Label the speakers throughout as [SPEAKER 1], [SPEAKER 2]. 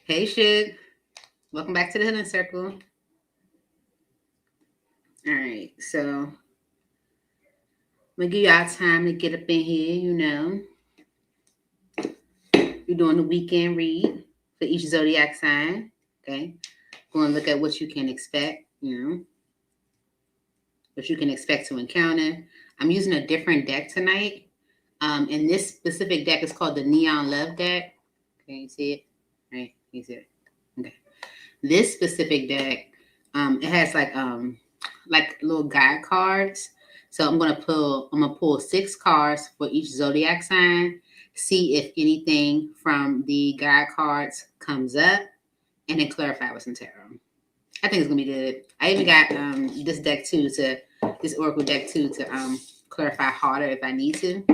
[SPEAKER 1] Hey, Shug. Welcome back to the Healing Circle. All right, so I'm gonna give y'all time to get up in here. We're doing the weekend read for each zodiac sign. Okay, going to look at what you can expect. What you can expect to encounter. I'm using a different deck tonight. And this specific deck is called the Neon Love deck. Okay, you see it? Right, you see it? Okay. This specific deck, it has like little guide cards. So I'm gonna pull 6 cards for each zodiac sign, see if anything from the guide cards comes up, and then clarify with some tarot. I think it's gonna be good. I even got this oracle deck too to clarify harder if I need to.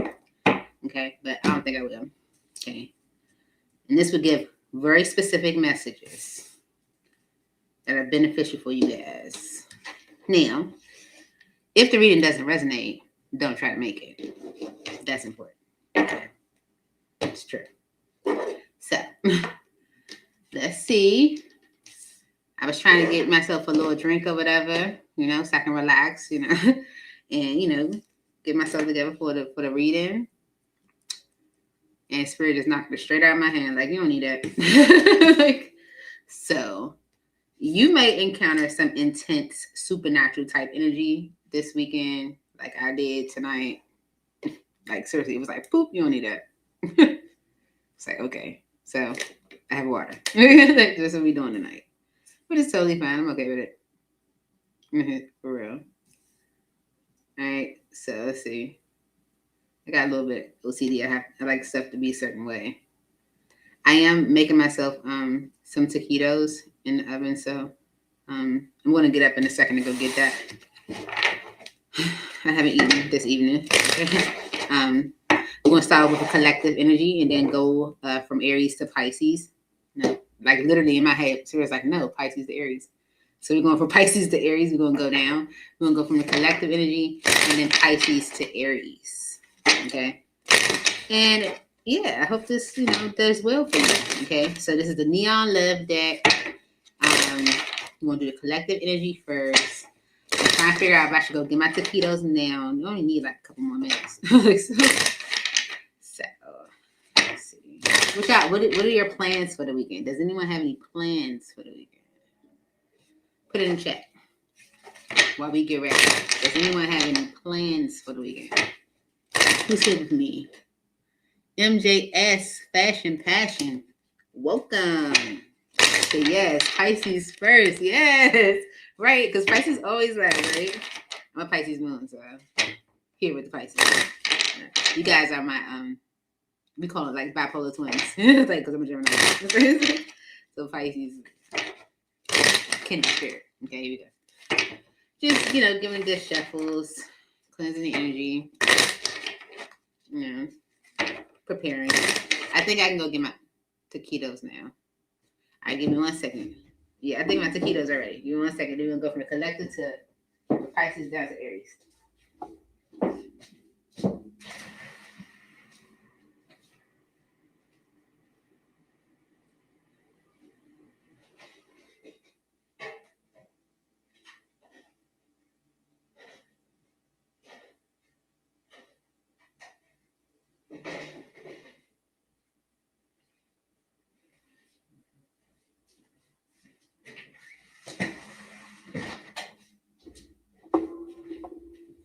[SPEAKER 1] Okay, but I don't think I will. Okay, and this would give very specific messages that are beneficial for you guys. Now, if the reading doesn't resonate, don't try to make it. That's important. Okay. It's true. So, let's see. I was trying to get myself a little drink or whatever, so I can relax, and, get myself together for the reading. And Spirit just knocked it straight out of my hand. Like, you don't need that. So, you may encounter some intense supernatural type energy this weekend, like I did tonight. Like, seriously, it was like, poop, you don't need that. It's like, okay. So, I have water. That's what we're doing tonight. But it's totally fine. I'm okay with it. For real. All right. So, let's see. I got a little bit OCD. I like stuff to be a certain way. I am making myself some taquitos in the oven, so I'm going to get up in a second to go get that. I haven't eaten this evening. I'm going to start with a collective energy and then go from Aries to Pisces. No, like literally in my head, so it's like, no, Pisces to Aries. So we're going from Pisces to Aries. We're going to go down. We're going to go from the collective energy and then Pisces to Aries. Okay. And yeah, I hope this, does well for you. Okay. So this is the Neon Love deck. We're going to do the collective energy first. I'm trying to figure out if I should go get my taquitos now. You only need like a couple more minutes. So let's see. What are your plans for the weekend? Does anyone have any plans for the weekend? Put it in chat while we get ready. Does anyone have any plans for the weekend? Who's here with me? MJS Fashion Passion. Welcome. So yes, Pisces first. Yes. Right. Because Pisces always right, right? I'm a Pisces moon, so I'm here with the Pisces. You guys are my we call it like bipolar twins. It's like because I'm a Gemini. So Pisces kindred spirit. Okay, here we go. Just giving good shuffles, cleansing the energy. Preparing. I think I can go get my taquitos now. All right, give me 1 second. Yeah, I think my taquitos are ready. Give me 1 second. Then we're going to go from the collective to Pisces down to Aries.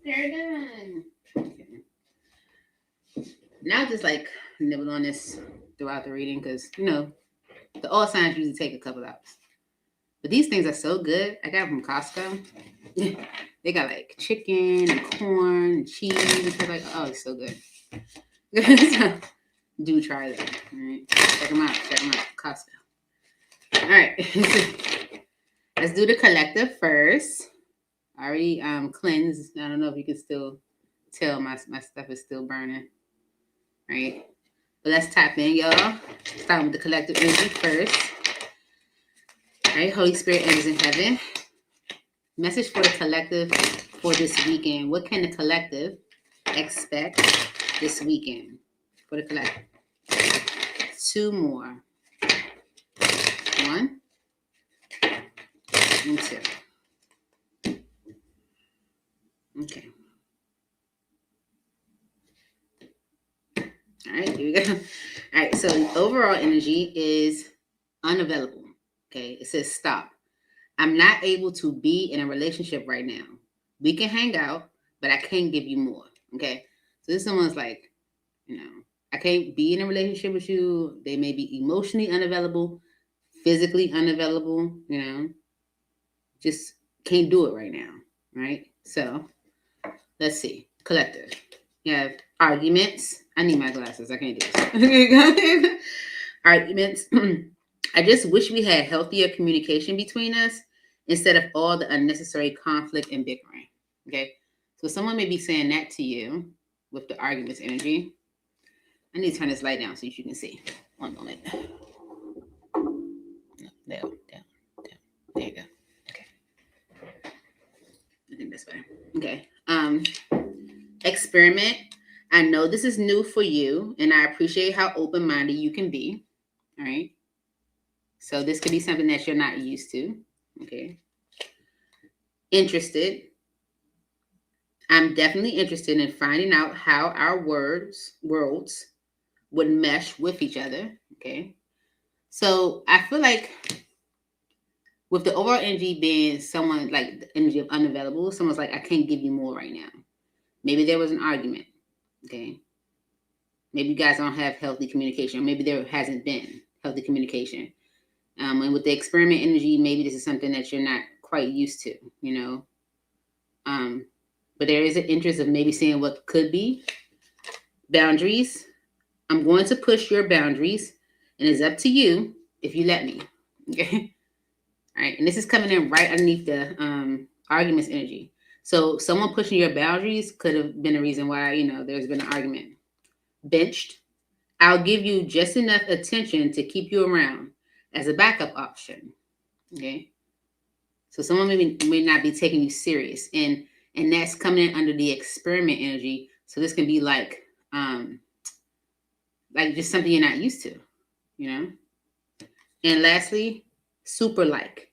[SPEAKER 1] They're done. Okay. Now just like nibble on this throughout the reading because, the all signs usually take a couple hours. But these things are so good. I got them from Costco. They got like chicken and corn and cheese and stuff like that. Oh, it's so good. So, do try that. All right. Check them out. Costco. All right. Let's do the collective first. I already cleansed. I don't know if you can still tell my stuff is still burning. Right? But let's tap in, y'all. Start with the collective energy first. All right, Holy Spirit, angels in heaven. Message for the collective for this weekend. What can the collective expect this weekend for the collective? 2 more. 1 and 2. Okay. All right, here we go. All right, so the overall energy is unavailable. Okay, it says stop. I'm not able to be in a relationship right now. We can hang out, but I can't give you more. Okay, so this someone's like, I can't be in a relationship with you. They may be emotionally unavailable, physically unavailable, just can't do it right now, right? So let's see. Collective. You have arguments. I need my glasses. I can't do this. Arguments. I just wish we had healthier communication between us instead of all the unnecessary conflict and bickering. Okay. So someone may be saying that to you with the arguments energy. I need to turn this light down so you can see. One moment. Down. There you go. Okay. I think that's better. Okay. Experiment. I know this is new for you, and I appreciate how open-minded you can be. All right. So this could be something that you're not used to. Okay. Interested. I'm definitely interested in finding out how our worlds would mesh with each other. Okay. So I feel like with the overall energy being someone like the energy of unavailable, someone's like, I can't give you more right now. Maybe there was an argument. Okay. Maybe you guys don't have healthy communication. Or maybe there hasn't been healthy communication. And with the experiment energy, maybe this is something that you're not quite used to, But there is an interest of maybe seeing what could be. Boundaries. I'm going to push your boundaries, and it's up to you if you let me. Okay. All right. And this is coming in right underneath the arguments energy. So someone pushing your boundaries could have been a reason why, there's been an argument. Benched. I'll give you just enough attention to keep you around as a backup option. Okay. So someone may not be taking you serious. And that's coming in under the experiment energy. So this can be like just something you're not used to, And lastly, super like.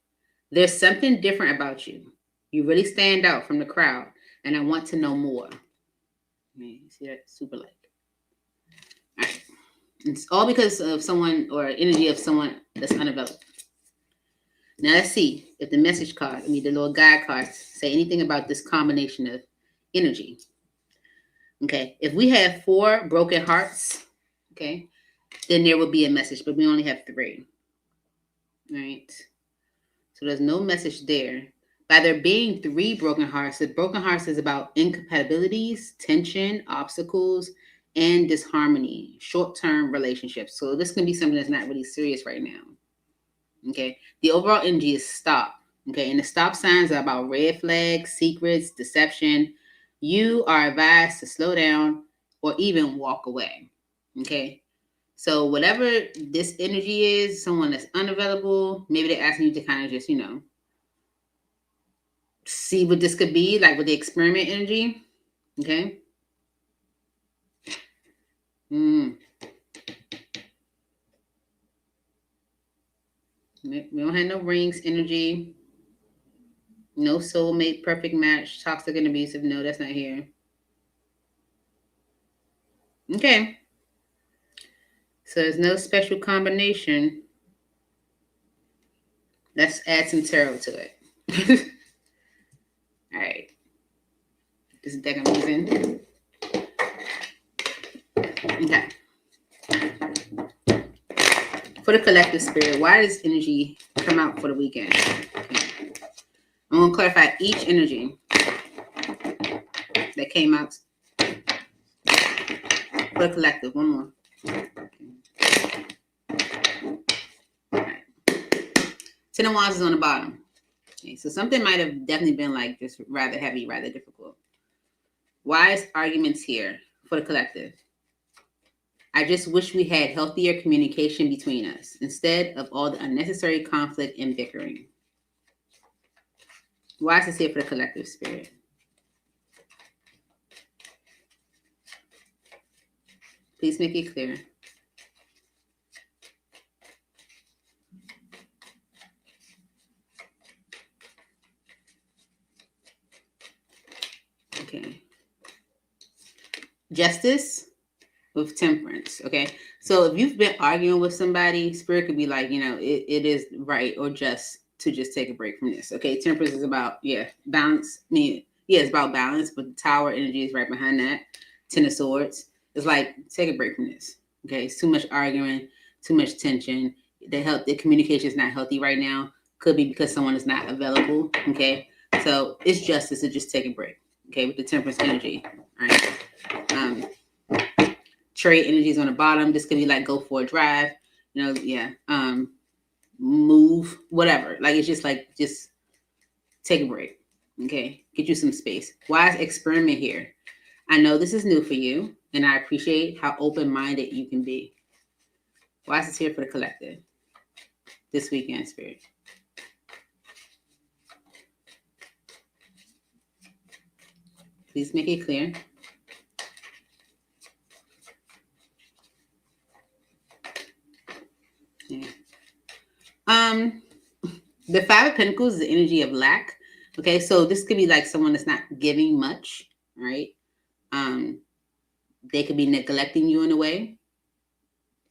[SPEAKER 1] There's something different about you. You really stand out from the crowd, and I want to know more. You see that? Super like. All right. It's all because of someone or energy of someone that's unavailable. Now let's see if the message card, the little guide cards, say anything about this combination of energy. Okay, if we have 4 broken hearts, okay, then there will be a message, but we only have 3. All right. So there's no message there. By there being 3 broken hearts, the broken hearts is about incompatibilities, tension, obstacles, and disharmony, short-term relationships. So this can be something that's not really serious right now. Okay. The overall energy is stop. Okay. And the stop signs are about red flags, secrets, deception. You are advised to slow down or even walk away. Okay. So whatever this energy is, someone that's unavailable, maybe they're asking you to kind of just, see what this could be, like with the experiment energy. Okay. We don't have no rings energy. No soulmate, perfect match, toxic and abusive. No, that's not here. Okay. So there's no special combination. Let's add some tarot to it. All right. This is deck I'm using. Okay. For the collective spirit, why does energy come out for the weekend? Okay. I'm going to clarify each energy that came out for the collective. One more. All right. 10 of Wands is on the bottom. Okay, so something might have definitely been like just rather heavy, rather difficult. Why is arguments here for the collective? I just wish we had healthier communication between us instead of all the unnecessary conflict and bickering. Why is this here for the collective spirit? Please make it clear. Okay. Justice with Temperance. Okay. So if you've been arguing with somebody, Spirit could be like, it is right or just to just take a break from this. Okay. Temperance is about, balance. It's about balance, but the Tower energy is right behind that. Ten of Swords. It's like, take a break from this. Okay. It's too much arguing, too much tension. The communication is not healthy right now. Could be because someone is not available. Okay. So it's justice to just take a break. Okay. With the Temperance energy. All right. Trade energies on the bottom. This could be like go for a drive, move, whatever. Like it's just like just take a break. Okay. Get you some space. Wise experiment here. I know this is new for you, and I appreciate how open-minded you can be. Wise is here for the collective this weekend, Spirit. Please make it clear. Yeah. The Five of Pentacles is the energy of lack. Okay, so this could be like someone that's not giving much, right? They could be neglecting you in a way,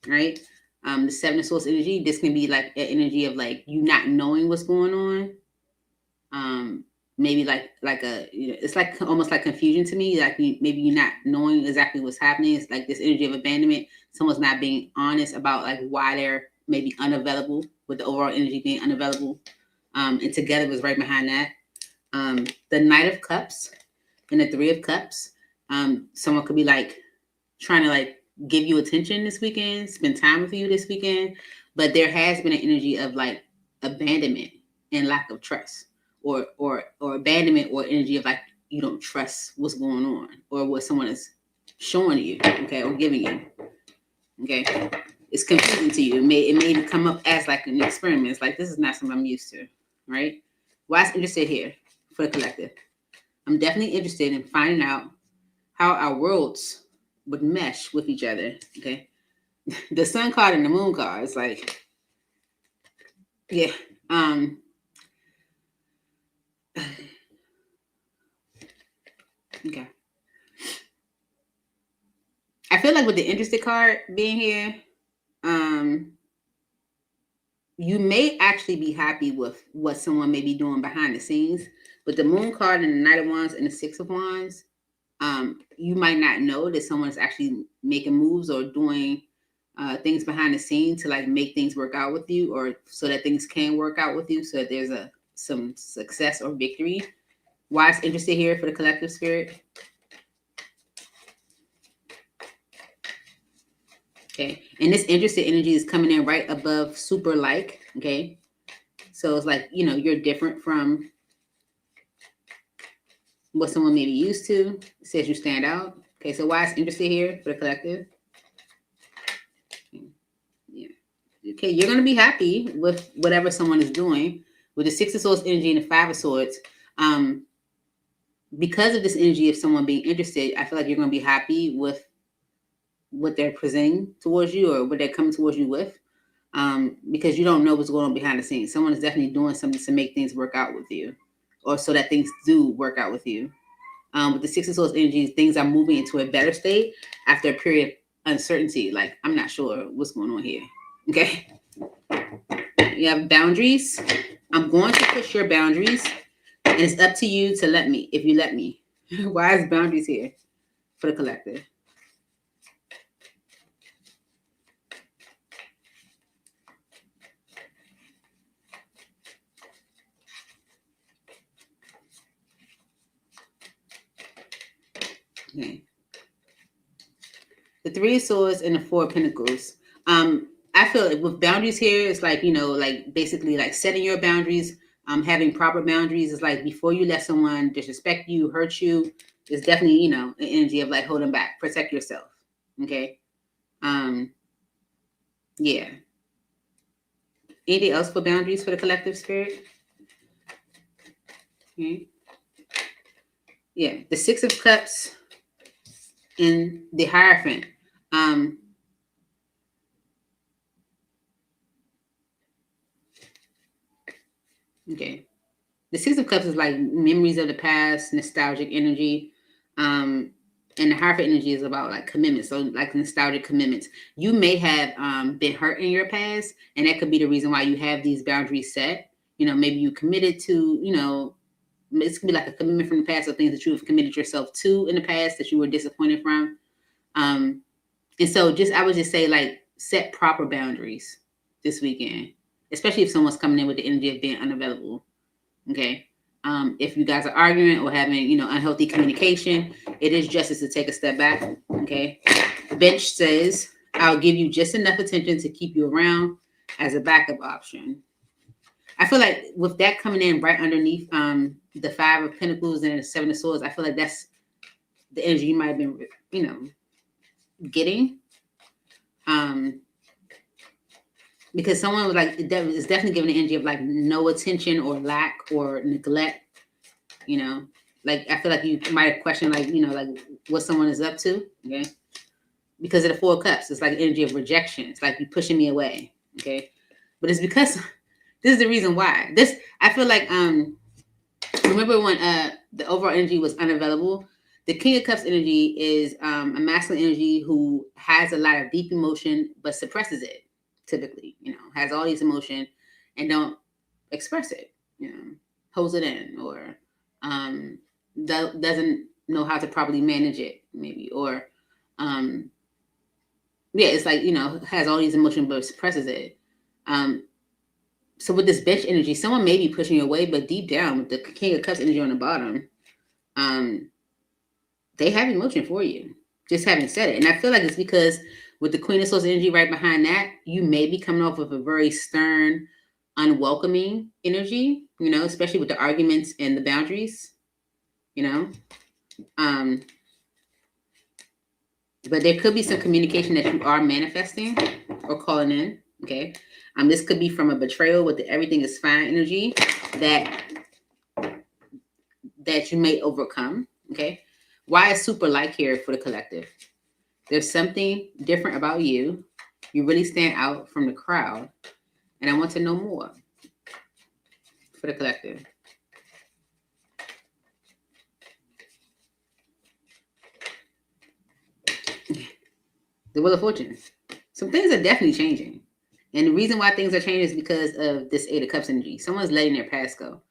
[SPEAKER 1] right? The Seven of Swords energy, this can be like an energy of like you not knowing what's going on. Maybe like it's like almost like confusion to me. Like maybe you're not knowing exactly what's happening. It's like this energy of abandonment. Someone's not being honest about like why they're maybe unavailable, with the overall energy being unavailable. And Together was right behind that. The Knight of Cups and the Three of Cups. Someone could be like trying to like give you attention this weekend, spend time with you this weekend, but there has been an energy of like abandonment and lack of trust, or abandonment, or energy of like you don't trust what's going on or what someone is showing you, okay, or giving you. Okay, it's confusing to you. It may come up as like an experiment. It's like this is not something I'm used to, right? Why is interested here for the collective? I'm definitely interested in finding out how our worlds would mesh with each other. Okay, the Sun card and the Moon card. It's like, yeah. Okay. I feel like with the interested card being here, you may actually be happy with what someone may be doing behind the scenes. But the Moon card and the Knight of Wands and the Six of Wands, you might not know that someone's actually making moves or doing things behind the scenes to like make things work out with you, or so that things can work out with you, so that there's some success or victory. Why it's interested here for the collective, Spirit? Okay, and this interested energy is coming in right above super like. Okay, so it's like you're different from what someone may be used to. It says you stand out. Okay, so why it's interested here for the collective? Yeah. Okay, you're gonna be happy with whatever someone is doing. With the Six of Swords energy and the Five of Swords, because of this energy of someone being interested, I feel like you're gonna be happy with what they're presenting towards you or what they're coming towards you with, because you don't know what's going on behind the scenes. Someone is definitely doing something to make things work out with you, or so that things do work out with you. With the Six of Swords energy, things are moving into a better state after a period of uncertainty. Like, I'm not sure what's going on here. Okay. You have boundaries. I'm going to push your boundaries, and it's up to you to let me, if you let me. Why is boundaries here for the collective? Okay. The Three of Swords and the Four of Pentacles. I feel like with boundaries here, it's like, like basically like setting your boundaries, having proper boundaries is like before you let someone disrespect you, hurt you, is definitely, an energy of like holding back, protect yourself. Okay. Yeah. Anything else for boundaries for the collective, Spirit? Okay. Yeah. The Six of Cups and the Hierophant. Okay. The Six of Cups is like memories of the past, nostalgic energy. And the Hierophant energy is about like commitments, so like nostalgic commitments. You may have been hurt in your past, and that could be the reason why you have these boundaries set. Maybe you committed to, it's gonna be like a commitment from the past of things that you have committed yourself to in the past that you were disappointed from. And so I would just say, like, set proper boundaries this weekend, especially if someone's coming in with the energy of being unavailable. Okay. If you guys are arguing or having, unhealthy communication, it is justice to take a step back. Okay. Bench says, I'll give you just enough attention to keep you around as a backup option. I feel like with that coming in right underneath the 5 of Pentacles and the 7 of Swords, I feel like that's the energy you might have been, getting. Because someone was like, is definitely giving the energy of like no attention or lack or neglect. Like I feel like you might have questioned, like, like what someone is up to. Okay. Because of the 4 of Cups, it's like energy of rejection. It's like you pushing me away. Okay. But it's because this is the reason why. I feel like remember when the overall energy was unavailable? The King of Cups energy is a masculine energy who has a lot of deep emotion but suppresses it. Typically, has all these emotion and don't express it. Holds it in, or doesn't know how to properly manage it, maybe, or it's like, has all these emotions but suppresses it. So with this Bench energy, someone may be pushing you away, but deep down with the King of Cups energy on the bottom, they have emotion for you, just haven't said it. And I feel like it's because with the Queen of Swords energy right behind that, you may be coming off with a very stern, unwelcoming energy, especially with the arguments and the boundaries, but there could be some communication that you are manifesting or calling in. Okay. This could be from a betrayal with the everything is fine energy that you may overcome. Okay. Why is super like here for the collective? There's something different about you. You really stand out from the crowd. And I want to know more for the collective. The Wheel of Fortune. Some things are definitely changing. And the reason why things are changing is because of this 8 of Cups energy. Someone's letting their past go.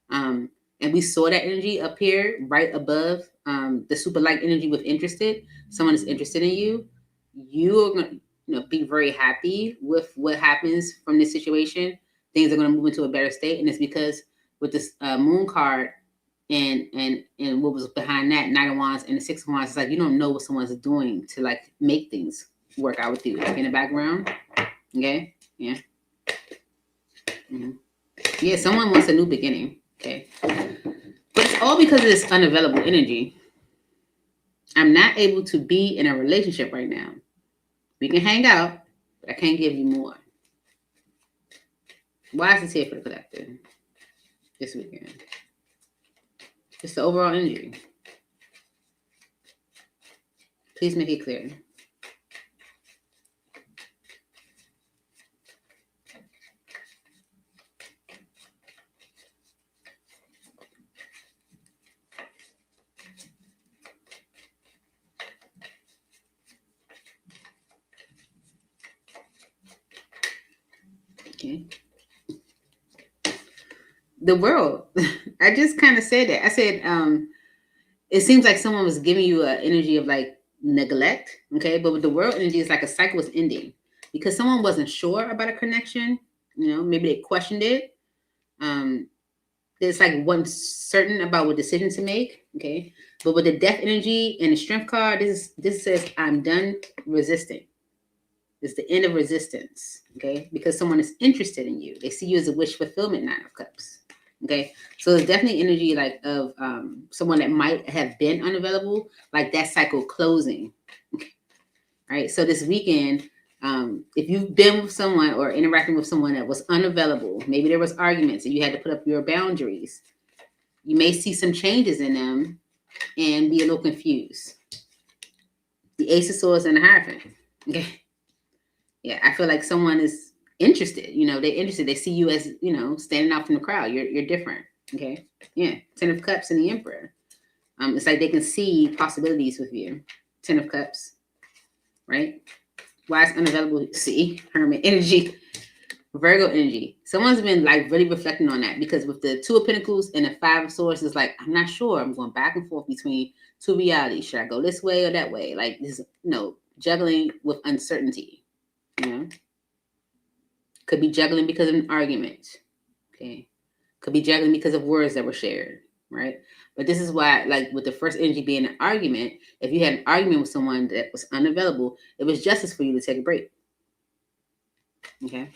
[SPEAKER 1] And we saw that energy up here right above the super like energy with interested. Someone is interested in you. You are going to be very happy with what happens from this situation. Things are going to move into a better state. And it's because with this Moon card and what was behind that, 9 of Wands and the 6 of Wands, it's like you don't know what someone's doing to like make things work out with you, like in the background. Okay? Yeah. Mm-hmm. Yeah, someone wants a new beginning. Okay. But it's all because of this unavailable energy. I'm not able to be in a relationship right now. We can hang out, but I can't give you more. Why is this here for the collective this weekend? Just the overall energy. Please make it clear. Okay. The World. I just kind of said that. I said, it seems like someone was giving you an energy of like neglect. Okay. But with the World energy, it's like a cycle was ending because someone wasn't sure about a connection. Maybe they questioned it. There's like one certain about what decision to make. Okay. But with the Death energy and the Strength card, this says, I'm done resisting. It's the end of resistance, okay? Because someone is interested in you. They see you as a wish fulfillment, 9 of Cups, okay? So there's definitely energy like of someone that might have been unavailable, like that cycle closing, right? So this weekend, if you've been with someone or interacting with someone that was unavailable, maybe there was arguments and you had to put up your boundaries, you may see some changes in them and be a little confused. The Ace of Swords and the Hierophant, okay? Yeah, I feel like someone is interested. They're interested. They see you as, standing out from the crowd. You're different. Okay. Yeah. 10 of Cups and the Emperor. It's like they can see possibilities with you. 10 of Cups, right? Why it's unavailable? See, Hermit energy, Virgo energy. Someone's been like really reflecting on that, because with the 2 of Pentacles and the 5 of Swords, it's like, I'm not sure. I'm going back and forth between 2 realities. Should I go this way or that way? Like this, juggling with uncertainty. Could be juggling because of an argument. Okay. Could be juggling because of words that were shared, right? But this is why, like with the first energy being an argument, if you had an argument with someone that was unavailable, it was justice for you to take a break. Okay.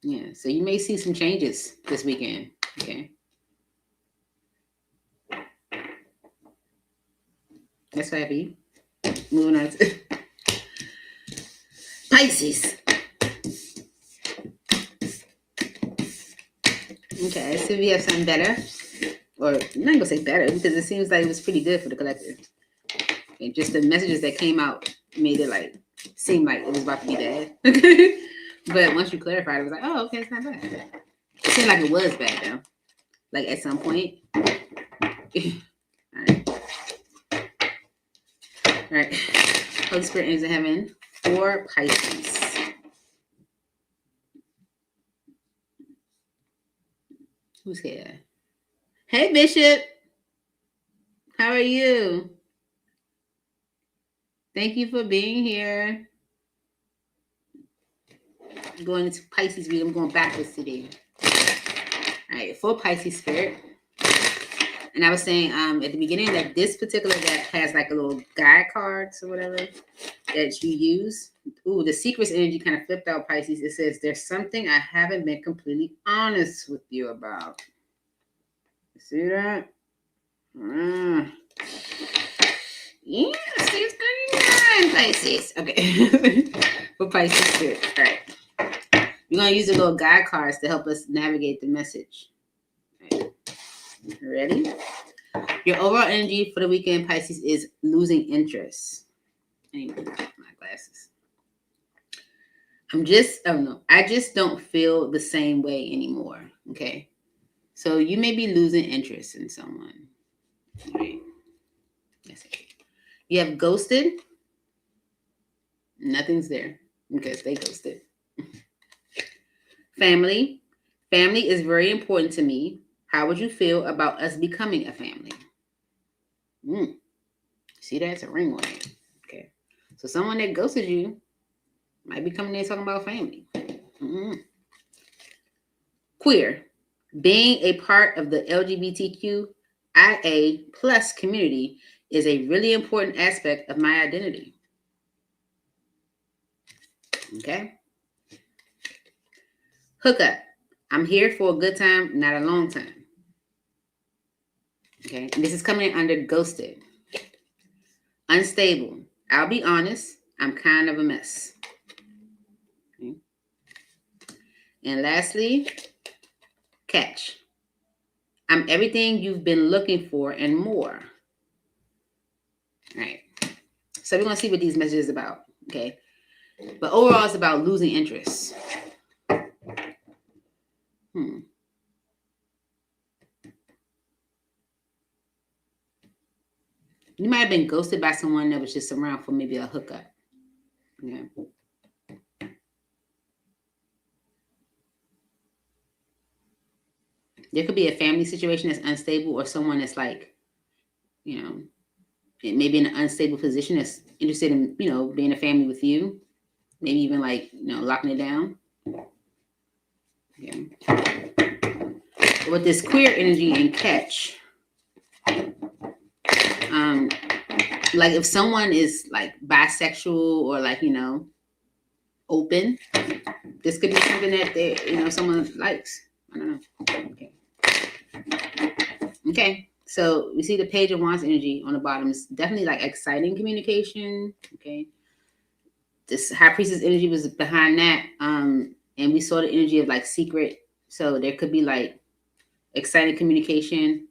[SPEAKER 1] Yeah. So you may see some changes this weekend. Okay. That's why I be moving on to Pisces. Okay, so we have something better. Or I'm not going to say better, because it seems like it was pretty good for the collective. And just the messages that came out made it like seem like it was about to be bad. But once you clarified, it was like, oh, okay, it's not bad. It seemed like it was bad though. Like at some point. All right. Holy Spirit is in heaven for Pisces. Who's here? Hey, Bishop. How are you? Thank you for being here. I'm going into Pisces reading. I'm going backwards today. All right, for Pisces spirit. And I was saying at the beginning that this particular deck has like a little guide cards or whatever that you use. Ooh, the secrets energy kind of flipped out, Pisces. It says, there's something I haven't been completely honest with you about. See that? Yeah, see, it's good. Pisces. Okay. For Pisces spirit. All right. We're going to use the little guide cards to help us navigate the message. All right. Ready? Your overall energy for the weekend, Pisces, is losing interest. I need to put my glasses. I just don't feel the same way anymore. Okay. So you may be losing interest in someone. All right. That's it. You have ghosted. Nothing's there because they ghosted. Family. Family is very important to me. How would you feel about us becoming a family? See, that's a ring on it. Okay. So someone that ghosted you might be coming there talking about family. Queer. Being a part of the LGBTQIA plus community is a really important aspect of my identity. Okay. Hookup. I'm here for a good time, not a long time. Okay. And this is coming in under ghosted. Unstable. I'll be honest, I'm kind of a mess. Okay. And lastly, catch. I'm everything you've been looking for and more. All right. So we're going to see what these messages are about. Okay. But overall, it's about losing interest. You might have been ghosted by someone that was just around for maybe a hookup. Yeah. There could be a family situation that's unstable, or someone that's like, maybe in an unstable position that's interested in, being a family with you. Maybe even like, locking it down. Yeah. With this queer energy and catch, like if someone is like bisexual or like, open, this could be something that they, someone likes. I don't know. Okay. So we see the Page of Wands energy on the bottom. It's definitely like exciting communication. Okay. This High Priestess energy was behind that. And we saw the energy of like secret. So there could be like exciting communication.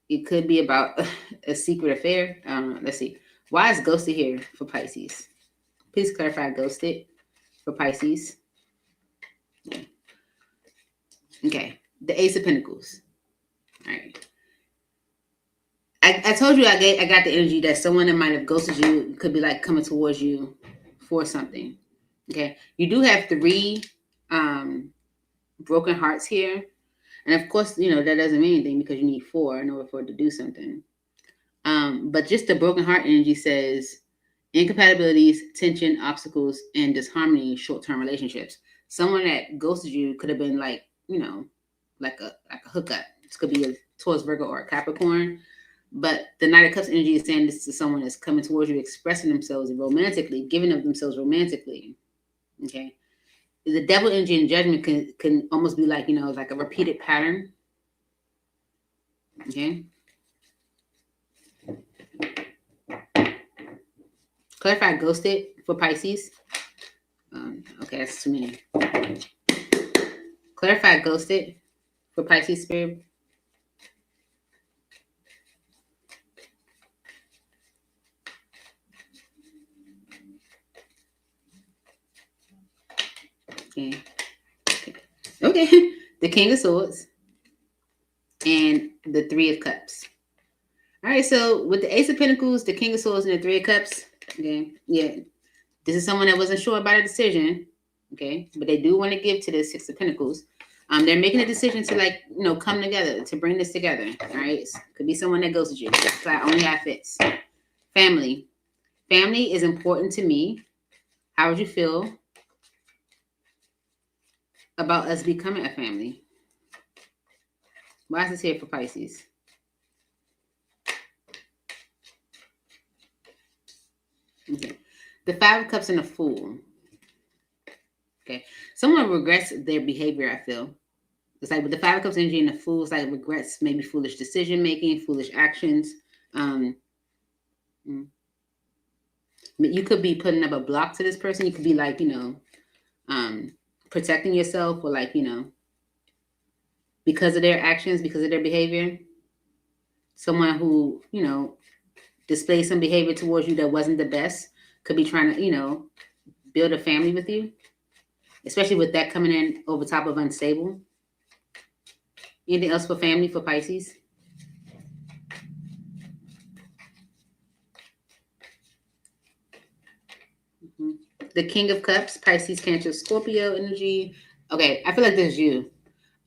[SPEAKER 1] It could be about a secret affair. Let's see. Why is ghosted here for Pisces? Please clarify ghosted for Pisces. Okay. the Ace of Pentacles. All right. I told you I got the energy that someone that might have ghosted you could be like coming towards you for something. Okay. You do have 3 broken hearts here. And of course, that doesn't mean anything because you need 4 in order for it to do something. But just the broken heart energy says incompatibilities, tension, obstacles, and disharmony in short-term relationships. Someone that ghosted you could have been like, like a hookup. This could be a Taurus, Virgo, or a Capricorn. But the Knight of Cups energy is saying this to someone that's coming towards you, expressing themselves romantically, giving of themselves romantically. Okay. The Devil energy and Judgment can almost be like, like a repeated pattern. Okay. Clarify ghosted for Pisces. Okay, that's too many. Clarify ghosted for Pisces spirit. Okay. The King of Swords and the 3 of Cups. All right, so with the Ace of Pentacles, the King of Swords, and the 3 of Cups, okay, yeah, this is someone that wasn't sure about a decision, okay, but they do want to give to the 6 of Pentacles. They're making a decision to come together, to bring this together, all right? Could be someone that goes with you. So I only have fits. Family. Family is important to me. How would you feel about us becoming a family? Why is this here for Pisces? Okay. The 5 of Cups and the Fool. Okay. Someone regrets their behavior, I feel. It's like with the 5 of Cups energy and the Fool, it's like regrets, maybe foolish decision making, foolish actions. You could be putting up a block to this person. You could be like, protecting yourself, or like, because of their actions, because of their behavior. Someone who, displays some behavior towards you that wasn't the best could be trying to, build a family with you, especially with that coming in over top of unstable. Anything else for family for Pisces? The King of Cups, Pisces, Cancer, Scorpio energy. Okay, I feel like this is you.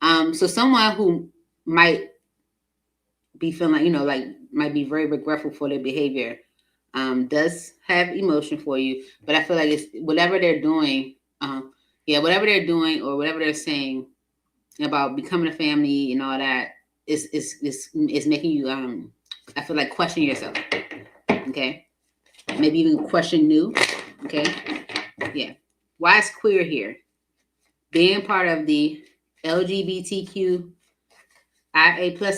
[SPEAKER 1] So someone who might be feeling like, might be very regretful for their behavior, does have emotion for you, but I feel like it's whatever they're doing, whatever they're doing or whatever they're saying about becoming a family and all that is making you, I feel like, question yourself. Okay, maybe even question new. Okay, yeah. Why is queer here? Being part of the LGBTQIA+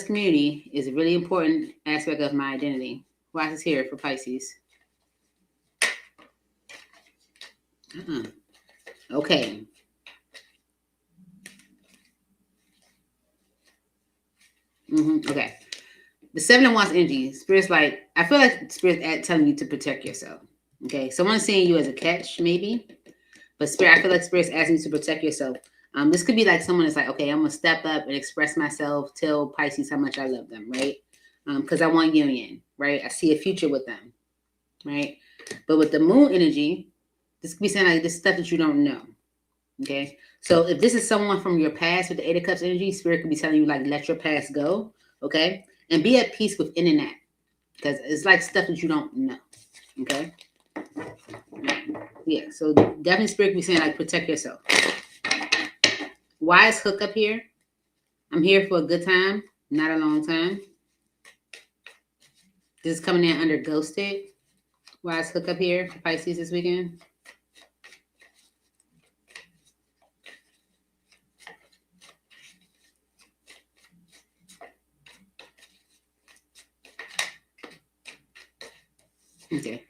[SPEAKER 1] community is a really important aspect of my identity. Why is this here for Pisces? Okay. Okay. The 7 of Wands energy. Spirit's like, I feel like Spirit's telling you to protect yourself. Okay. Someone's seeing you as a catch, maybe. But Spirit, I feel like Spirit's asking you to protect yourself. This could be like someone that's like, okay, I'm going to step up and express myself, tell Pisces how much I love them, right? Because I want union, right? I see a future with them, right? But with the Moon energy, this could be saying like this stuff that you don't know, okay? So if this is someone from your past with the 8 of Cups energy, Spirit could be telling you like, let your past go, okay? And be at peace within that, because it's like stuff that you don't know, okay? Yeah, so definitely Spirit could be saying like, protect yourself. Why is hook up here? I'm here for a good time, not a long time. This is coming in under ghosted. Why is hook up here for Pisces this weekend? Okay.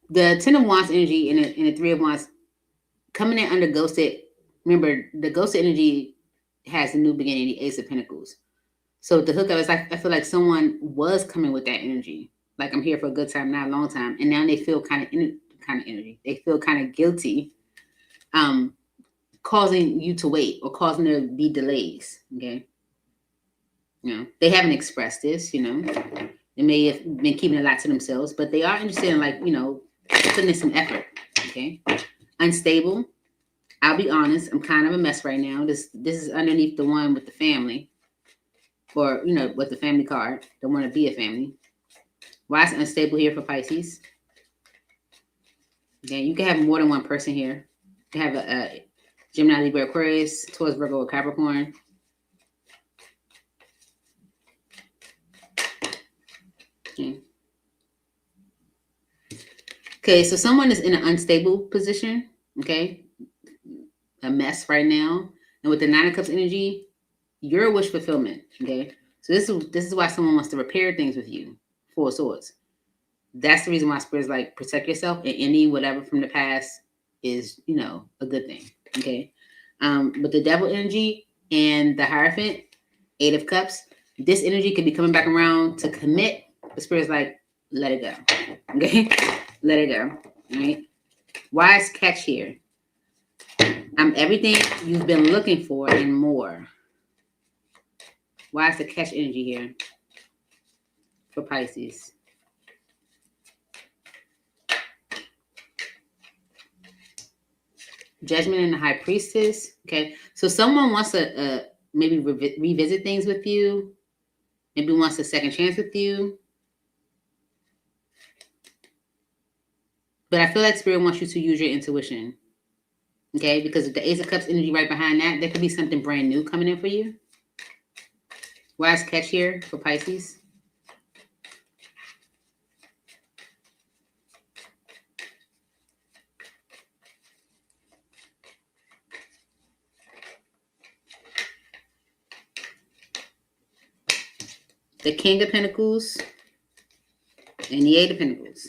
[SPEAKER 1] The 10 of Wands energy and the 3 of Wands coming in under ghosted. Remember, the ghosted energy has a new beginning, the Ace of Pentacles. So the hookup is like, I feel like someone was coming with that energy. Like, I'm here for a good time, not a long time. And now they feel kind of energy. They feel kind of guilty. causing you to wait or causing there to be delays. Okay. They haven't expressed this, they may have been keeping a lot to themselves, but they are interested in putting in some effort. Okay. Unstable. I'll be honest, I'm kind of a mess right now. This is underneath the one with the family. Or, with the family card. Don't want to be a family. Why is unstable here for Pisces? Okay, you can have more than one person here. You can have a Gemini, Libra, Aquarius, Taurus, Virgo, or Capricorn. Okay, so someone is in an unstable position, okay? A mess right now. And with the Nine of Cups energy, you're a wish fulfillment, okay? So this is why someone wants to repair things with you. Four of Swords. That's the reason why Spirit's like, protect yourself, and any whatever from the past is, a good thing, okay? But the Devil energy and the Hierophant, Eight of Cups, this energy could be coming back around to commit. The Spirit's like, let it go, okay? Let it go, all right? Why is catch here? Everything you've been looking for and more. Why is the catch energy here for Pisces? Judgment and the High Priestess. Okay, so someone wants to maybe revisit things with you. Maybe wants a second chance with you. But I feel like Spirit wants you to use your intuition. Okay, because with the Ace of Cups energy right behind that, there could be something brand new coming in for you. Why is catch here for Pisces? The King of Pentacles and the Eight of Pentacles.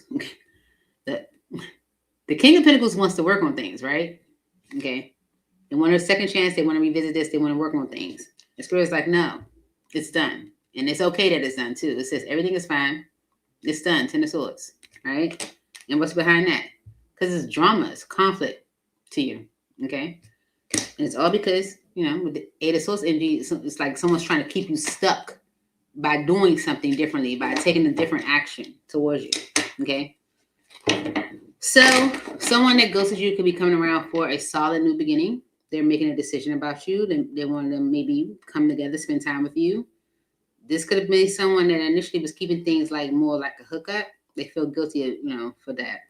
[SPEAKER 1] The King of Pentacles wants to work on things, right? Okay. They want a second chance. They want to revisit this. They want to work on things. The Spirit's like, no, it's done. And it's okay that it's done, too. It says everything is fine. It's done. Ten of Swords, right? And what's behind that? Because it's drama. It's conflict to you, okay? And it's all because, with the Eight of Swords energy, it's like someone's trying to keep you stuck by doing something differently, by taking a different action towards you, okay? So someone that ghosted you could be coming around for a solid new beginning. They're making a decision about you. They want to maybe come together, spend time with you. This could have been someone that initially was keeping things like more like a hookup. They feel guilty, for that,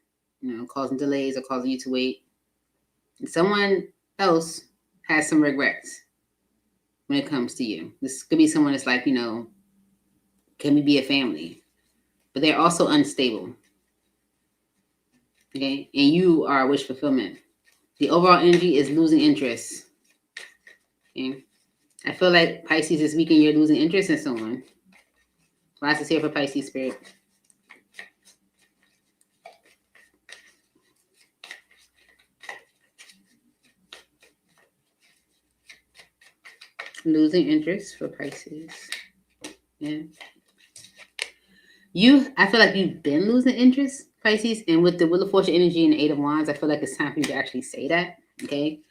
[SPEAKER 1] causing delays or causing you to wait. And someone else has some regrets when it comes to you. This could be someone that's like, can we be a family? But they're also unstable. Okay, and you are a wish fulfillment. The overall energy is losing interest. Okay, I feel like Pisces this weekend you're losing interest in someone. Why is this here for Pisces Spirit? Losing interest for Pisces. Yeah. I feel like you've been losing interest, Pisces, and with the Wheel of Fortune energy and the Eight of Wands, I feel like it's time for you to actually say that, okay?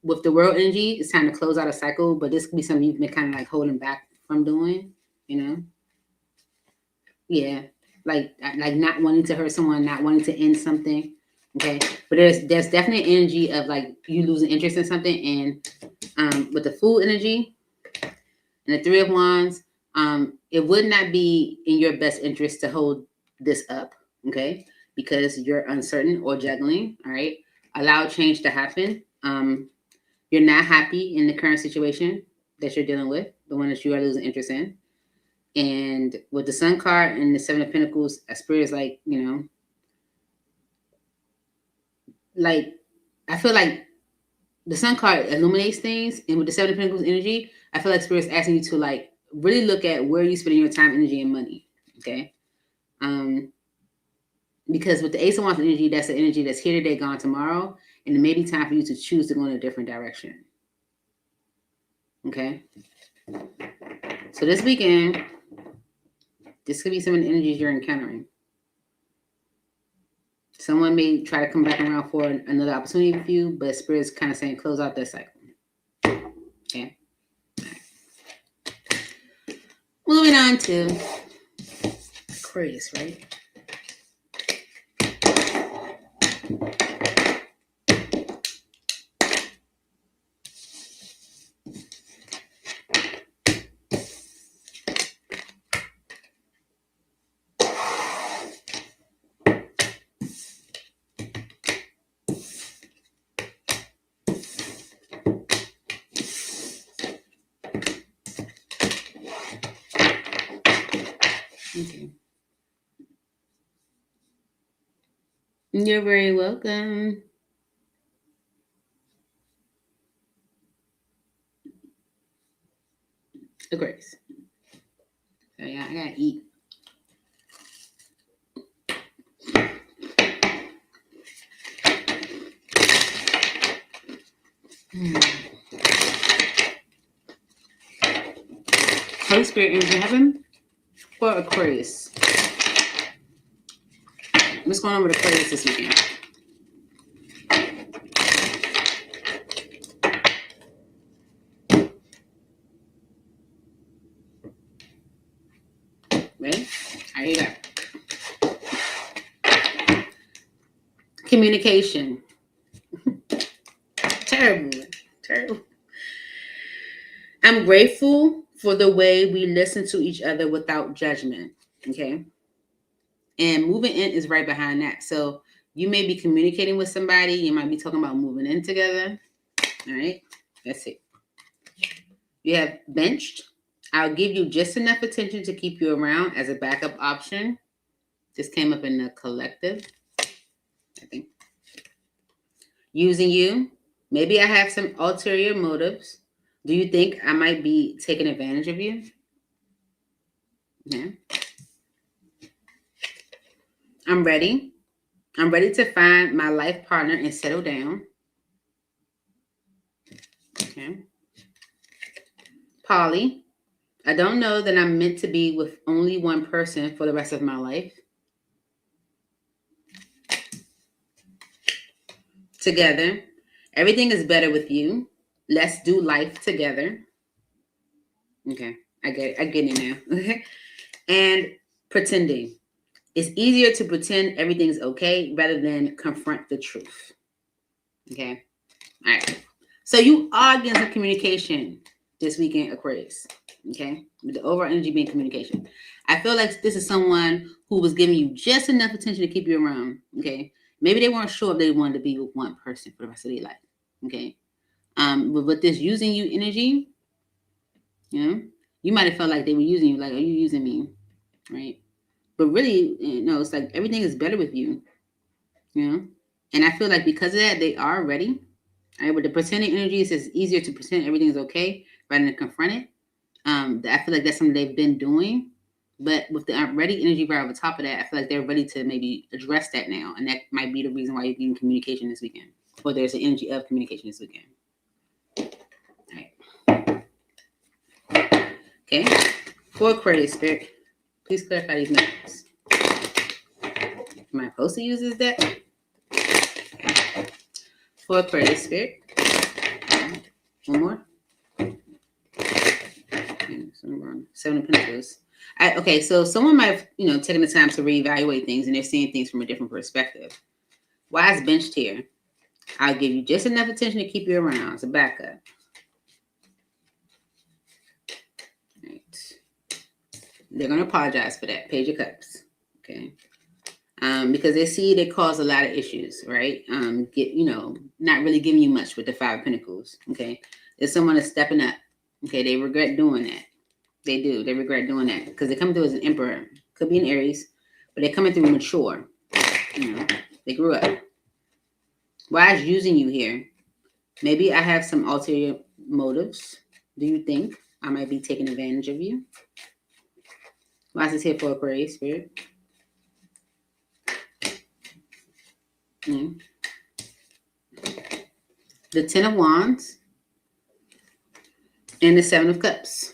[SPEAKER 1] With the World energy, it's time to close out a cycle, but this could be something you've been kind of like holding back from doing, Yeah, like not wanting to hurt someone, not wanting to end something, okay? But there's definitely energy of like you losing interest in something, and with the Fool energy and the Three of Wands, it would not be in your best interest to hold this up, okay? Because you're uncertain or juggling, all right? Allow change to happen. You're not happy in the current situation that you're dealing with, the one that you are losing interest in. And with the Sun card and the Seven of Pentacles, a Spirit is like, like, I feel like the Sun card illuminates things. And with the Seven of Pentacles energy, I feel like Spirit is asking you to like really look at where you're spending your time, energy, and money. Okay. Because with the Ace of Wands energy, that's the energy that's here today, gone tomorrow. And it may be time for you to choose to go in a different direction. Okay. So this weekend, this could be some of the energies you're encountering. Someone may try to come back around for another opportunity with you, but Spirit's kind of saying close out that cycle. Okay. Moving on to Aquarius, right? Okay. You're very welcome. Aquarius. So yeah, I gotta eat. Holy Spirit energy heaven for Aquarius. What's going on with Aquarius this weekend? Ready? Here you go. Communication. Terrible. I'm grateful for the way we listen to each other without judgment. Okay. And moving in is right behind that. So you may be communicating with somebody. You might be talking about moving in together. All right. That's it. You have benched. I'll give you just enough attention to keep you around as a backup option. This came up in the collective, I think. Using you. Maybe I have some ulterior motives. Do you think I might be taking advantage of you? Yeah. I'm ready. I'm ready to find my life partner and settle down. Okay. Polly. I don't know that I'm meant to be with only one person for the rest of my life. Together. Everything is better with you. Let's do life together. Okay. I get it now. And pretending. It's easier to pretend everything's okay rather than confront the truth. Okay. All right. So you are getting some communication this weekend, Aquarius. Okay. With the overall energy being communication. I feel like this is someone who was giving you just enough attention to keep you around. Okay. Maybe they weren't sure if they wanted to be with one person for the rest of their life. Okay. But with this using you energy, you know, you might have felt like they were using you, like, are you using me? Right. But really, it's like everything is better with you. You know? And I feel like because of that, they are ready. Right? With the pretending energy, it's easier to pretend everything's okay rather than confront it. I feel like that's something they've been doing. But with the ready energy right over top of that, I feel like they're ready to maybe address that now. And that might be the reason why you're getting communication this weekend. Or there's an energy of communication this weekend. All right. Okay. For Aquarius Spirit, please clarify these numbers. Am I supposed to use this deck? Okay. For Aquarius Spirit. One more. Seven of Pentacles. Okay, so someone might have, taken the time to reevaluate things and they're seeing things from a different perspective. Why is benched here? I'll give you just enough attention to keep you around as a backup. Right. They're going to apologize for that. Page of Cups. Okay. Because they see they cause a lot of issues, right? Not really giving you much with the Five of Pentacles. Okay. There's someone that's stepping up. Okay. They regret doing that. They do. They regret doing that because they're coming through as an emperor. Could be an Aries, but they're coming through mature. They grew up. Why is using you here? Maybe I have some ulterior motives. Do you think I might be taking advantage of you? Why is this here for Aquarius Spirit? The Ten of Wands and the Seven of Cups.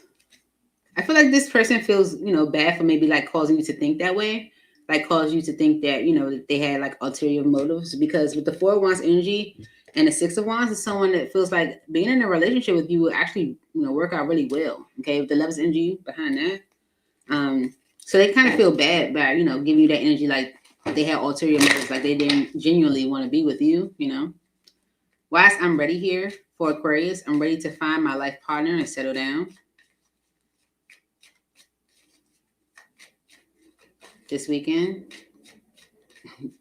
[SPEAKER 1] I feel like this person feels, bad for maybe like causing you to think that way. like cause you to think that, you know, that they had like ulterior motives. Because with the 4 of Wands energy and the 6 of Wands is someone that feels like being in a relationship with you will actually, you know, work out really well. Okay, with the Love's energy behind that. So they kind of feel bad by, you know, giving you that energy like they had ulterior motives, like they didn't genuinely want to be with you, you know. Whilst I'm ready here for Aquarius, I'm ready to find my life partner and settle down. This weekend. I'm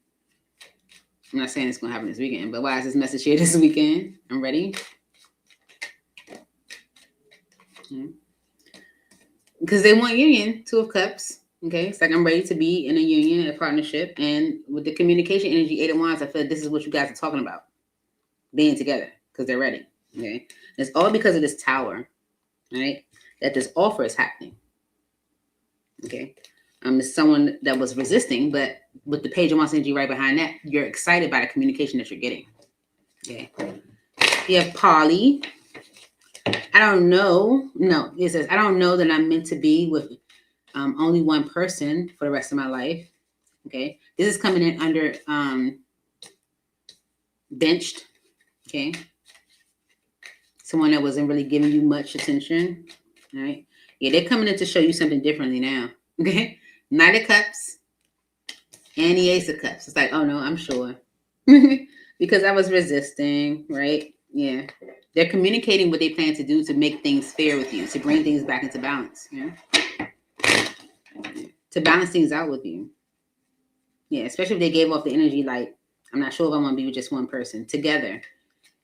[SPEAKER 1] not saying it's going to happen this weekend, but why is this message here this weekend? I'm ready. Because they want union, 2 of Cups. Okay, it's like I'm ready to be in a union, a partnership. And with the communication energy, 8 of Wands, I feel like this is what you guys are talking about. Being together, because they're ready. Okay, it's all because of this Tower, right? That this offer is happening. Okay, it's someone that was resisting, but with the Page of Wands energy right behind that, you're excited by the communication that you're getting. Okay, you have Polly. I don't know. No, it says I don't know that I'm meant to be with only one person for the rest of my life. Okay, this is coming in under benched. Okay, someone that wasn't really giving you much attention. All right, yeah, they're coming in to show you something differently now. Okay, Knight of Cups and the Ace of Cups. It's like, oh no, I'm sure. Because I was resisting, right? Yeah. They're communicating what they plan to do to make things fair with you, to bring things back into balance. Yeah. To balance things out with you. Yeah, especially if they gave off the energy like, I'm not sure if I want to be with just one person. Together.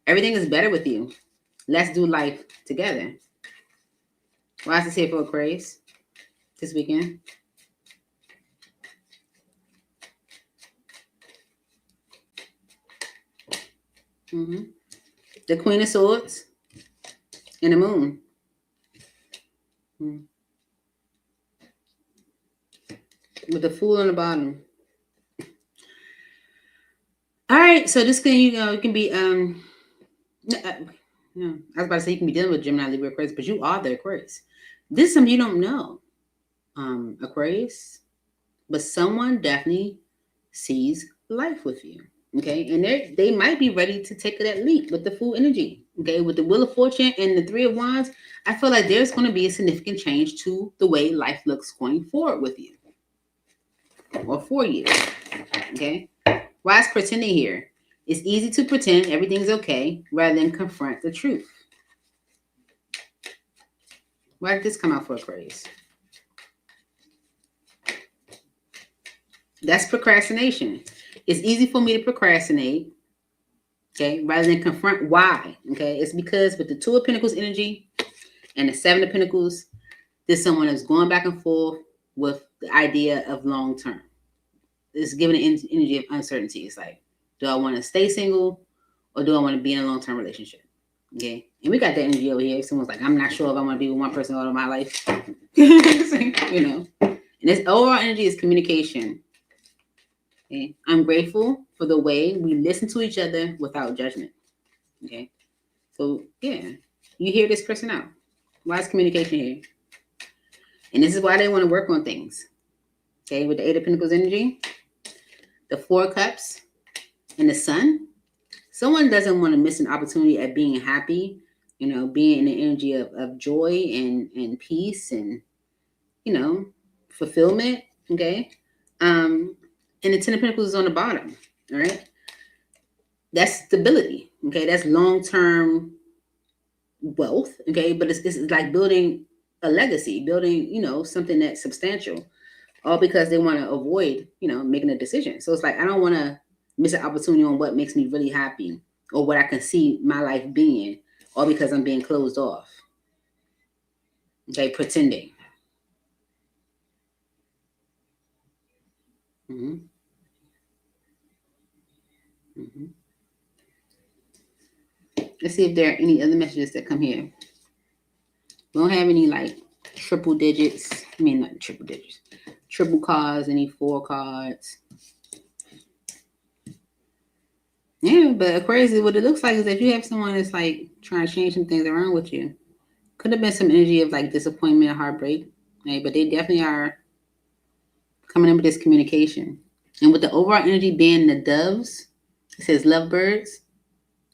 [SPEAKER 1] Everything is better with you. Let's do life together. Why is this here for Aquarius this weekend? The Queen of Swords and the Moon. With the Fool on the bottom. All right, so this can, you know, it can be no, I was about to say you can be dealing with Gemini, Libra, Aquarius, but you are the Aquarius. This is something you don't know, Aquarius, but someone definitely sees life with you. Okay, and they might be ready to take that leap with the Fool energy. Okay, with the Wheel of Fortune and the 3 of Wands, I feel like there's going to be a significant change to the way life looks going forward with you, or for you. Okay, why is pretending here? It's easy to pretend everything's okay rather than confront the truth. Why did this come out for Aquarius? That's procrastination. It's easy for me to procrastinate, okay, rather than confront why. Okay, it's because with the 2 of Pentacles energy and the 7 of Pentacles, there's someone that's going back and forth with the idea of long term. It's giving an energy of uncertainty. It's like, do I want to stay single or do I want to be in a long term relationship? Okay, and we got that energy over here. Someone's like, I'm not sure if I want to be with one person all of my life. You know, and this overall energy is communication. Okay, I'm grateful for the way we listen to each other without judgment. Okay, so yeah, you hear this person out. Why is communication here? And this is why they want to work on things. Okay, with the 8 of Pentacles energy, the 4 of Cups, and the Sun. Someone doesn't want to miss an opportunity at being happy, you know, being in the energy of joy and peace and, you know, fulfillment. Okay. And the 10 of Pentacles is on the bottom. All right. That's stability. Okay. That's long-term wealth. Okay. But it's like building a legacy, building, you know, something that's substantial, all because they want to avoid, you know, making a decision. So it's like, I don't want to miss an opportunity on what makes me really happy or what I can see my life being, all because I'm being closed off. Okay, pretending. Let's see if there are any other messages that come here. We don't have any like triple digits. I mean, not triple digits. Triple cards, any 4 cards. Yeah, but Aquarius, what it looks like is that you have someone that's like trying to change some things around with you. Could have been some energy of like disappointment or heartbreak, right? But they definitely are coming in with this communication. And with the overall energy being the doves, it says lovebirds,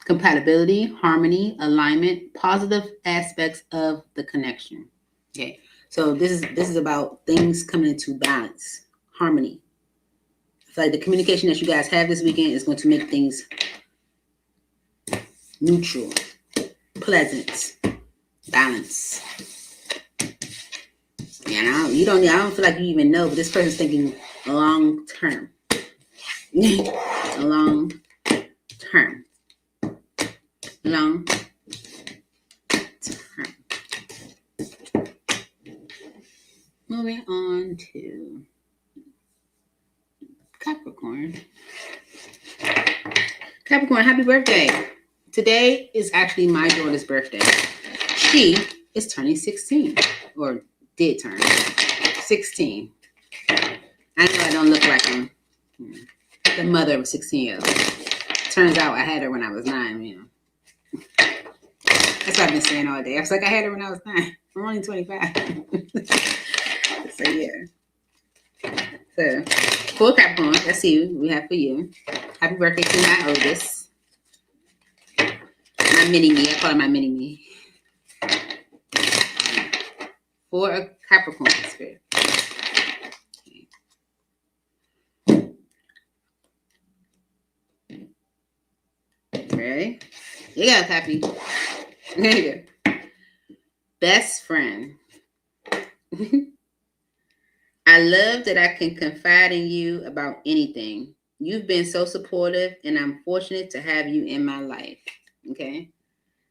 [SPEAKER 1] compatibility, harmony, alignment, positive aspects of the connection. Okay, so this is about things coming into balance, harmony. I feel like the communication that you guys have this weekend is going to make things neutral, pleasant, balance. And I don't feel like you even know, but this person's thinking long term. Long term. Long term. Moving on to Capricorn. Capricorn, happy birthday. Today is actually my daughter's birthday. She is turning 16, or did turn 16. I know I don't look like the mother of a 16-year-old. Turns out I had her when I was 9, That's what I've been saying all day. I was like, I had her when I was 9. I'm only 25. So, yeah. So, for Capricorn, let's see what we have for you. Happy birthday to my oldest. My mini-me. I call her my mini-me. For a Capricorn spirit. Ready? You go, Cappy. There you go. Best friend. I love that I can confide in you about anything. You've been so supportive, and I'm fortunate to have you in my life. Okay?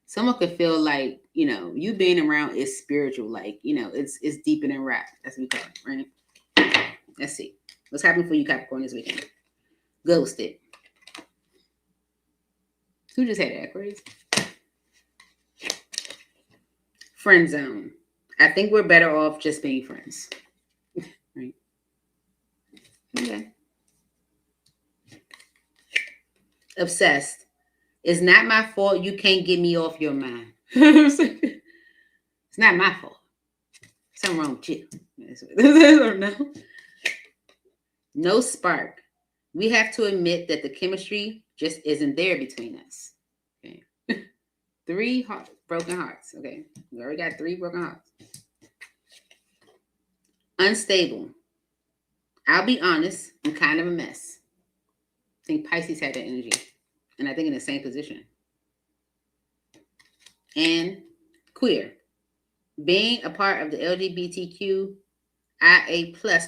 [SPEAKER 1] Someone could feel like, you being around is spiritual. Like, it's deeper than rap. That's what we call it, right? Let's see. What's happening for you, Capricorn, this weekend? Ghosted. Who just had that? Aquarius? Friend zone. I think we're better off just being friends. Right? Okay. Obsessed. It's not my fault you can't get me off your mind. It's not my fault. Something wrong with you. No. No spark. We have to admit that the chemistry just isn't there between us. Okay. 3 broken hearts. Okay. We already got 3 broken hearts. Unstable. I'll be honest, I'm kind of a mess. I think Pisces had that energy. And I think in the same position. And queer. Being a part of the LGBTQIA+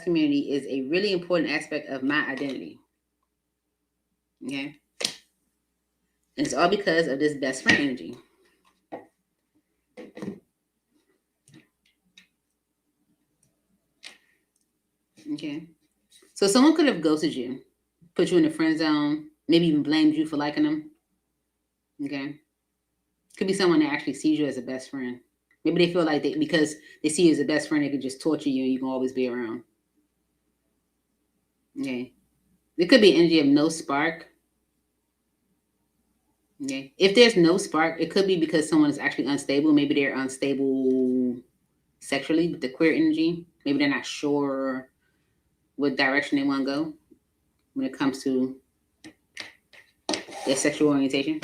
[SPEAKER 1] community is a really important aspect of my identity. Okay? And it's all because of this best friend energy. Okay? So someone could have ghosted you, put you in the friend zone, maybe even blamed you for liking them. Okay? Could be someone that actually sees you as a best friend. Maybe they feel like because they see you as a best friend, they could just torture you and you can always be around. Okay. There could be energy of no spark. Okay. If there's no spark, it could be because someone is actually unstable. Maybe they're unstable sexually with the queer energy. Maybe they're not sure what direction they want to go when it comes to their sexual orientation.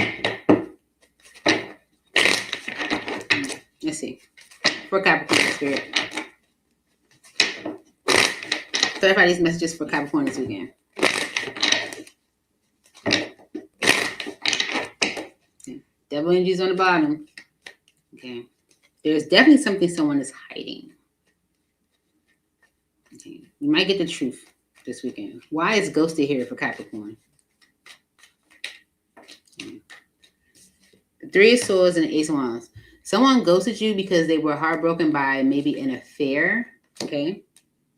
[SPEAKER 1] Let's see. For Capricorn spirit. Clarify these messages for Capricorn this weekend. Okay. Devil energies on the bottom. Okay. There's definitely something someone is hiding. Okay. You might get the truth this weekend. Why is ghosted here for Capricorn? Okay. The 3 of Swords and the Ace of Wands. Someone ghosted you because they were heartbroken by maybe an affair. Okay.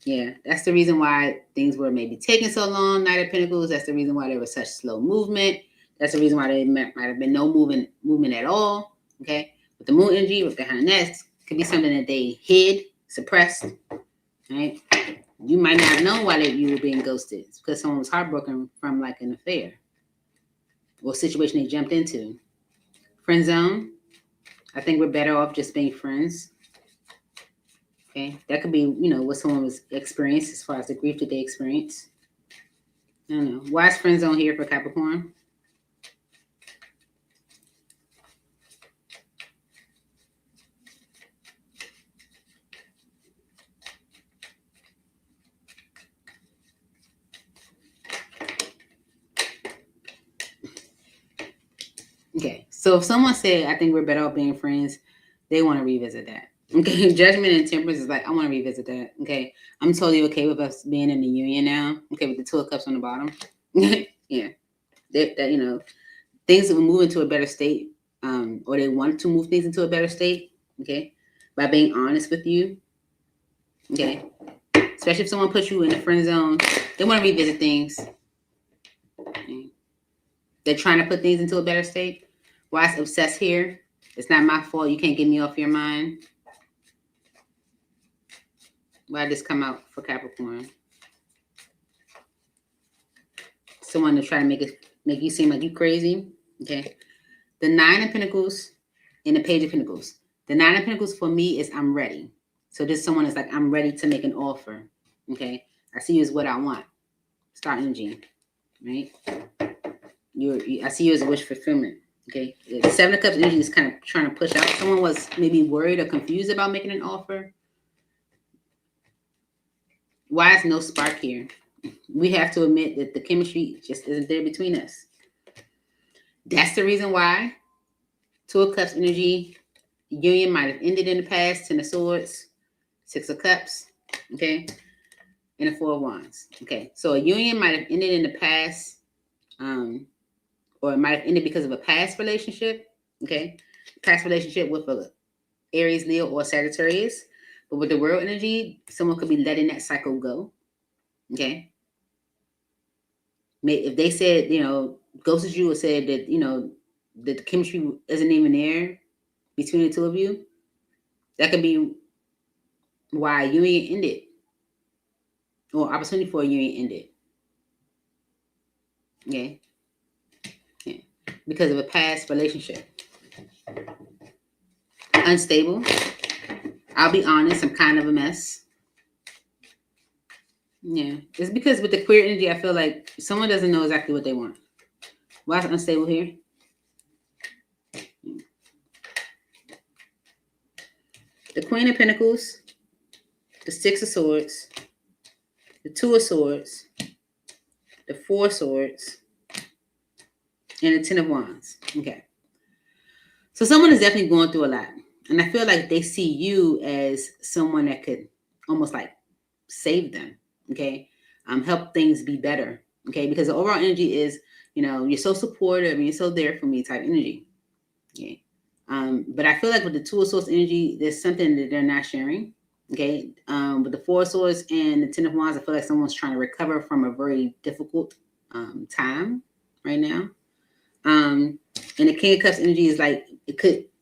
[SPEAKER 1] Yeah, that's the reason why things were maybe taking so long. Knight of Pentacles. That's the reason why there was such slow movement. That's the reason why there might have been no movement at all. Okay, with the moon energy, with behind that, could be something that they hid, suppressed. Right? You might not have known why you were being ghosted. It's because someone was heartbroken from like an affair or a situation they jumped into. Friend zone. I think we're better off just being friends. Okay. Okay, that could be, what someone was experienced as far as the grief that they experience. I don't know. Why is friend zone here for Capricorn? Okay, so if someone said, I think we're better off being friends, they want to revisit that. Okay, Judgment and Temperance is like, I want to revisit that. Okay, I'm totally okay with us being in the union now. Okay, with the Two of Cups on the bottom. Yeah, that things will move into a better state, or they want to move things into a better state. Okay, by being honest with you. Okay, especially if someone puts you in the friend zone, they want to revisit things. Okay. They're trying to put things into a better state. Why is obsessed here? It's not my fault. You can't get me off your mind. Why did this come out for Capricorn? Someone to try to make you seem like you crazy. Okay. The Nine of Pentacles and the Page of Pentacles. The Nine of Pentacles for me is I'm ready. So this someone is like, I'm ready to make an offer. Okay. I see you as what I want. Star energy. Right? I see you as a wish fulfillment. Okay. The Seven of Cups energy is kind of trying to push out. Someone was maybe worried or confused about making an offer. Why is no spark here? We have to admit that the chemistry just isn't there between us. That's the reason why. Two of Cups energy. Union might have ended in the past. Ten of Swords. Six of Cups. Okay. And the Four of Wands. Okay. So a union might have ended in the past. Or it might have ended because of a past relationship. Okay. Past relationship with a Aries, Leo, or Sagittarius. But with the world energy, someone could be letting that cycle go. Okay. If they said, ghosted you or said that, that the chemistry isn't even there between the two of you, that could be why a union ended. Or opportunity for a union ended. Okay. Yeah. Because of a past relationship. Unstable. I'll be honest, I'm kind of a mess. Yeah. It's because with the queer energy, I feel like someone doesn't know exactly what they want. Why is it unstable here? The Queen of Pentacles, the Six of Swords, the Two of Swords, the Four of Swords, and the Ten of Wands. Okay. So someone is definitely going through a lot. And I feel like they see you as someone that could almost like save them. Okay. Help things be better. Okay. Because the overall energy is, you're so supportive and you're so there for me type energy. Okay. But I feel like with the Two of Swords energy, there's something that they're not sharing. Okay. With the Four of Swords and the Ten of Wands, I feel like someone's trying to recover from a very difficult time right now. And the King of Cups energy is like, it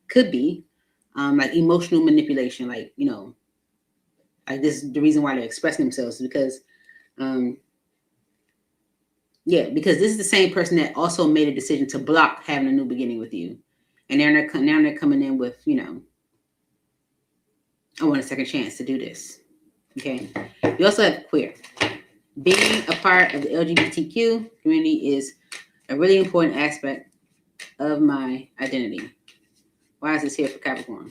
[SPEAKER 1] could be like emotional manipulation, like, like this is the reason why they're expressing themselves, because because this is the same person that also made a decision to block having a new beginning with you. And now they're coming in with, I want a second chance to do this. Okay. You also have queer. Being a part of the LGBTQ community is a really important aspect of my identity. Why is this here for Capricorn?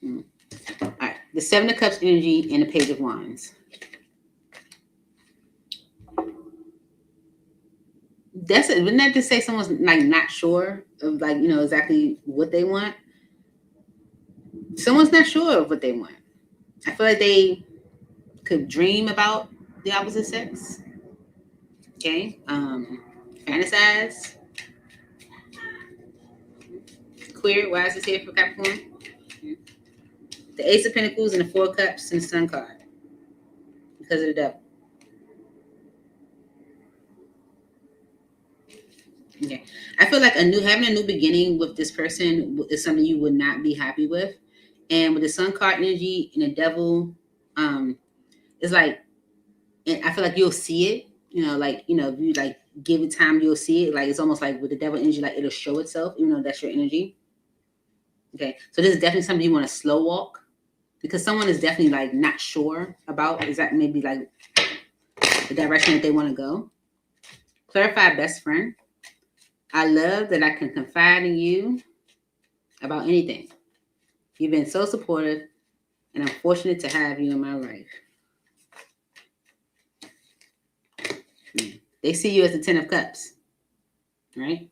[SPEAKER 1] All right. The Seven of Cups energy and the Page of Wands. Wouldn't that just say someone's like not sure of like, exactly what they want? Someone's not sure of what they want. I feel like they could dream about the opposite sex. Okay. Fantasize. Queer. Why is this here for Capricorn? The Ace of Pentacles and the Four of Cups and the Sun card. Because of the devil. Okay. I feel like having a new beginning with this person is something you would not be happy with. And with the Sun card energy and the devil, it's like, and I feel like you'll see it, if you like give it time, you'll see it. Like, it's almost like with the devil energy, like it'll show itself, even though that's your energy. Okay, so this is definitely something you want to slow walk, because someone is definitely like not sure about, is that maybe like the direction that they want to go. Clarify best friend. I love that I can confide in you about anything. You've been so supportive, and I'm fortunate to have you in my life. They see you as the 10 of Cups, right?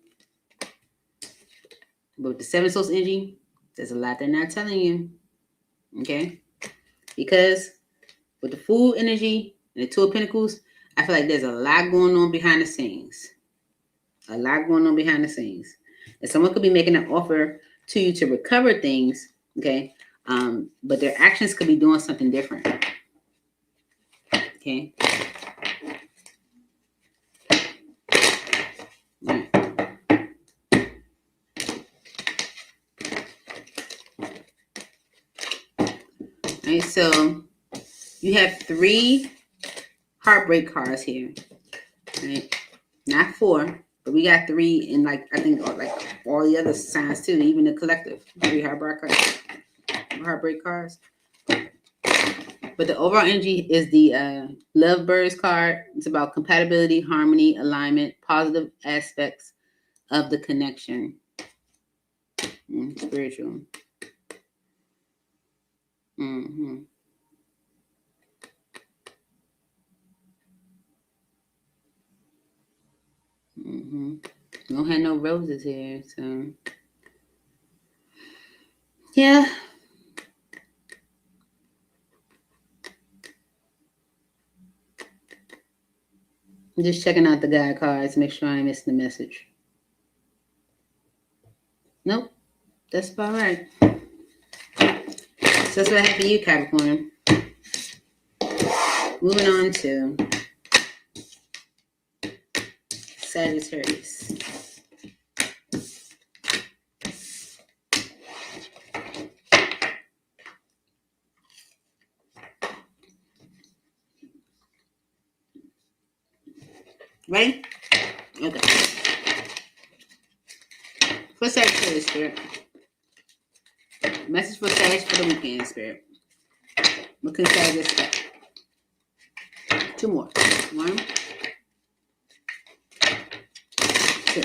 [SPEAKER 1] But with the 7 Souls energy, there's a lot they're not telling you, okay? Because with the Fool energy and the 2 of Pentacles, I feel like there's a lot going on behind the scenes. A lot going on behind the scenes. And someone could be making an offer to you to recover things, okay? But their actions could be doing something different, okay? Right, so you have 3 heartbreak cards here, right? Not 4, but we got 3 in, like, I think like all the other signs too, even the collective. 3 heartbreak cards. But the overall energy is the Lovebirds card. It's about compatibility, harmony, alignment, positive aspects of the connection. Spiritual. Mm-hmm. Mm-hmm. We don't have no roses here, so yeah. I'm just checking out the guide cards, make sure I ain't missing the message. Nope, that's about right. So that's what I have for you, Capricorn. Moving on to Sagittarius. Ready? Okay. For Sagittarius, Spirit. Message for Sag for the weekend, Spirit. What can Sag expect? 2 more. 1, 2.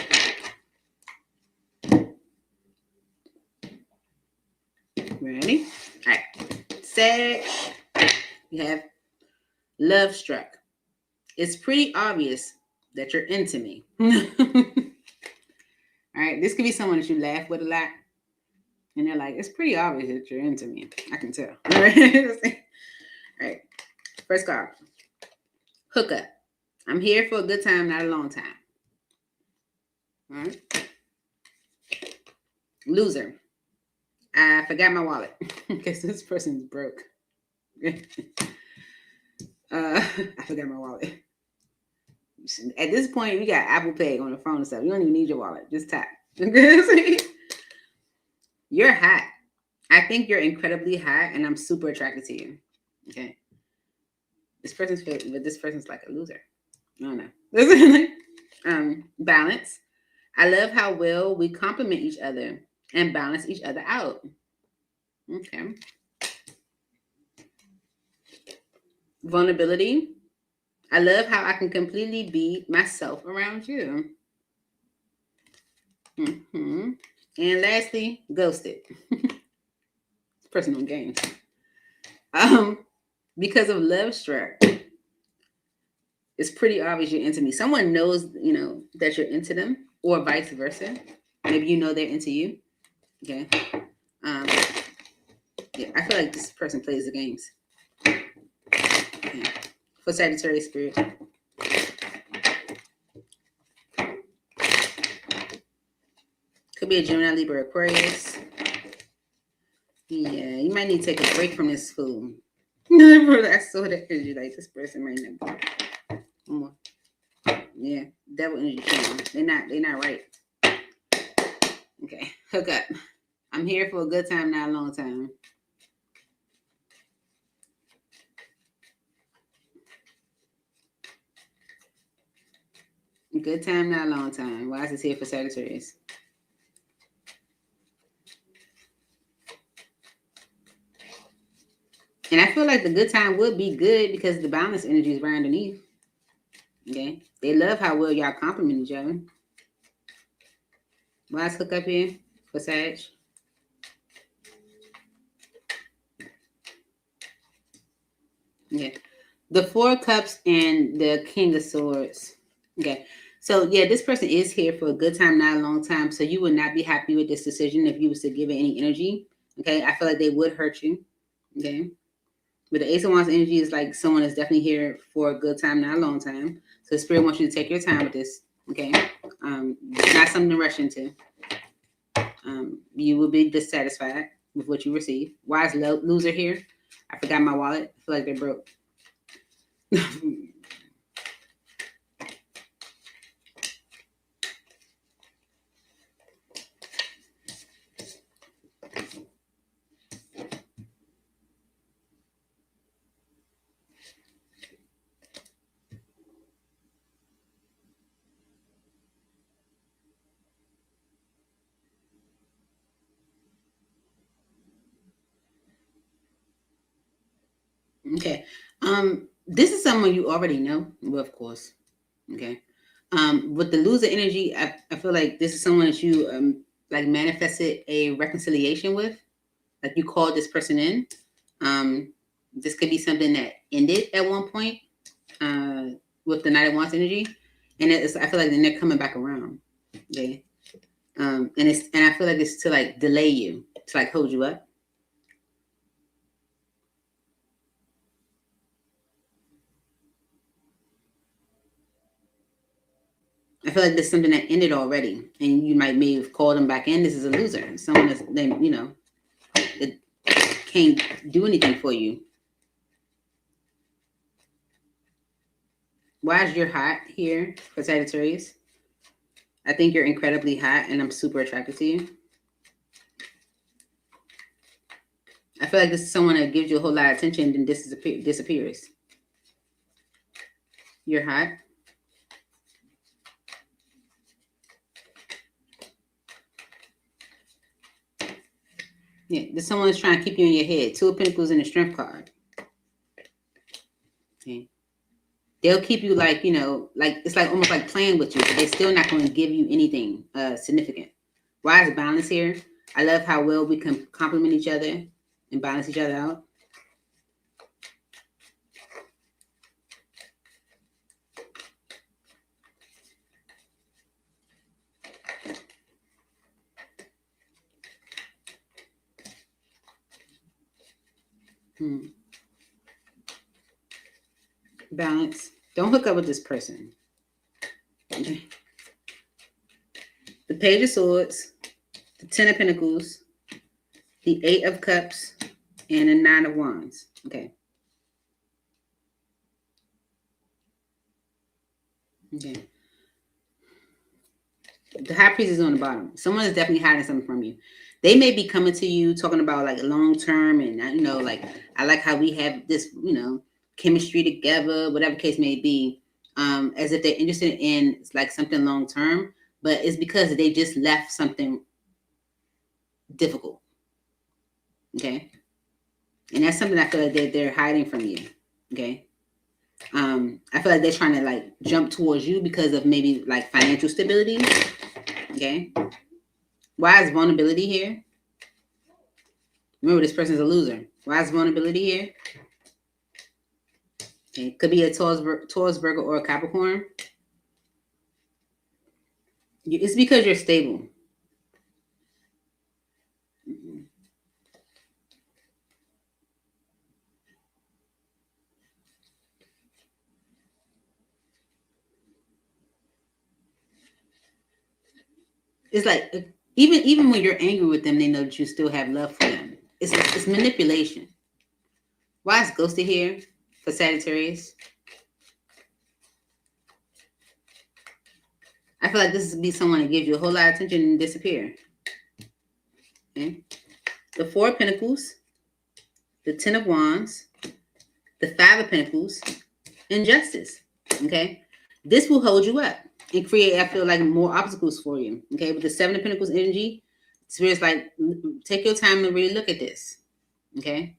[SPEAKER 1] Ready? All right. Sag, you have love struck. It's pretty obvious that you're into me. All right. This could be someone that you laugh with a lot. And they're like, it's pretty obvious that you're into me. I can tell. All right. First card. Hookup. I'm here for a good time, not a long time. All right. Loser. I forgot my wallet. Okay, so this person's broke. I forgot my wallet. At this point, we got Apple Pay on the phone and stuff. You don't even need your wallet. Just tap. You're hot. I think you're incredibly hot, and I'm super attracted to you. Okay. This person's like a loser. I don't know. Balance. I love how well we complement each other and balance each other out. Okay. Vulnerability. I love how I can completely be myself around you. Mm-hmm. And lastly, ghosted. Personal games. Because of love struck, it's pretty obvious you're into me. Someone knows, that you're into them, or vice versa. Maybe you know they're into you. Okay. Yeah, I feel like this person plays the games. Yeah. For Sagittarius spirit. Could be a Gemini, Libra, Aquarius. Yeah, you might need to take a break from this fool. I saw that energy, like this person might not be. One more. Yeah, devil energy. They're not right. Okay, hook up. I'm here for a good time, not a long time. Good time, not a long time. Why is this here for Sagittarius? And I feel like the good time would be good because the balance energy is right underneath. Okay. They love how well y'all compliment each other. Why is hook up here for Sag? Yeah. The Four of Cups and the King of Swords. Okay. So, yeah, this person is here for a good time, not a long time. So you would not be happy with this decision if you was to give it any energy. Okay. I feel like they would hurt you. Okay. But the Ace of Wands energy is like someone is definitely here for a good time, not a long time. So Spirit wants you to take your time with this. Okay. Not something to rush into. You will be dissatisfied with what you receive. Why is loser here? I forgot my wallet. I feel like they're broke. Okay. This is someone you already know. Well, of course. Okay. With the loser energy, I feel like this is someone that you like manifested a reconciliation with. Like you called this person in. This could be something that ended at one point with the Knight of Wands energy. And I feel like then they're coming back around. Okay. And I feel like it's to like delay you, to like hold you up. I feel like there's something that ended already, and you may have called them back in. This is a loser, someone that's then that can't do anything for you. Why is your hot here for Sagittarius? I think you're incredibly hot, and I'm super attracted to you. I feel like this is someone that gives you a whole lot of attention and then disappears. You're hot. Yeah, there's someone that's trying to keep you in your head. Two of Pentacles and the Strength card. Okay. They'll keep you like, like it's like almost like playing with you, but they're still not going to give you anything significant. Why is balance here? I love how well we can complement each other and balance each other out. Balance. Don't hook up with this person. Okay. The Page of Swords, the Ten of Pentacles, the Eight of Cups, and the Nine of Wands. Okay. Okay. The High Priest is on the bottom. Someone is definitely hiding something from you. They may be coming to you talking about like long term and like I like how we have this, chemistry together, whatever case may be, as if they're interested in like something long term, but it's because they just left something difficult. Okay. And that's something I feel like they're hiding from you. Okay. I feel like they're trying to like jump towards you because of maybe like financial stability. Okay. Why is vulnerability here? Remember, this person's a loser. Why is vulnerability here? Okay. It could be a Taurus, Virgo, or a Capricorn. It's because you're stable. It's like even when you're angry with them, they know that you still have love for them. It's manipulation. Why is ghosted here for Sagittarius? I feel like this would be someone that gives you a whole lot of attention and disappear. Okay. The Four of Pentacles, the Ten of Wands, the Five of Pentacles, and Justice. Okay. This will hold you up. and create, I feel like, more obstacles for you. Okay, with the Seven of Pentacles energy, Spirit's like, take your time and really look at this. Okay,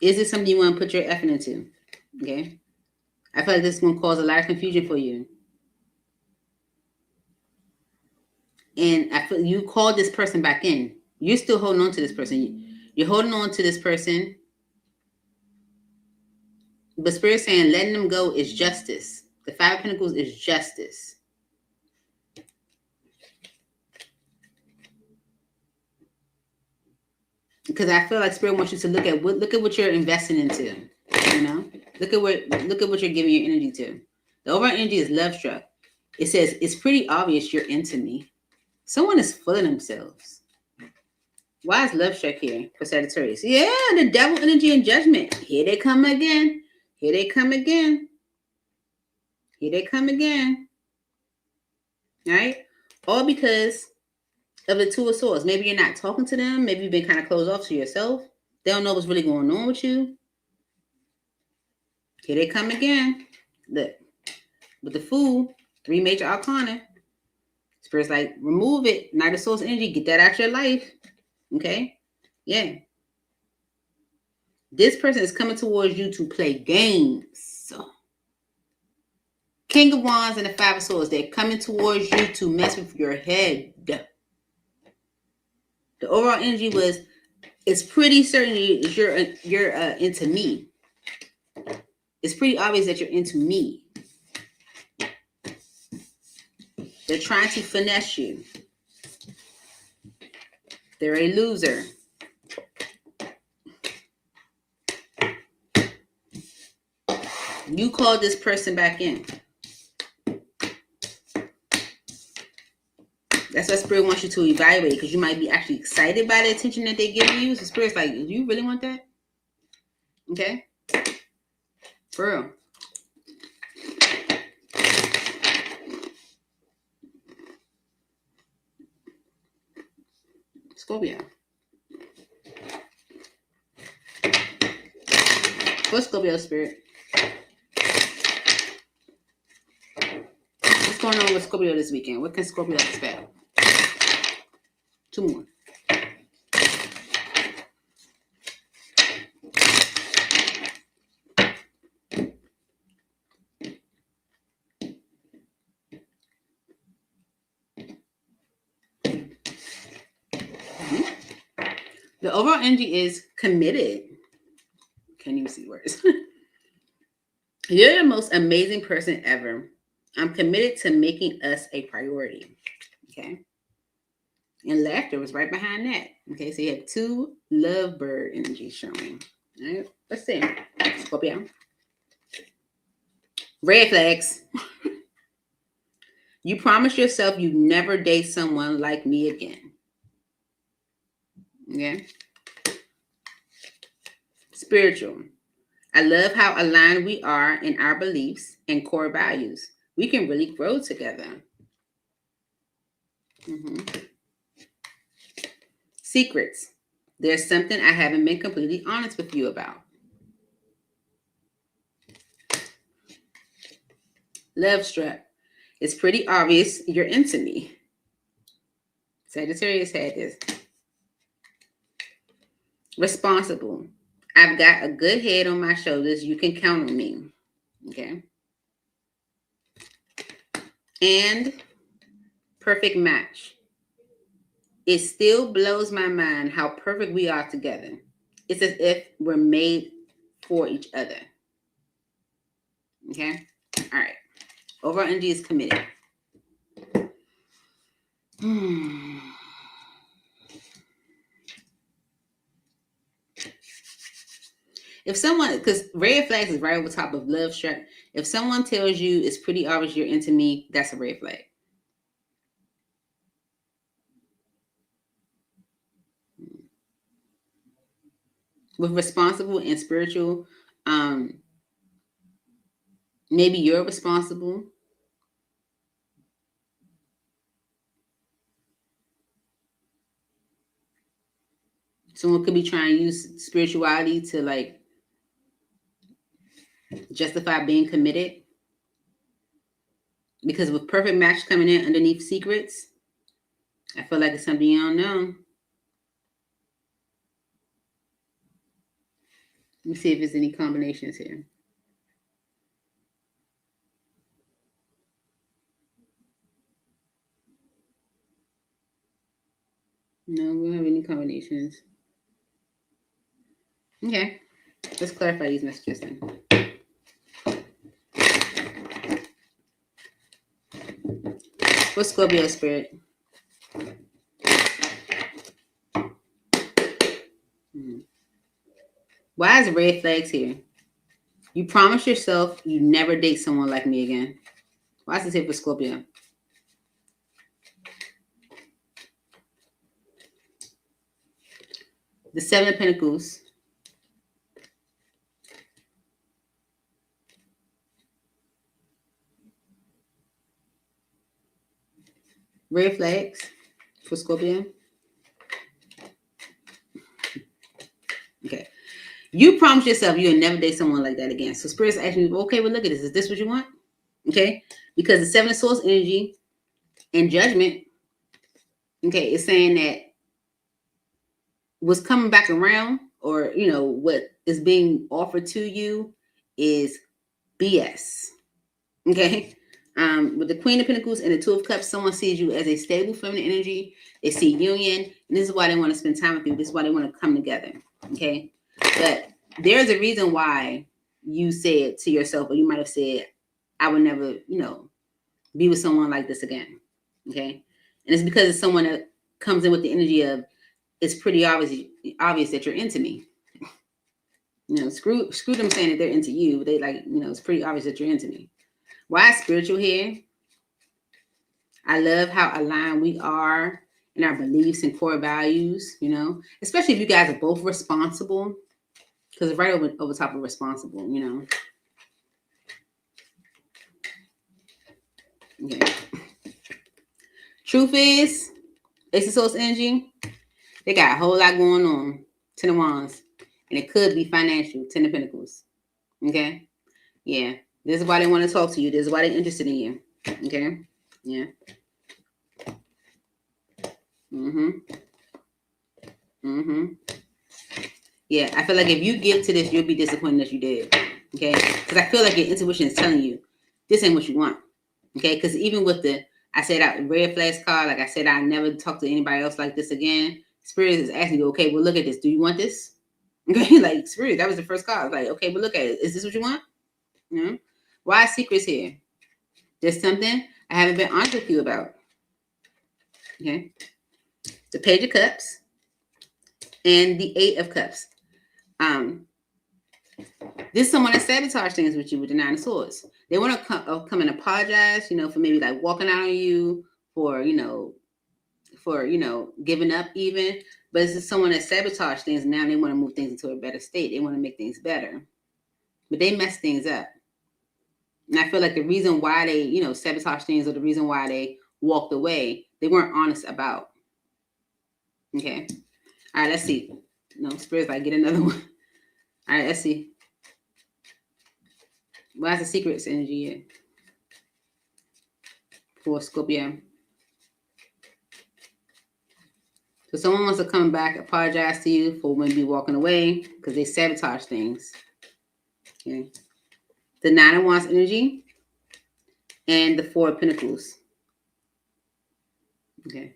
[SPEAKER 1] is this something you want to put your effort into? Okay, I feel like this is going to cause a lot of confusion for you. And I feel you called this person back in. You're still holding on to this person. You're holding on to this person. But Spirit saying letting them go is justice. The Five of Pentacles is justice. Because I feel like Spirit wants you to look at what you're investing into. You know? Look at what you're giving your energy to. The overall energy is love struck. It says it's pretty obvious you're into me. Someone is full of themselves. Why is love struck here for Sagittarius? Yeah, the devil energy and judgment. Here they come again. Here they come again. Here they come again. All right? All because of the Two of Swords. Maybe you're not talking to them. Maybe you've been kind of closed off to yourself. They don't know what's really going on with you. Here they come again. Look. With the Fool, 3 major arcana. Spirit's like, remove it. Knight of Swords energy. Get that out of your life. Okay? Yeah. This person is coming towards you to play games. King of Wands and the Five of Swords. They're coming towards you to mess with your head. The overall energy was, it's pretty certain you're into me. It's pretty obvious that you're into me. They're trying to finesse you. They're a loser. You called this person back in. That's what Spirit wants you to evaluate, because you might be actually excited by the attention that they give you. So Spirit's like, do you really want that? Okay? For real. Scorpio. What's Scorpio Spirit? What's going on with Scorpio this weekend? What can Scorpio expect? 2 more. The overall energy is committed. Can't even see words. You're the most amazing person ever. I'm committed to making us a priority. Okay. And laughter was right behind that. Okay. So you have 2 lovebird energies showing. All right. Let's see. Scorpio. Red flags. You promise yourself you never date someone like me again. Okay. Spiritual. I love how aligned we are in our beliefs and core values. We can really grow together. Secrets. There's something I haven't been completely honest with you about. Love struck. It's pretty obvious you're into me. Sagittarius had this. Responsible. I've got a good head on my shoulders. You can count on me. Okay. And perfect match. It still blows my mind how perfect we are together. It's as if we're made for each other. Okay. All right. Overall energy is committed. If someone, because red flags is right over top of love struck. If someone tells you it's pretty obvious you're into me, that's a red flag. With responsible and spiritual, maybe you're responsible. Someone could be trying to use spirituality to like justify being committed. Because with perfect match coming in underneath secrets, I feel like it's something you don't know. Let me see if there's any combinations here. No, we don't have any combinations. Okay. Let's clarify these messages then. What's Scorpio spirit? Why is red flags here? You promise yourself you never date someone like me again. Why is this here for Scorpio? The Seven of Pentacles. Red flags for Scorpio. Okay. You promise yourself you'll never date someone like that again. So Spirit's asking you, okay, well, look at this. Is this what you want? Okay. Because the Seven of Swords energy and Judgment, okay, is saying that what's coming back around, or, you know, what is being offered to you is BS. Okay. With the Queen of Pentacles and the Two of Cups, someone sees you as a stable feminine energy. They see union, and this is why they want to spend time with you. This is why they want to come together. Okay. But there's a reason why you said to yourself, or you might have said, I would never, you know, be with someone like this again. Okay. And it's because it's someone that comes in with the energy of, it's pretty obvious that you're into me. You know, screw them saying that they're into you. They like, you know, it's pretty obvious that you're into me. Why is spiritual here? I love how aligned we are in our beliefs and core values, you know, especially if you guys are both responsible, because it's right over top of responsible, you know. Okay. Truth is, Ace of Swords energy, they got a whole lot going on. Ten of Wands. And it could be financial. Ten of Pentacles. Okay? Yeah. This is why they want to talk to you. This is why they're interested in you. Okay? Yeah. Yeah, I feel like if you give to this, you'll be disappointed that you did. Okay? Because I feel like your intuition is telling you this ain't what you want. Okay? Because even with the, I said that red flags card, like I said, I never talk to anybody else like this again. Spirit is asking you, okay, well, look at this. Do you want this? Okay, like Spirit, that was the first card. Like, okay, but look at it. Is this what you want? Mm-hmm. Why secrets here? There's something I haven't been honest with you about. Okay. The Page of Cups and the Eight of Cups. This is someone that sabotage things with you with the Nine of Swords. They want to come and apologize, you know, for maybe like walking out on you, for, you know, giving up even. But this is someone that sabotage things. Now they want to move things into a better state. They want to make things better. But they mess things up. And I feel like the reason why they, you know, sabotage things, or the reason why they walked away, they weren't honest about. Okay. All right, let's see. No, Spirit's like, get another one. All right, let's see. What's the secrets energy here for Scorpio? So someone wants to come back, apologize to you for maybe walking away because they sabotage things. Okay. The Nine of Wands energy and the Four of Pentacles. Okay.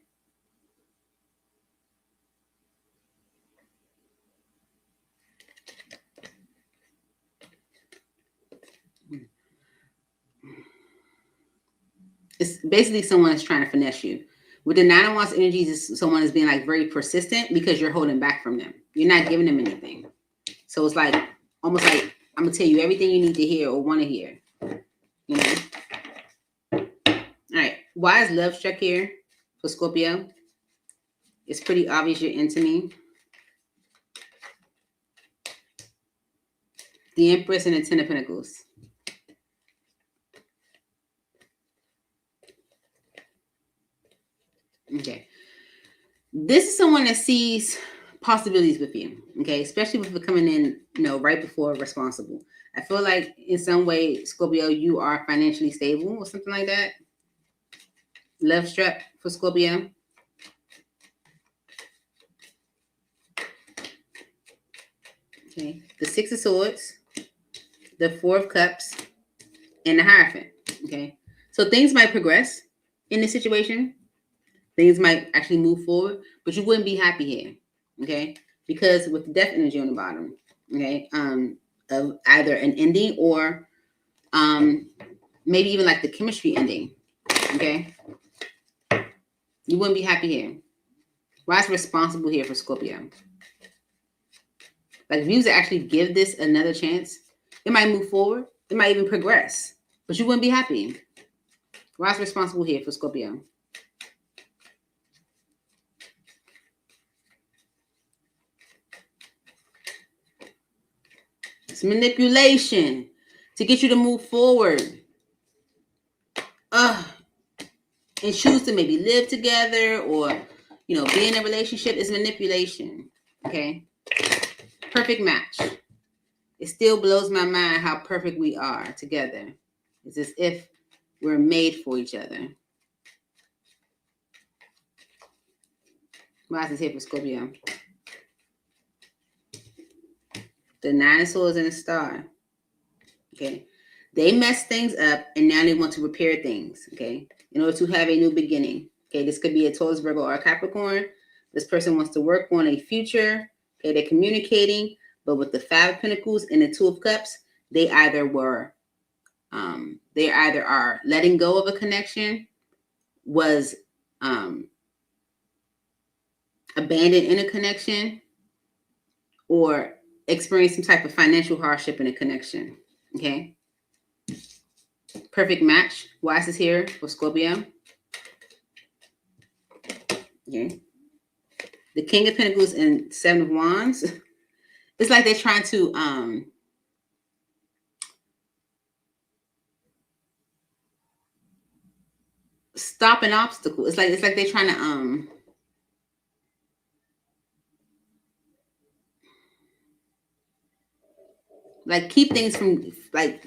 [SPEAKER 1] It's basically someone that's trying to finesse you. With the Nine of Wands energies, is someone is being like very persistent because you're holding back from them. You're not giving them anything. So it's like almost like, I'm gonna tell you everything you need to hear or want to hear. You know. All right. Why is love struck here for Scorpio? It's pretty obvious you're into me. The Empress and the Ten of Pentacles. Okay. This is someone that sees possibilities with you, okay? Especially with it coming in, right before responsible. I feel like in some way, Scorpio, you are financially stable or something like that. Love strap for Scorpio. Okay, the Six of Swords, the Four of Cups, and the Hierophant. Okay, so things might progress in this situation. Things might actually move forward, but you wouldn't be happy here. Okay, because with the Death energy on the bottom, okay, of either an ending or maybe even like the chemistry ending. Okay, you wouldn't be happy here. Why is responsible here for Scorpio? Like if you was to actually give this another chance, it might move forward. It might even progress, but you wouldn't be happy. Why is responsible here for Scorpio? It's manipulation to get you to move forward. And choose to maybe live together or, be in a relationship is manipulation. Okay. Perfect match. It still blows my mind how perfect we are together. It's as if we're made for each other. Why is this here for Scorpio? The Nine of Swords and the Star. Okay. They mess things up and now they want to repair things. Okay. In order to have a new beginning. Okay. This could be a Taurus, Virgo, or a Capricorn. This person wants to work on a future. Okay. They're communicating, but with the Five of Pentacles and the Two of Cups, they either are letting go of a connection, was abandoned in a connection, or experienced some type of financial hardship in a connection. Okay. Perfect match. Why is this here for Scorpio? Okay. The King of Pentacles and Seven of Wands. It's like they're trying to stop an obstacle. It's like they're trying to like keep things from like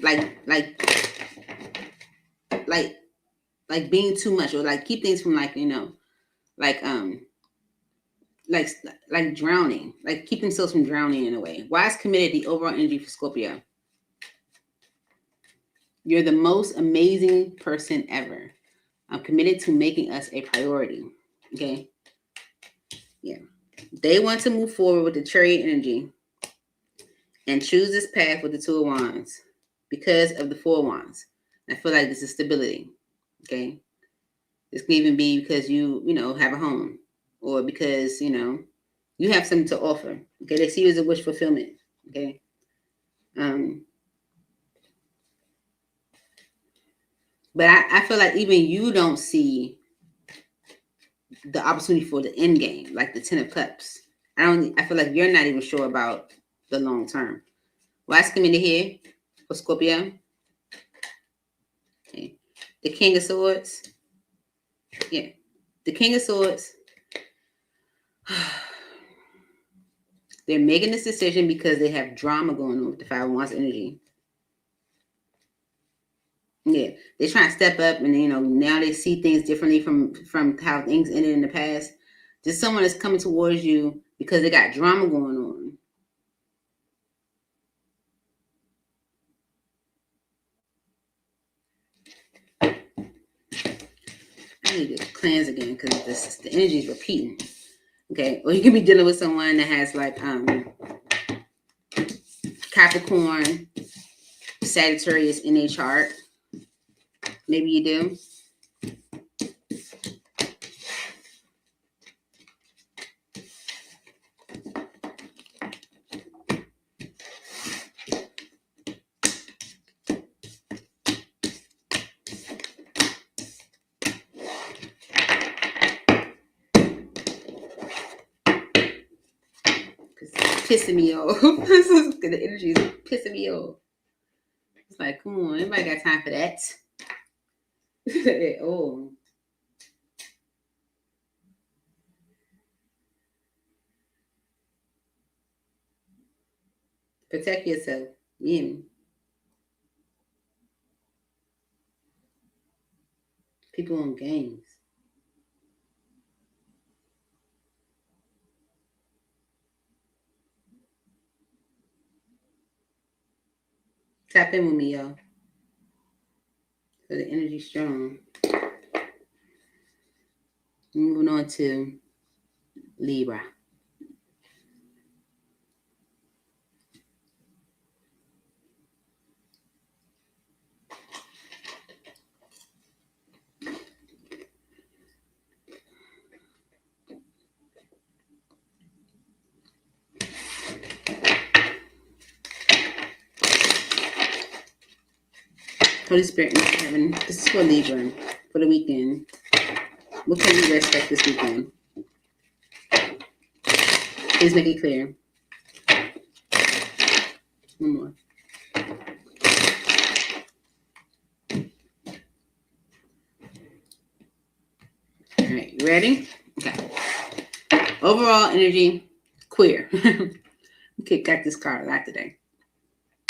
[SPEAKER 1] being too much, or like keep things from like drowning, like keep themselves from drowning in a way. Why is committed the overall energy for Scorpio? You're the most amazing person ever. I'm committed to making us a priority. Okay. Yeah. They want to move forward with the Chariot energy and choose this path with the Two of Wands because of the Four of Wands. I feel like this is stability. Okay. This can even be because you have a home, or because, you have something to offer. Okay. They see you as a wish fulfillment. Okay. But I feel like even you don't see the opportunity for the end game, like the Ten of Cups. I feel like you're not even sure about the long term. What's coming in here for Scorpio? Okay. The King of Swords. Yeah. The King of Swords. They're making this decision because they have drama going on with the Five of Wands energy. Yeah. They're trying to step up, and now they see things differently from how things ended in the past. Just someone that's coming towards you because they got drama going on. I need to cleanse again because the energy is repeating. Okay, or you can be dealing with someone that has like Capricorn, Sagittarius in a chart. Maybe you do. Pissing me off. The energy is pissing me off. It's like, come on, anybody got time for that? Oh. Protect yourself. You hear me? People on games. Tap in with me, y'all. So the energy's strong. Moving on to Libra. Holy Spirit in heaven. This is for Libra for the weekend. What can Libra expect this weekend? Please make it clear. One more. All right, you ready? Okay. Overall energy, queer. Okay, got this card a lot today.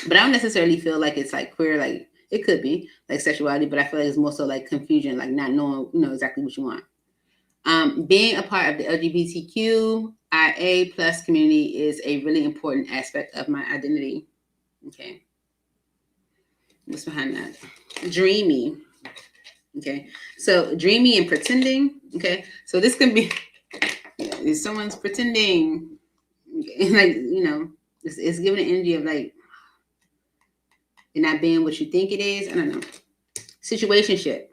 [SPEAKER 1] But I don't necessarily feel like it's like queer, like it could be like sexuality, but I feel like it's more so like confusion, like not knowing, exactly what you want. Being a part of the LGBTQIA plus community is a really important aspect of my identity. Okay. What's behind that? Dreamy. Okay. So dreamy and pretending. Okay. So this can be someone's pretending. Okay. Like, it's giving an energy of like it not being what you think it is. I don't know. Situationship.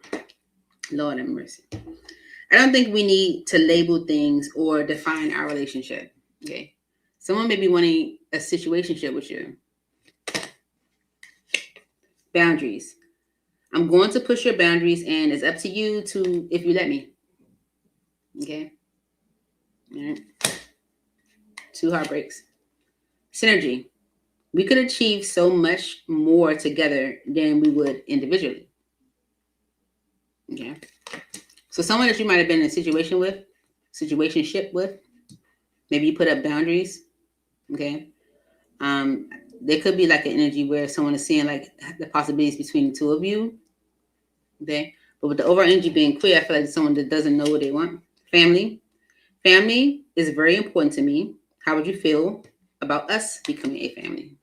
[SPEAKER 1] Lord have mercy. I don't think we need to label things or define our relationship. Okay. Someone may be wanting a situationship with you. Boundaries. I'm going to push your boundaries and it's up to you to, if you let me. Okay. All right. 2 heartbreaks. Synergy. We could achieve so much more together than we would individually. Okay. So someone that you might have been in a situationship with, maybe you put up boundaries. Okay. There could be like an energy where someone is seeing like the possibilities between the two of you. Okay. But with the overall energy being queer, I feel like someone that doesn't know what they want. Family. Family is very important to me. How would you feel about us becoming a family?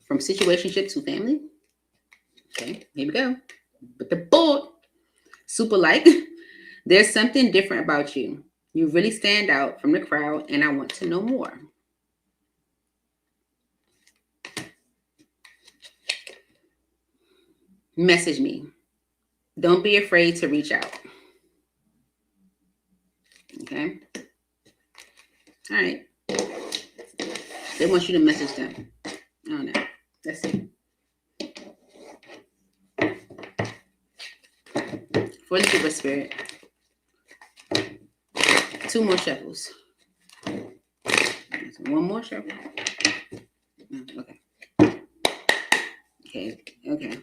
[SPEAKER 1] From situationship to family. Okay, here we go. But the board, super like, there's something different about you. You really stand out from the crowd, and I want to know more. Message me. Don't be afraid to reach out. Okay. All right. They want you to message them. I don't know. Let's see. For the Super Spirit. 2 more shuffles. One more shuffle. Okay. Okay.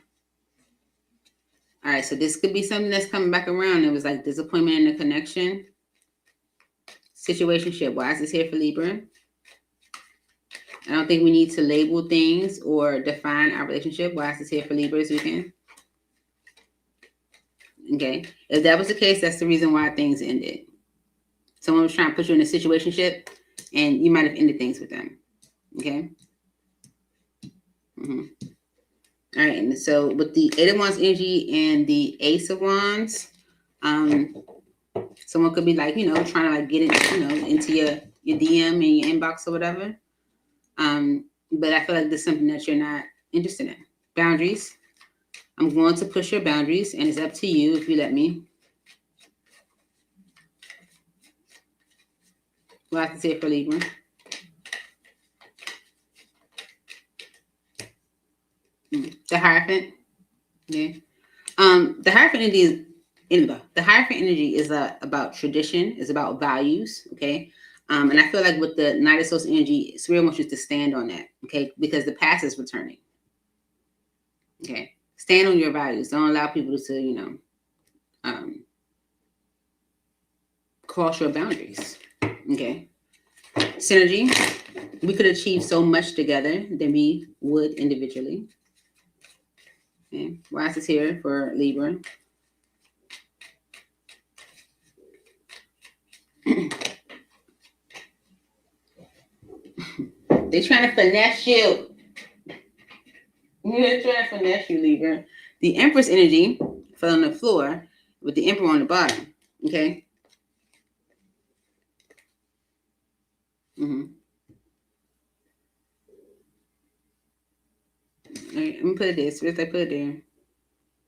[SPEAKER 1] All right, so this could be something that's coming back around. It was like disappointment in the connection. Situationship. Why is this here for Libra? I don't think we need to label things or define our relationship. Why is this here for Libra this weekend? Okay. If that was the case, that's the reason why things ended. Someone was trying to put you in a situationship, and you might have ended things with them. Okay. Mm-hmm. All right. And so with the 8 of Wands energy and the Ace of Wands, someone could be like, trying to like get it, into your DM and your inbox or whatever. But I feel like there's something that you're not interested in. Boundaries. I'm going to push your boundaries, and it's up to you if you let me. Well, I have to say it for Libra. The Hierophant. Yeah. The Hierophant energy is about tradition, is about values. Okay. And I feel like with the Knight of Swords energy, Spirit wants you to stand on that. Okay, because the past is returning. Okay. Stand on your values. Don't allow people to, cross your boundaries. Okay. Synergy. We could achieve so much together than we would individually. Okay. Why is this here for Libra? They're trying to finesse you. They're trying to finesse you, Libra. The Empress energy fell on the floor with the Emperor on the bottom. Okay. Mm-hmm. All right, let me put it this. First, I put it there.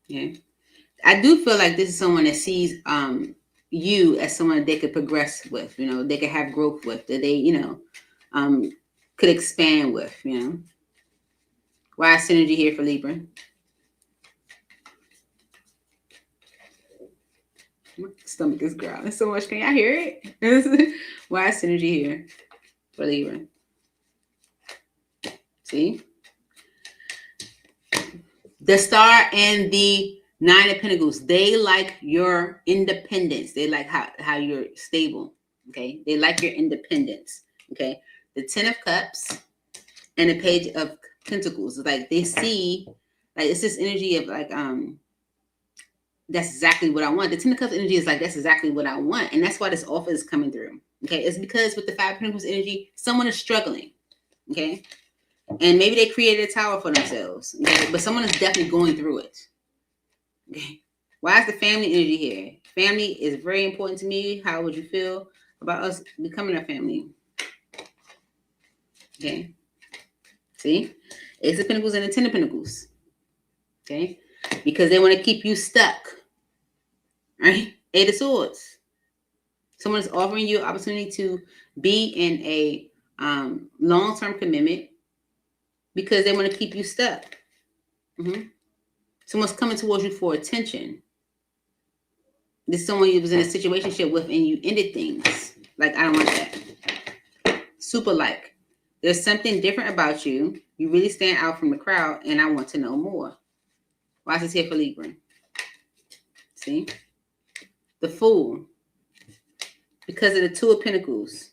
[SPEAKER 1] Yeah. I do feel like this is someone that sees you as someone that they could progress with, they could have growth with, that they, could expand with, Why synergy here for Libra? My stomach is growling so much. Can y'all hear it? Why synergy here for Libra? See? The Star and the Nine of Pentacles, they like your independence. They like how you're stable. Okay. They like your independence. Okay. The Ten of Cups and the Page of Pentacles. Like they see, like it's this energy of like, that's exactly what I want. The Ten of Cups energy is like, that's exactly what I want. And that's why this offer is coming through. Okay. It's because with the Five of Pentacles energy, someone is struggling. Okay. And maybe they created a tower for themselves. Okay? But someone is definitely going through it. Okay. Why is the family energy here? Family is very important to me. How would you feel about us becoming a family? Okay. See? Ace of Pentacles and the Ten of Pentacles. Okay. Because they want to keep you stuck. Right? Eight of Swords. Someone is offering you an opportunity to be in a long-term commitment because they want to keep you stuck. Mm-hmm. Someone's coming towards you for attention. This is someone you was in a situationship with and you ended things. Like, I don't want that. Super like. There's something different about you. You really stand out from the crowd and I want to know more. Why is this here for Libra? See? The Fool. Because of the Two of Pentacles.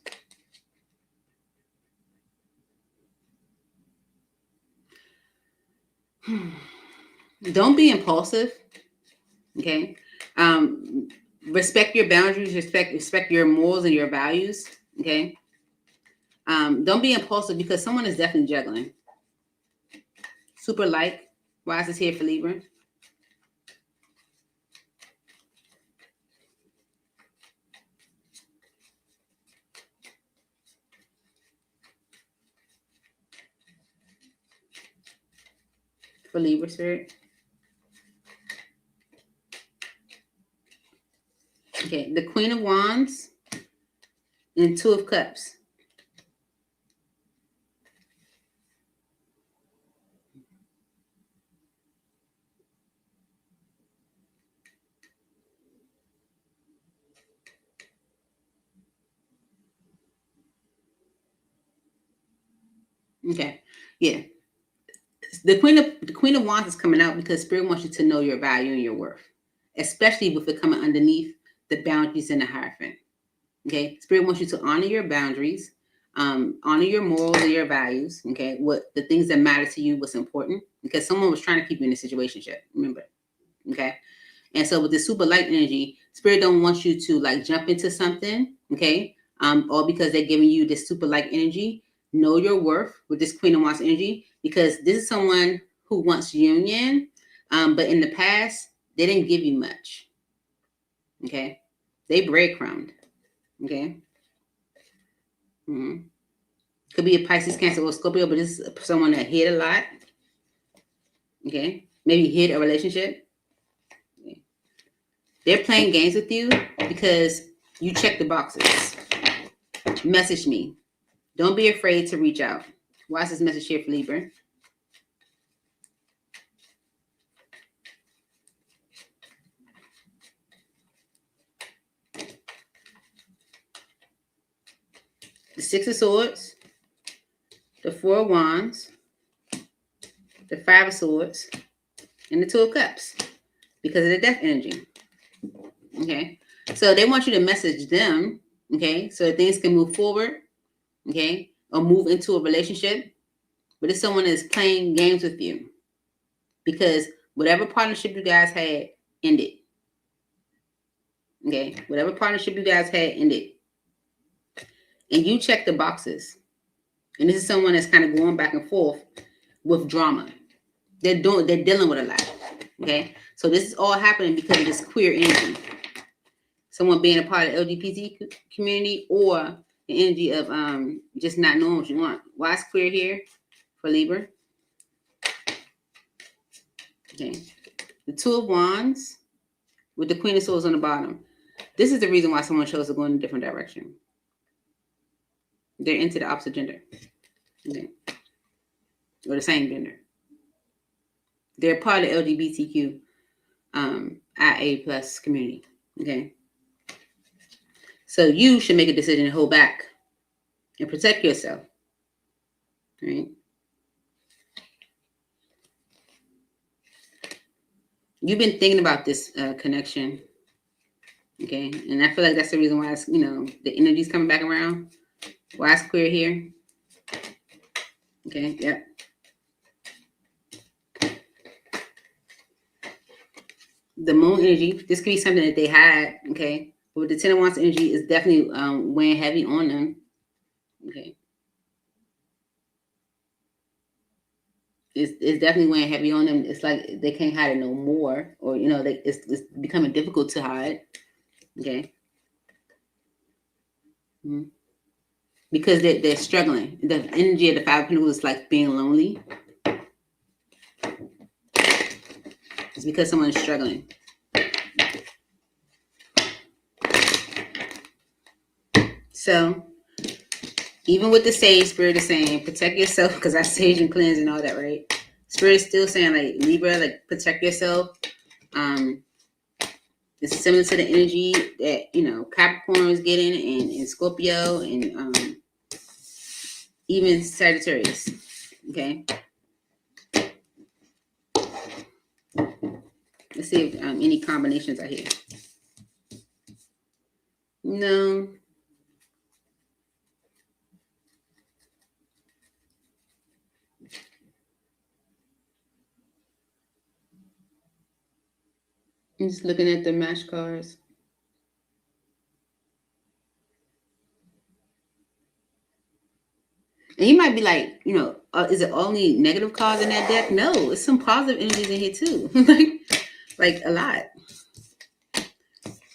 [SPEAKER 1] Don't be impulsive. Okay? Respect your boundaries, respect your morals and your values. Okay? Don't be impulsive because someone is definitely juggling. Super like. Why is this here for Libra? For Libra Spirit. Okay, the Queen of Wands and Two of Cups. Okay, yeah. The Queen of Wands is coming out because Spirit wants you to know your value and your worth, especially with it coming underneath the boundaries and the Hierophant. Okay, Spirit wants you to honor your boundaries, honor your morals and your values. Okay, what the things that matter to you, what's important, because someone was trying to keep you in a situationship. Remember, okay. And so with the super light energy, Spirit don't want you to like jump into something, okay? All because they're giving you this super light energy. Know your worth with this Queen of Wands energy, because this is someone who wants union, but in the past, they didn't give you much, okay? They breadcrumbed, okay? Mm-hmm. Could be a Pisces, Cancer, or Scorpio, but this is someone that hid a lot, okay? Maybe hid a relationship. They're playing games with you because you check the boxes. Message me. Don't be afraid to reach out. Why is this message here for Libra? The Six of Swords, the Four of Wands, the Five of Swords, and the Two of Cups because of the death energy. Okay, so they want you to message them, okay, so that things can move forward, okay, or move into a relationship, but it's someone that's playing games with you because whatever partnership you guys had ended. Okay, whatever partnership you guys had ended, and you check the boxes. And this is someone that's kind of going back and forth with drama. They're dealing with a lot. Okay, so this is all happening because of this queer energy. Someone being a part of the LGBT community or the energy of just not knowing what you want. Why is queer here for Libra? Okay, the Two of Wands with the Queen of Swords on the bottom. This is the reason why someone chose to go in a different direction. They're into the opposite gender. Okay. Or the same gender. They're part of the LGBTQ IA plus community. Okay. So you should make a decision to hold back and protect yourself. Right? You've been thinking about this connection. Okay. And I feel like that's the reason why it's, the energy's coming back around. Why it's queer here. Okay. Yep. The moon energy, this could be something that they had, okay? But with the Ten of Wands energy, is definitely weighing heavy on them, okay? It's definitely weighing heavy on them. It's like they can't hide it no more, or, it's becoming difficult to hide, okay? Mm-hmm. Because they're struggling. The energy of the Five of Pentacles is like being lonely. It's because someone is struggling. So, even with the Sage, Spirit is saying, protect yourself, because I Sage and cleanse and all that, right? Spirit is still saying, like, Libra, like, protect yourself. It's similar to the energy that, Capricorn is getting, and Scorpio, and even Sagittarius, okay? Let's see if any combinations are here. No. I'm just looking at the match cards. And you might be like, is it only negative cards in that deck? No, it's some positive energies in here too. like a lot.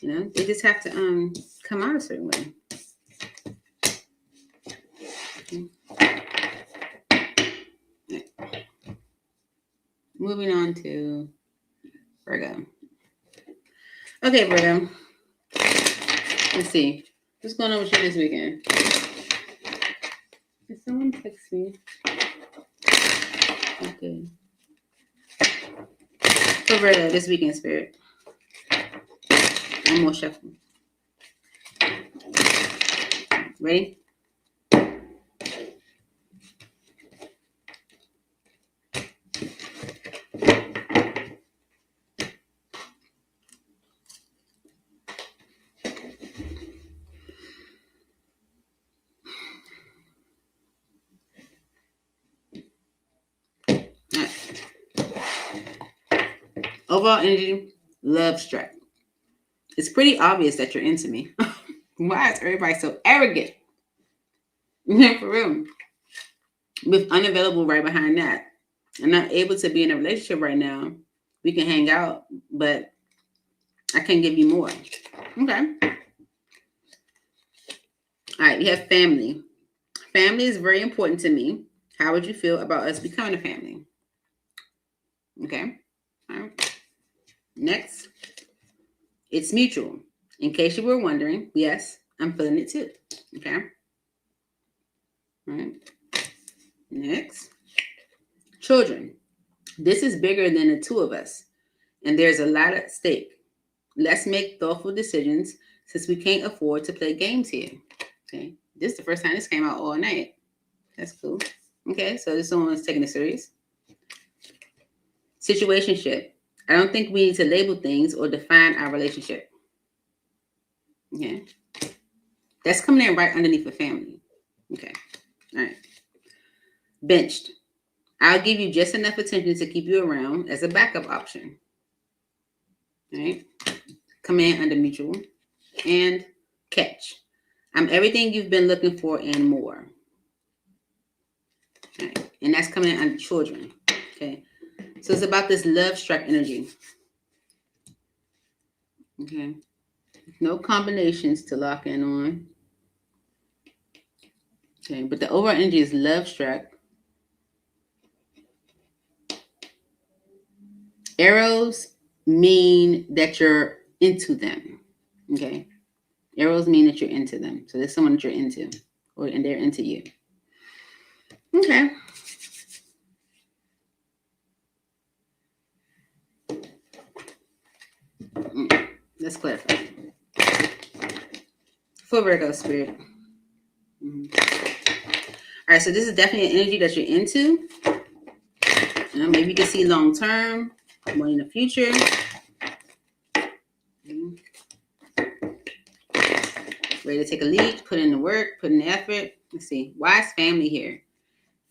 [SPEAKER 1] They just have to come out a certain way. Okay. Moving on to Virgo. Okay, Virgo. Let's see. What's going on with you this weekend? Did someone text me? Okay. So Virgo, this weekend, Spirit. One more shuffle. Ready? Overall energy, love strike. It's pretty obvious that you're into me. Why is everybody so arrogant? For real. With unavailable right behind that. I'm not able to be in a relationship right now. We can hang out, but I can't give you more. Okay. All right, we have family. Family is very important to me. How would you feel about us becoming a family? Okay. All right. Next, it's mutual. In case you were wondering, yes, I'm feeling it too. Okay. All right. Next, children. This is bigger than the two of us, and there's a lot at stake. Let's make thoughtful decisions since we can't afford to play games here. Okay. This is the first time this came out all night. That's cool. Okay, so this someone's taking it serious. Situationship. I don't think we need to label things or define our relationship. Okay. That's coming in right underneath the family. Okay. All right. Benched. I'll give you just enough attention to keep you around as a backup option. All right. Command under mutual. And catch. I'm everything you've been looking for and more. Okay. And that's coming under children. Okay. So it's about this love struck energy. Okay. No combinations to lock in on. Okay. But the overall energy is love struck. Arrows mean that you're into them. Okay. Arrows mean that you're into them. So there's someone that you're into, and they're into you. Okay. Let's clarify. For Virgo spirit. All right, so this is definitely an energy that you're into. Maybe you can see long term, more in the future. Ready to take a leap, put in the work, put in the effort. Let's see. Why is family here?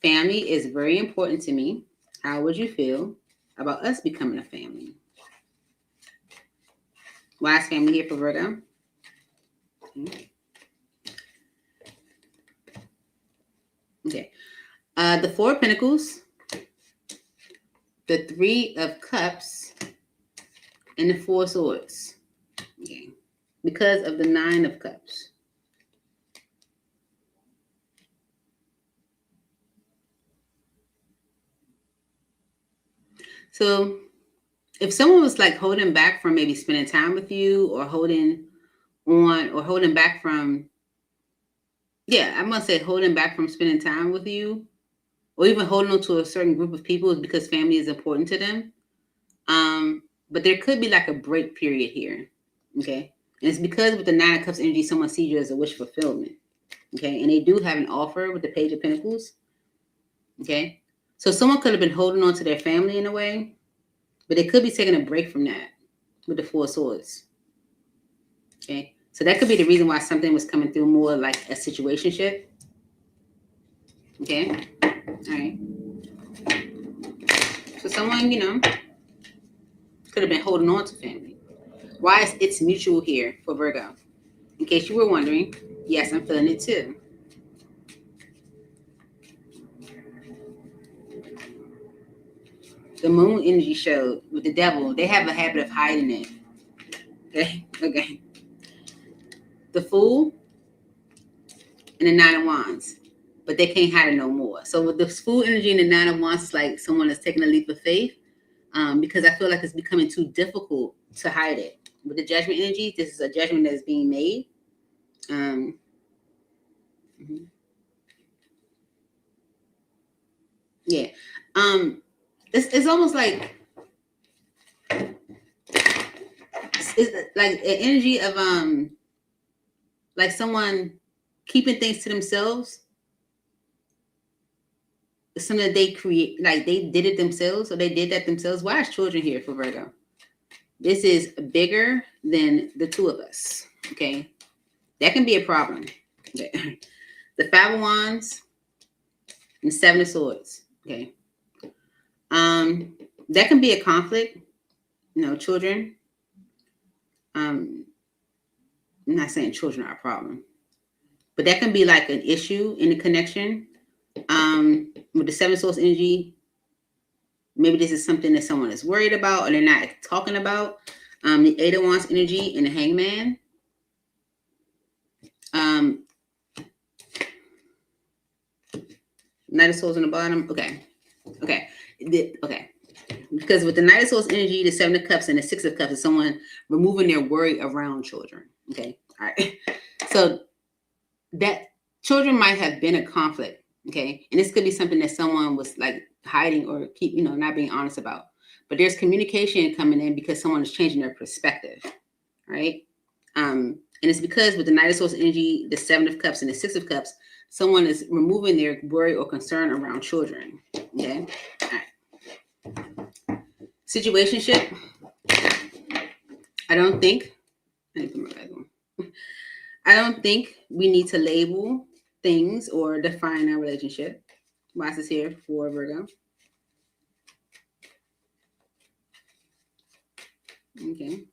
[SPEAKER 1] Family is very important to me. How would you feel about us becoming a family? Why is family here for Virgo? Okay. The Four of Pentacles, the Three of Cups, and the Four of Swords. Okay. Because of the Nine of Cups. So if someone was like holding back from maybe spending time with you, or holding back from, I'm going to say holding back from spending time with you, or even holding on to a certain group of people is because family is important to them. But there could be like a break period here. Okay. And it's because with the Nine of Cups energy, someone sees you as a wish fulfillment. Okay. And they do have an offer with the Page of Pentacles. Okay. So someone could have been holding on to their family in a way, but they could be taking a break from that with the Four of Swords. Okay. So that could be the reason why something was coming through more like a situationship. Okay. All right. So someone, could have been holding on to family. Why is it's mutual here for Virgo? In case you were wondering, yes, I'm feeling it too. The moon energy showed with the devil, they have a habit of hiding it. Okay. The Fool and the Nine of Wands, but they can't hide it no more. So with the Fool energy and the Nine of Wands, it's like someone that's taking a leap of faith, because I feel like it's becoming too difficult to hide it. With the Judgment energy, this is a judgment that is being made. Yeah. It's almost like it's like an energy of like someone keeping things to themselves. It's something that they create, like they did it themselves, or they did that themselves. Why is children here for Virgo? This is bigger than the two of us. Okay. That can be a problem. Okay. The Five of Wands and Seven of Swords. Okay. That can be a conflict. Children. I'm not saying children are a problem, but that can be like an issue in the connection. With the Seven of Swords energy, maybe this is something that someone is worried about or they're not talking about. The Eight of Wands energy and the Hangman. Knight of Swords on the bottom. Okay. Because with the Knight of Swords energy, the Seven of Cups, and the Six of Cups is someone removing their worry around children. Okay. All right. So that children might have been a conflict. Okay. And this could be something that someone was like hiding or not being honest about. But there's communication coming in because someone is changing their perspective. Right. And it's because with the Knight of Swords energy, the Seven of Cups, and the Six of Cups, someone is removing their worry or concern around children. Okay. All right. Situationship. I don't think we need to label things or define our relationship. Mars is here for Virgo. Okay.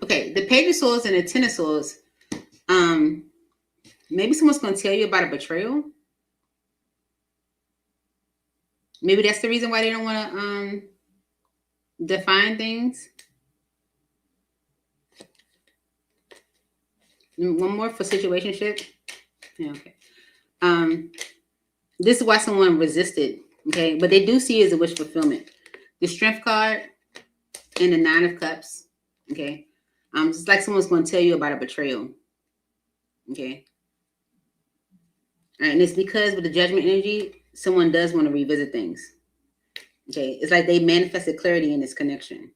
[SPEAKER 1] Okay, the Page of Swords and the Ten of Swords. Maybe someone's going to tell you about a betrayal. Maybe that's the reason why they don't want to define things. One more for situationship. Yeah, okay. This is why someone resisted. Okay, but they do see it as a wish fulfillment. The Strength card and the Nine of Cups. Okay, it's like someone's going to tell you about a betrayal. Okay. All right, and it's because with the Judgment energy, someone does want to revisit things. Okay, it's like they manifested clarity in this connection.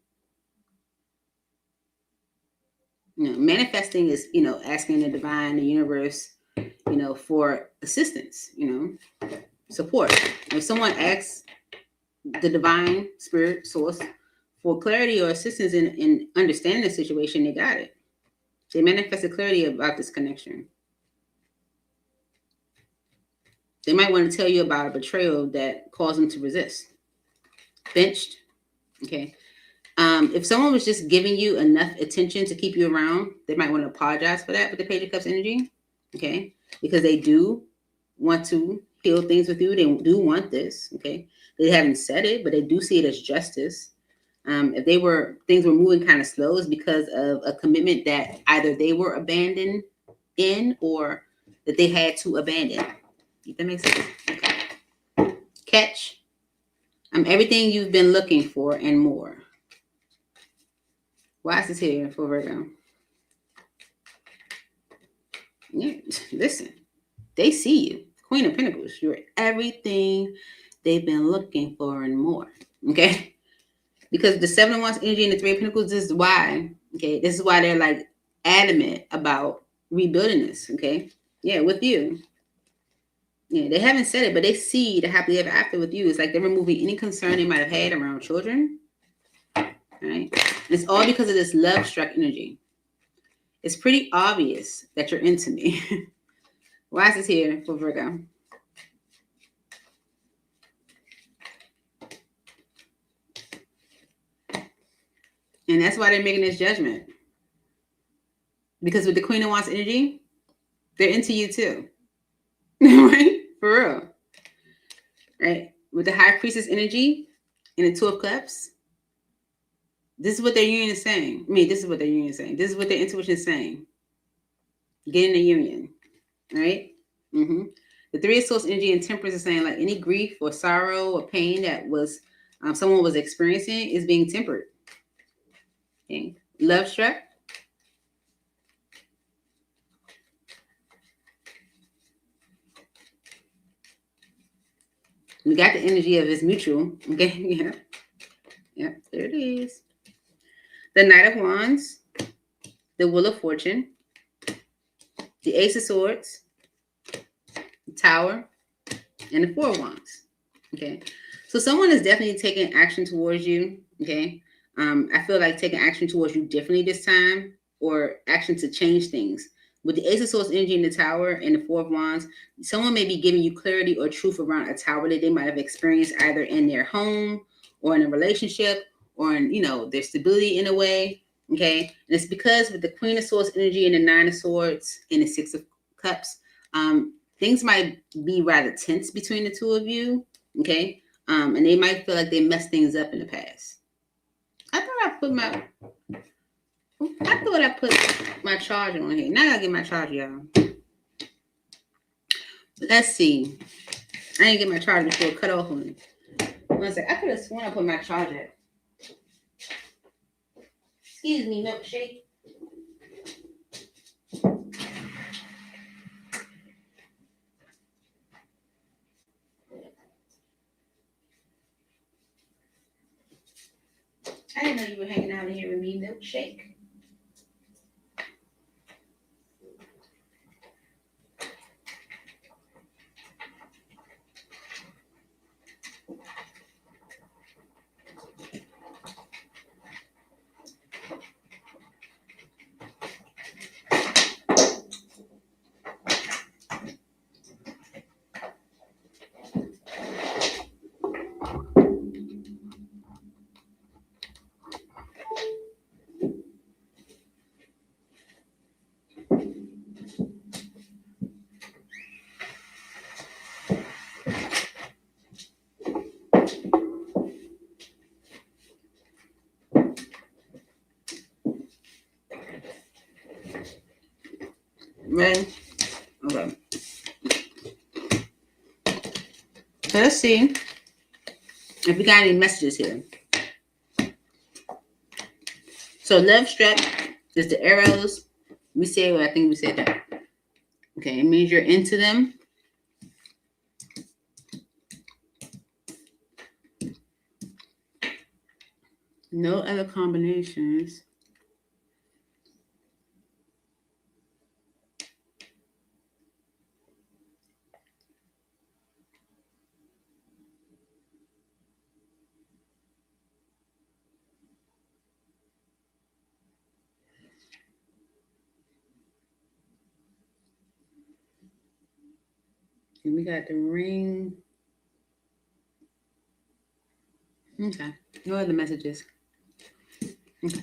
[SPEAKER 1] You know, manifesting is, you know, asking the divine, the universe, you know, for assistance, you know, support. If someone asks the divine spirit source for clarity or assistance in understanding the situation, they got it. They manifested clarity about this connection. They might want to tell you about a betrayal that caused them to resist. Benched. Okay. If someone was just giving you enough attention to keep you around, they might want to apologize for that with the Page of Cups energy. Okay. Because they do want to heal things with you. They do want this. Okay. They haven't said it, but they do see it as justice. If things were moving kind of slow, is because of a commitment that either they were abandoned in or that they had to abandon. If that makes sense. Okay. Catch. Everything you've been looking for and more. Why is this here for Virgo? Yeah, listen, they see you. Queen of Pentacles. You're everything they've been looking for and more. Okay? Because the Seven of Wands energy and the Three of Pentacles, this is why. Okay? This is why they're like adamant about rebuilding this. Okay? Yeah, with you. Yeah, they haven't said it, but they see the happily ever after with you. It's like they're removing any concern they might have had around children. Right? And it's all because of this love struck energy. It's pretty obvious that you're into me. Why is this here for Virgo? And that's why they're making this judgment. Because with the Queen of Wands energy, they're into you too. Right? For real. Right? With the High Priestess energy and the Two of Cups, this is what their union is saying. This is what their union is saying. This is what their intuition is saying. Get in the union. Right? Mm-hmm. The Three of Swords energy and Temperance is saying like any grief or sorrow or pain that was someone was experiencing is being tempered. Okay. Love struck. We got the energy of it's mutual. Okay. Yeah. Yep. There it is. The Knight of Wands. The Wheel of Fortune. The Ace of Swords. The Tower. And the Four of Wands. Okay. So someone is definitely taking action towards you. Okay. I feel like taking action towards you differently this time, or action to change things. With the Ace of Swords energy in the Tower and the Four of Wands, someone may be giving you clarity or truth around a tower that they might have experienced either in their home or in a relationship or in, you know, their stability in a way. Okay. And it's because with the Queen of Swords energy and the Nine of Swords and the Six of Cups, things might be rather tense between the two of you. Okay. And they might feel like they messed things up in the past. I thought I put my charger on here. Now I gotta get my charger, y'all. Let's see. I didn't get my charger before it cut off on me. 1 second. I could have sworn I put my charger. Excuse me, milkshake. I didn't know you were hanging out in here with me, milkshake. Ready? Okay. So let's see if we got any messages here. So love strap is the arrows. We say what I think we said that. Okay, it means you're into them. No other combinations. And we got the ring. Okay. No other messages. Okay.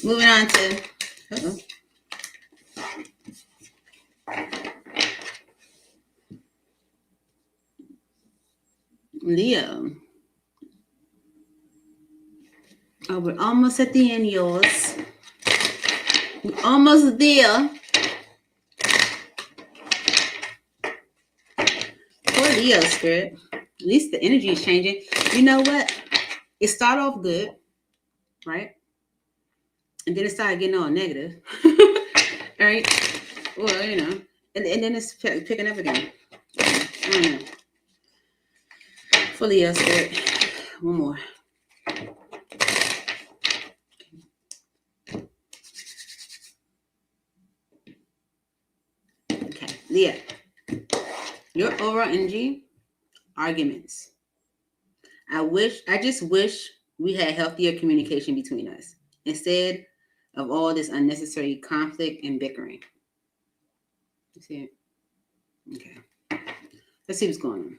[SPEAKER 1] Moving on to Leo. Oh, we're almost at the end, yours. We're almost there. Poor Leo, spirit. At least the energy is changing. You know what? It started off good, right? And then it started getting all negative. Right? Well, you know. And then it's picking up again. For Leo, spirit. One more. Okay, Leo. Your overall energy, arguments. I just wish we had healthier communication between us instead of all this unnecessary conflict and bickering. You see it? Okay. Let's see what's going on.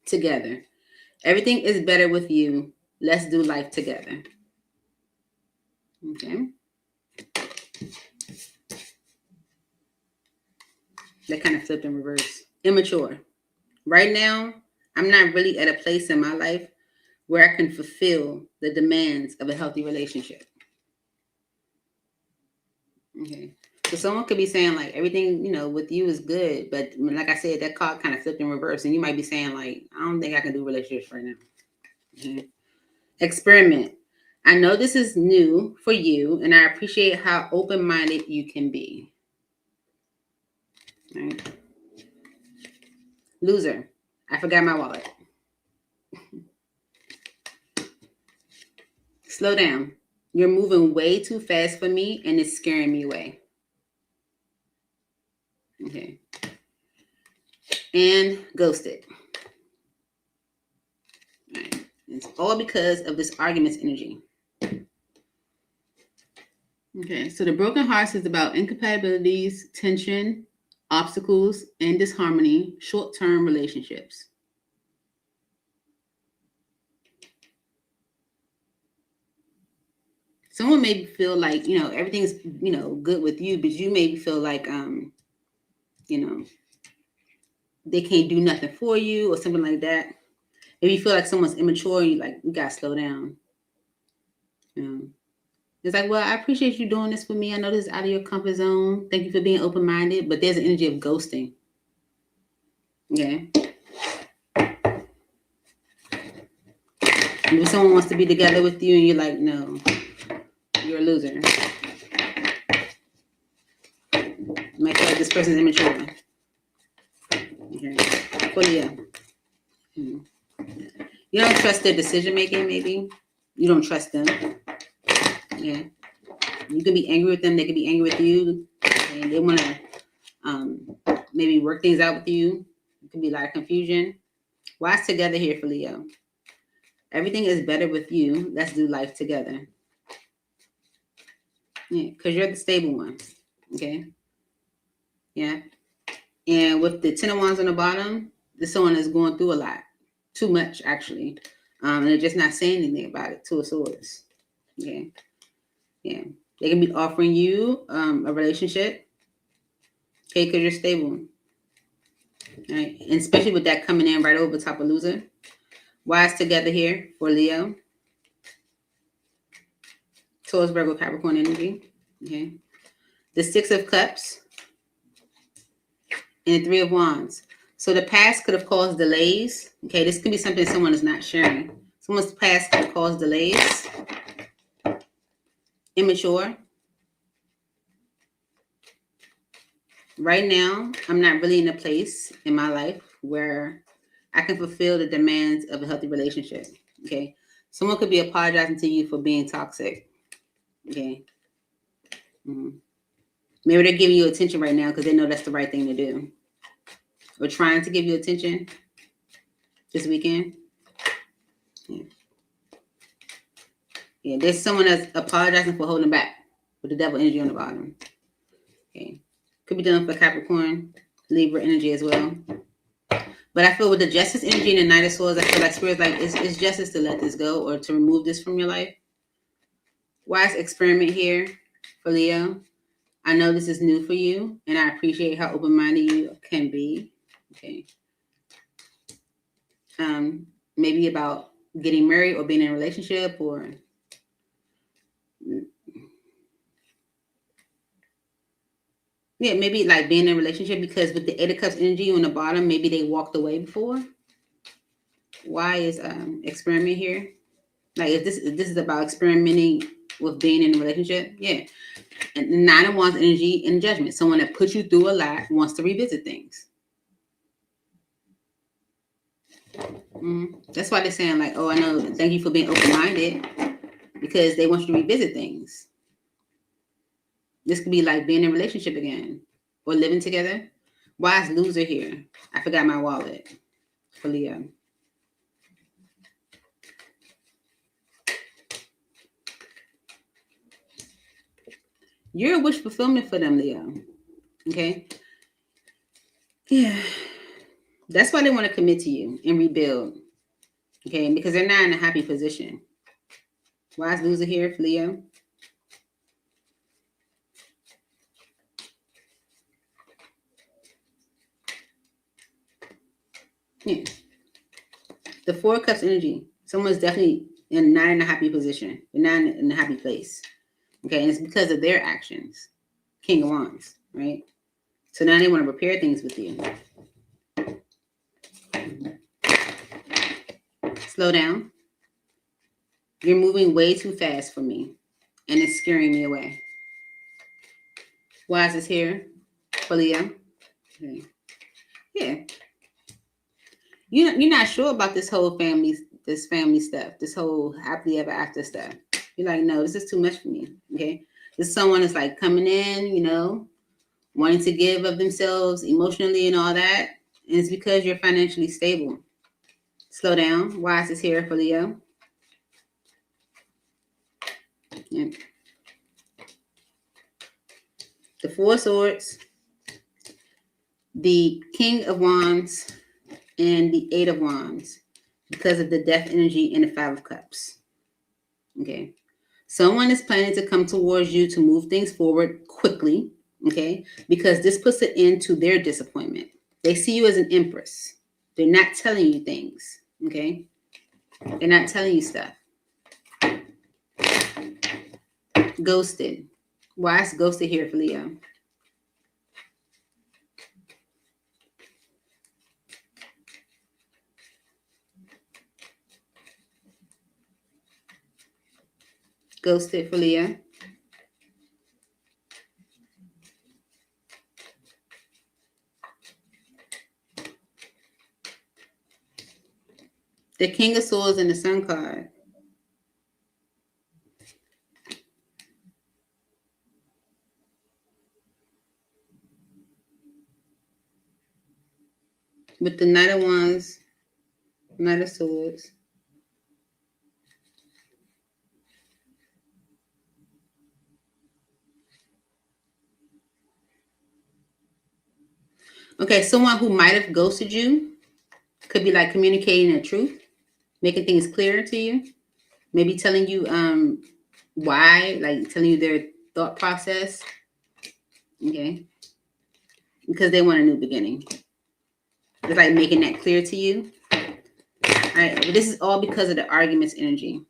[SPEAKER 1] Together. Everything is better with you. Let's do life together. Okay. That kind of flipped in reverse. Immature. Right now, I'm not really at a place in my life where I can fulfill the demands of a healthy relationship. Okay. So someone could be saying like everything, with you is good, but like I said, that card kind of flipped in reverse, and you might be saying like, I don't think I can do relationships right now. Okay. Experiment. I know this is new for you, and I appreciate how open-minded you can be. All right. Loser. I forgot my wallet. Slow down. You're moving way too fast for me, and it's scaring me away. Okay. And ghosted. All right. It's all because of this argument's energy. Okay. So the broken hearts is about incompatibilities, tension, obstacles, and disharmony, short-term relationships. Someone may feel like, everything's, good with you, but you maybe feel like, they can't do nothing for you or something like that. If you feel like someone's immature, you gotta slow down. It's like, well, I appreciate you doing this for me. I know this is out of your comfort zone. Thank you for being open-minded, but there's an energy of ghosting. Okay. If someone wants to be together with you and you're like, no, you're a loser. Might feel like this person's immature. Okay. Fully. You don't trust their decision making, maybe. You don't trust them. Yeah. You could be angry with them. They could be angry with you. And they want to maybe work things out with you. It could be a lot of confusion. Wise together here for Leo. Everything is better with you. Let's do life together. Yeah, because you're the stable one. Okay. Yeah. And with the 10 of Wands on the bottom, this someone is going through a lot. Too much, actually. And they're just not saying anything about it. Two of Swords. Okay. Yeah. They can be offering you a relationship. Okay, because you're stable. All right. And especially with that coming in right over top of loser. Wise together here for Leo. Taurus, Virgo, Capricorn energy. Okay. The 6 of Cups. And the 3 of Wands. So the past could have caused delays. Okay, this could be something someone is not sharing. Someone's past could have caused delays. Immature. Right now, I'm not really in a place in my life where I can fulfill the demands of a healthy relationship. Okay, someone could be apologizing to you for being toxic. Okay, maybe they're giving you attention right now because they know that's the right thing to do, or trying to give you attention this weekend. Yeah, there's someone that's apologizing for holding back with the devil energy on the bottom. Okay, could be done for Capricorn, Libra energy as well. But I feel with the Justice energy and the Knight of Swords, I feel like Spirit's like it's justice to let this go or to remove this from your life. Wise experiment here for Leo. I know this is new for you, and I appreciate how open-minded you can be. Okay. Maybe about getting married or being in a relationship, or yeah, maybe like being in a relationship, because with the 8 of Cups energy on the bottom, maybe they walked away before. Why is experiment here? Like if this is about experimenting with being in a relationship, yeah. And the 9 of Wands energy and Judgment. Someone that puts you through a lot wants to revisit things. That's why they're saying like, oh, I know, thank you for being open-minded, because they want you to revisit things. This could be like being in a relationship again or living together. Wise loser here. I forgot my wallet for Leo. You're a wish fulfillment for them, Leo. Okay? Yeah. That's why they want to commit to you and rebuild. Okay? Because they're not in a happy position. Wise loser here for Leo. Yeah. The 4 of Cups energy. Someone's definitely not in a happy position. They're not in a happy place. Okay? And it's because of their actions. King of Wands, right? So now they want to repair things with you. Slow down. You're moving way too fast for me, and it's scaring me away. Wise is here for Leo. Okay. Yeah. You're not sure about this whole family stuff, this whole happily ever after stuff. You're like, no, this is too much for me. Okay. This is someone that's like coming in, wanting to give of themselves emotionally and all that. And it's because you're financially stable. Slow down. Wise is here for Leo. Yeah. The 4 of Swords, the King of Wands, and the 8 of Wands, because of the Death energy and the 5 of Cups. Okay. Someone is planning to come towards you to move things forward quickly. Okay. Because this puts an end to their disappointment. They see you as an empress. They're not telling you things. Okay. They're not telling you stuff. Ghosted. Why is ghosted here for Leo? Ghosted for Leo. The King of Swords and the Sun card. With the Knight of Wands, Knight of Swords. Okay, someone who might have ghosted you could be like communicating the truth, making things clearer to you, maybe telling you why, like telling you their thought process. Okay, because they want a new beginning. It's like making that clear to you. All right, but this is all because of the arguments energy.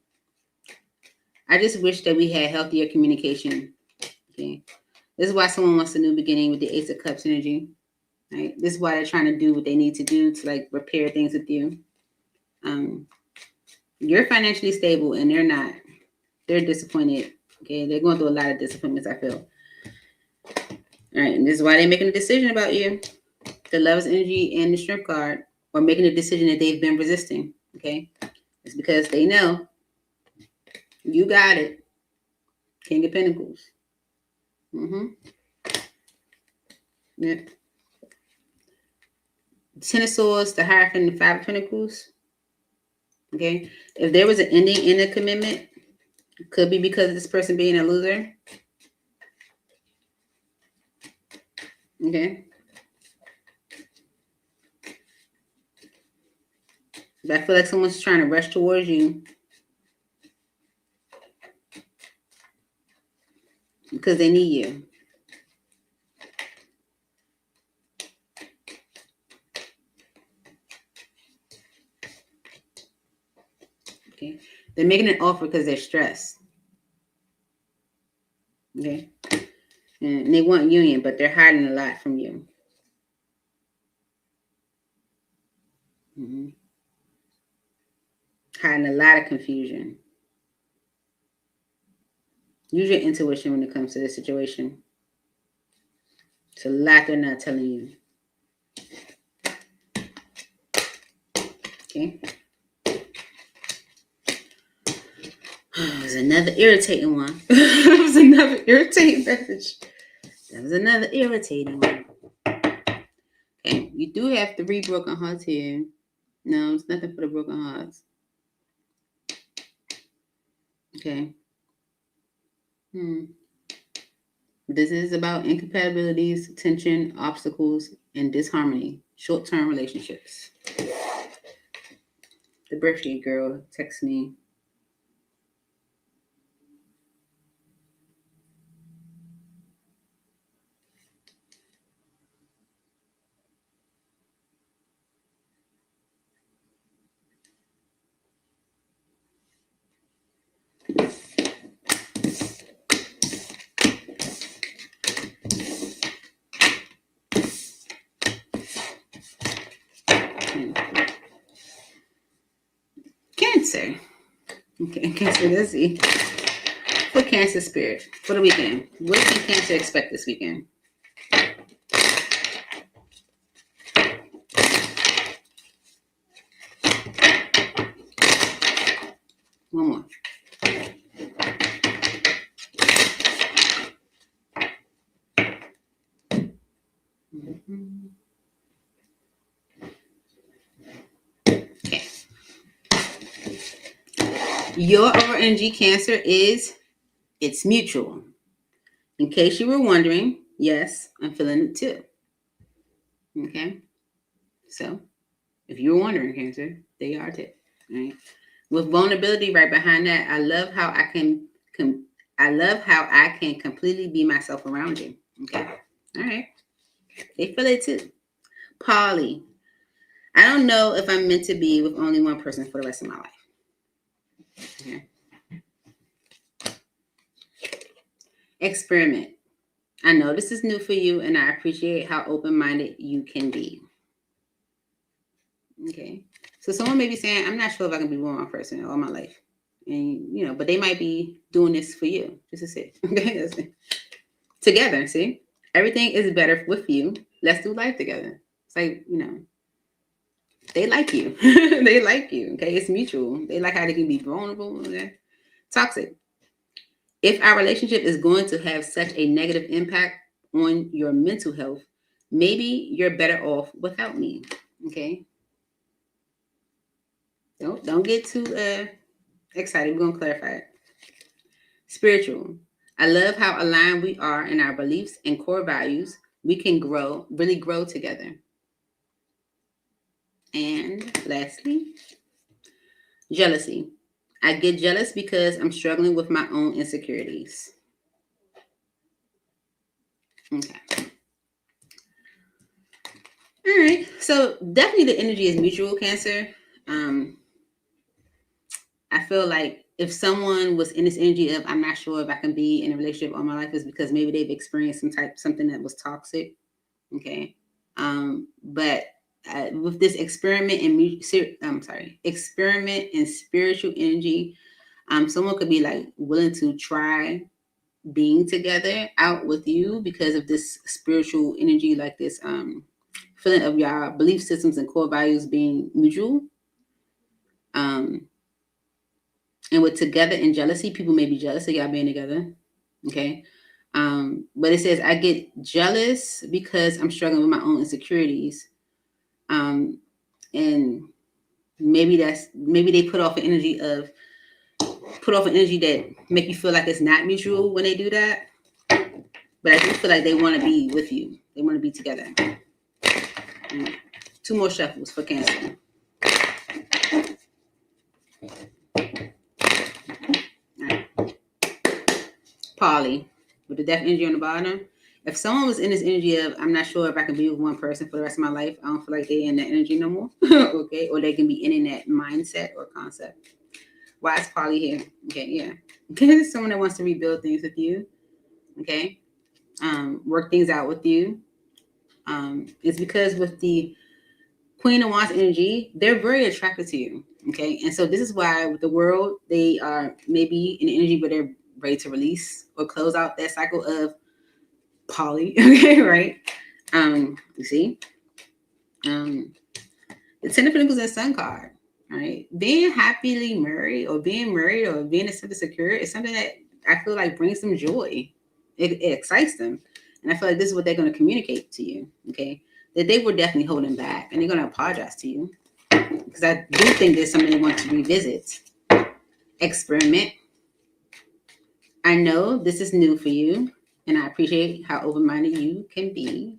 [SPEAKER 1] I just wish that we had healthier communication. Okay, this is why someone wants a new beginning with the Ace of Cups energy. Right, this is why they're trying to do what they need to do to like repair things with you. You're financially stable and they're not. They're disappointed. Okay, they're going through a lot of disappointments, I feel. All right, and this is why they're making a decision about you. The Lover's energy and the Strength card, or making a decision that they've been resisting. Okay, it's because they know you got it. King of Pentacles. Yeah. Ten of Swords, the Hierophant, and the Five of Pentacles. Okay, if there was an ending in a commitment, it could be because of this person being a loser. Okay. But I feel like someone's trying to rush towards you because they need you. Okay. They're making an offer because they're stressed. Okay. And they want union, but they're hiding a lot from you. Hiding a lot of confusion. Use your intuition when it comes to this situation. It's a lot they're not telling you. Okay. It was another irritating one. It was another irritating message. That was another irritating one. Okay. You do have 3 broken hearts here. No, it's nothing for the broken hearts. Okay. This is about incompatibilities, tension, obstacles, and disharmony. Short-term relationships. The birthday girl texts me. Cancer. Okay, Cancer, let's see. For Cancer spirit, for the weekend. What can Cancer expect this weekend? One more. Okay. Your overall energy, Cancer, is it's mutual. In case you were wondering, yes, I'm feeling it too. Okay. So, if you were wondering, Cancer, they are too. Right. With vulnerability right behind that, I love how I can completely be myself around you. Okay. All right. They feel it too. Polly, I don't know if I'm meant to be with only one person for the rest of my life. Okay. Experiment. I know this is new for you, and I appreciate how open-minded you can be. Okay. So someone may be saying, I'm not sure if I can be with one person all my life. And, but they might be doing this for you, just to say, okay? Together, see? Everything is better with you. Let's do life together. It's like, they like you. They like you, okay? It's mutual. They like how they can be vulnerable, okay? Toxic. If our relationship is going to have such a negative impact on your mental health, maybe you're better off without me, okay? Don't get too excited. We're going to clarify it. Spiritual. I love how aligned we are in our beliefs and core values. We can really grow together. And lastly, jealousy. I get jealous because I'm struggling with my own insecurities. Okay. All right. So definitely the energy is mutual, Cancer. I feel like if someone was in this energy of I'm not sure if I can be in a relationship all my life, is because maybe they've experienced something that was toxic. Okay. But with this experiment in spiritual energy, someone could be like willing to try being together out with you because of this spiritual energy, like this feeling of your belief systems and core values being mutual. And with together and jealousy, people may be jealous of y'all being together. Okay. But it says, I get jealous because I'm struggling with my own insecurities. And maybe they put off an energy that make you feel like it's not mutual when they do that. But I do feel like they want to be with you. They want to be together. 2 more shuffles for Cancer. Polly, with the death energy on the bottom. If someone was in this energy of I'm not sure if I can be with one person for the rest of my life, I don't feel like they're in that energy no more. Okay, or they can be in that mindset or concept. Why is Polly here? Okay, yeah. This is someone that wants to rebuild things with you. Okay, work things out with you. It's because with the Queen of Wands energy, they're very attracted to you. Okay, and so this is why with the world, they are maybe in energy where they're ready to release or close out that cycle of poly. Okay, right? You see, the Ten of Pentacles and Sun card. Right, being happily married or being a simple secure is something that I feel like brings them joy. It excites them, and I feel like this is what they're going to communicate to you. Okay, that they were definitely holding back, and they're going to apologize to you because I do think there's something they want to revisit, experiment. I know this is new for you, and I appreciate how open-minded you can be.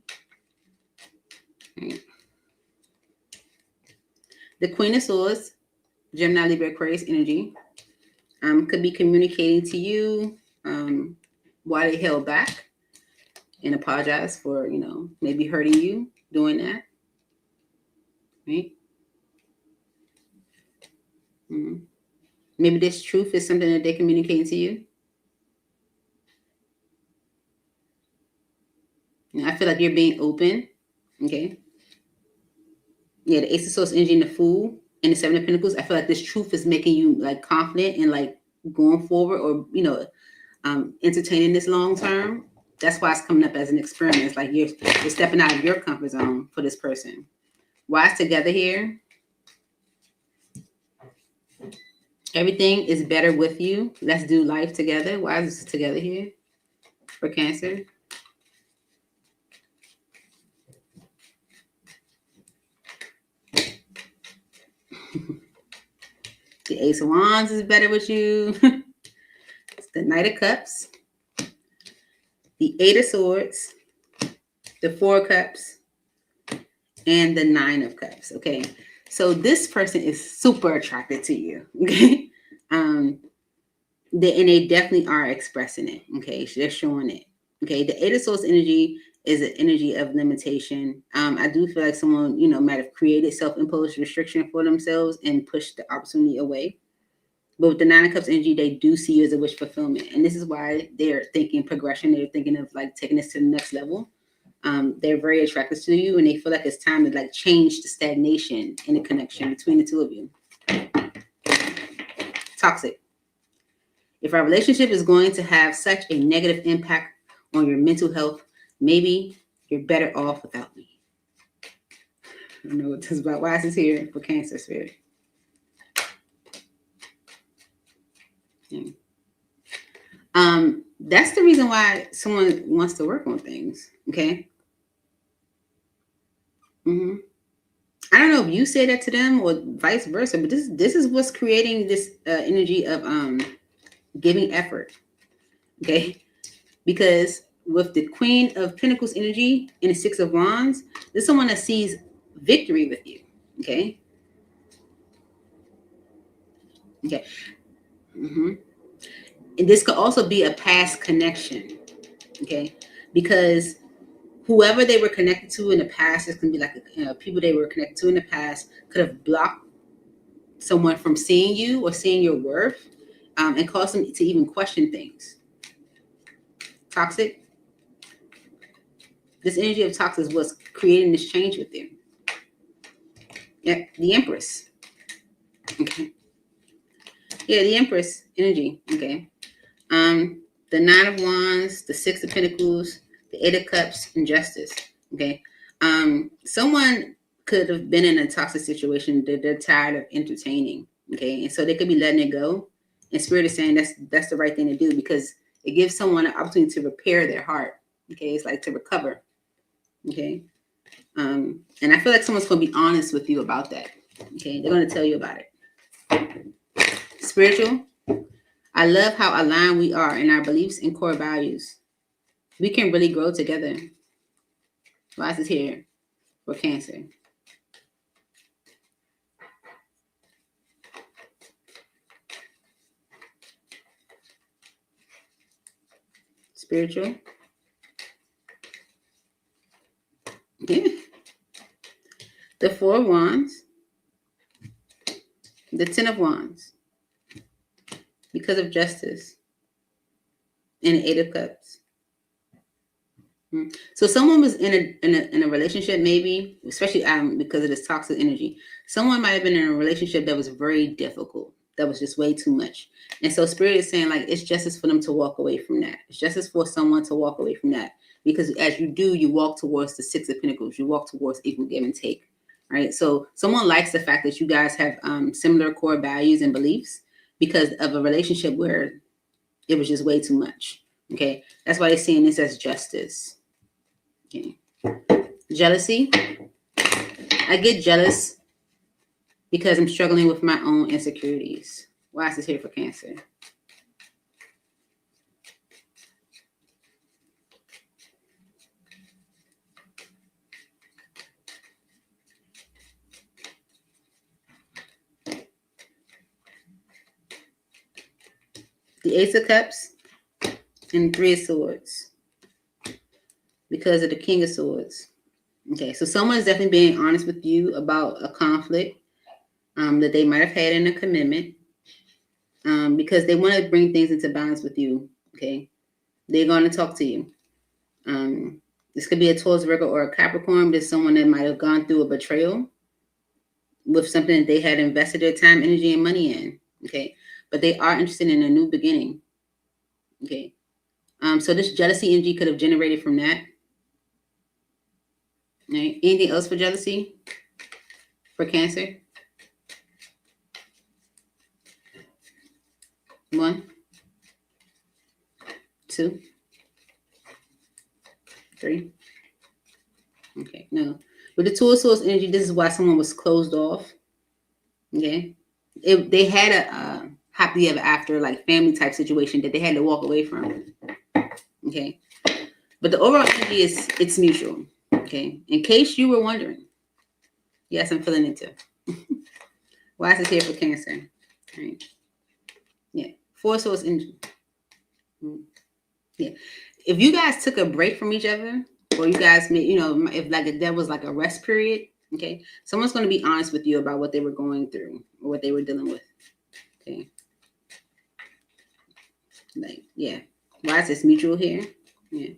[SPEAKER 1] Right. The Queen of Swords, Gemini, Libra, Aquarius energy, could be communicating to you why they held back and apologize for, maybe hurting you doing that. Right? Mm-hmm. Maybe this truth is something that they're communicating to you. I feel like you're being open. Okay. Yeah, the Ace of Swords energy and the Fool and the Seven of Pentacles. I feel like this truth is making you like confident and like going forward or, entertaining this long term. That's why it's coming up as an experiment. It's like you're stepping out of your comfort zone for this person. Why it's together here? Everything is better with you. Let's do life together. Why is this together here for Cancer? The Ace of Wands is better with you. It's the Knight of Cups. The Eight of Swords. The Four of Cups. And the Nine of Cups. Okay. So this person is super attracted to you. Okay. They definitely are expressing it. Okay. So they're showing it. Okay. The Eight of Swords energy is an energy of limitation. I do feel like someone, might have created self-imposed restriction for themselves and pushed the opportunity away. But with the Nine of Cups energy, they do see you as a wish fulfillment. And this is why they're thinking progression. They're thinking of like taking this to the next level. They're very attracted to you and they feel like it's time to like change the stagnation in the connection between the two of you. Toxic. If our relationship is going to have such a negative impact on your mental health, maybe you're better off without me. I don't know what this is about. Why is this here for Cancer Spirit? Yeah. That's the reason why someone wants to work on things. Okay. Mm-hmm. I don't know if you say that to them or vice versa, but this is what's creating this energy of giving effort. Okay, because with the Queen of Pentacles energy and the Six of Wands, this is someone that sees victory with you. Okay. Okay. Mm-hmm. And this could also be a past connection. Okay, because whoever they were connected to in the past, this can be like people they were connected to in the past could have blocked someone from seeing you or seeing your worth, and caused them to even question things. Toxic. This energy of toxic is what's creating this change with you. Yeah, the Empress. Okay. Yeah, the Empress energy. Okay. The Nine of Wands, the Six of Pentacles, the Eight of Cups, and Justice. Okay. Someone could have been in a toxic situation that they're tired of entertaining. Okay, and so they could be letting it go. And Spirit is saying that's the right thing to do, because it gives someone an opportunity to repair their heart. Okay, it's like to recover. Okay. And I feel like someone's going to be honest with you about that. Okay, they're going to tell you about it. Spiritual. I love how aligned we are in our beliefs and core values. We can really grow together. Why is this here for Cancer? Spiritual. Yeah. The Four of Wands. The Ten of Wands. Because of Justice. And the Eight of Cups. So someone was in a relationship, maybe, especially because of this toxic energy. Someone might have been in a relationship that was very difficult, that was just way too much. And so Spirit is saying, like, it's justice for them to walk away from that. It's justice for someone to walk away from that. Because as you do, you walk towards the Six of Pentacles. You walk towards equal give and take. Right? So someone likes the fact that you guys have similar core values and beliefs because of a relationship where it was just way too much. Okay? That's why they're seeing this as justice. Okay. Jealousy. I get jealous because I'm struggling with my own insecurities. Why is this here for Cancer? The Ace of Cups and Three of Swords. Because of the King of Swords. Okay, so someone is definitely being honest with you about a conflict that they might have had in a commitment, because they want to bring things into balance with you. Okay, they're going to talk to you. This could be a Taurus, Virgo, or a Capricorn. There's someone that might have gone through a betrayal with something that they had invested their time, energy, and money in. Okay, but they are interested in a new beginning. Okay, so this jealousy energy could have generated from that. Right. Anything else for jealousy for Cancer? 1, 2, 3. Okay, no. With the Two of Swords energy, this is why someone was closed off. Okay, they had a happily ever after, like, family type situation that they had to walk away from. Okay, but the overall energy is it's mutual. Okay, in case you were wondering, yes, I'm feeling it too. Why is this here for Cancer? Right. Yeah, Four of Swords energy. Yeah, if you guys took a break from each other, or you guys made, if there was like a rest period, okay, someone's going to be honest with you about what they were going through or what they were dealing with. Okay, like, yeah, why is this mutual here? Yeah,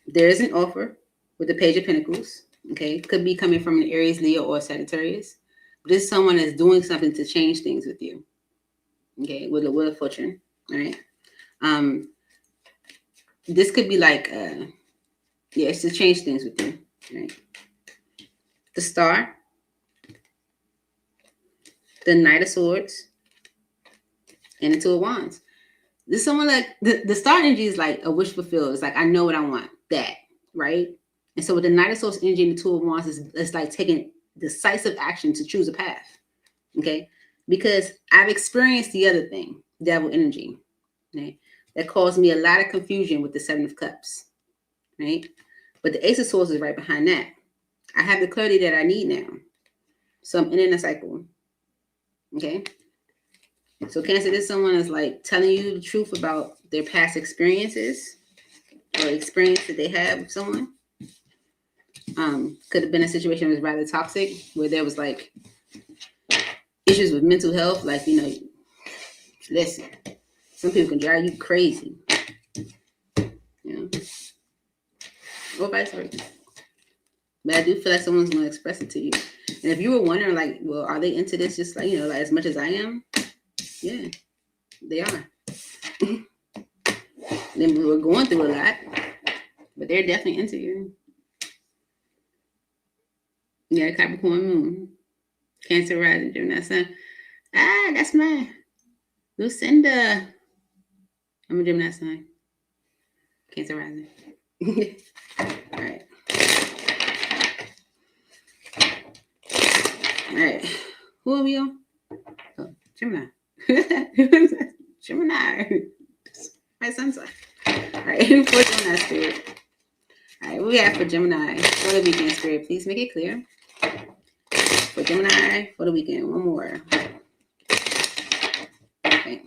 [SPEAKER 1] there is an offer with the Page of Pentacles. Okay, it could be coming from an Aries, Leo, or Sagittarius. This is someone that's doing something to change things with you. Okay, with the Wheel of Fortune. All right. This could be like, it's to change things with you. Right? The Star, the Knight of Swords, and the Two of Wands. This is someone like the Star energy is like a wish fulfilled. It's like, I know what I want, that, right? And so with the Knight of Swords energy and the Two of Wands, it's like taking decisive action to choose a path. Okay, because I've experienced the other thing, Devil energy, right? That caused me a lot of confusion with the Seven of Cups, right? But the Ace of Swords is right behind that. I have the clarity that I need now. So I'm in a cycle. Okay. So Cancer, this someone is like telling you the truth about their past experiences or experience that they had with someone. Could have been a situation that was rather toxic, where there was like issues with mental health. Like, listen, some people can drive you crazy. Or vice versa. But I do feel like someone's going to express it to you. And if you were wondering, like, well, are they into this just like, like as much as I am? Yeah, they are. Then we're going through a lot, but they're definitely into you. Yeah, Capricorn moon, Cancer rising, Gemini sun. That's my Lucinda. I'm a Gemini sun, Cancer rising. All right. All right. Who are we on? Oh, Gemini. Gemini. My sun's sign. All right. For Gemini spirit. All right. What we have for Gemini for the weekend, spirit? Please make it clear. For Gemini for the weekend. One more. Okay.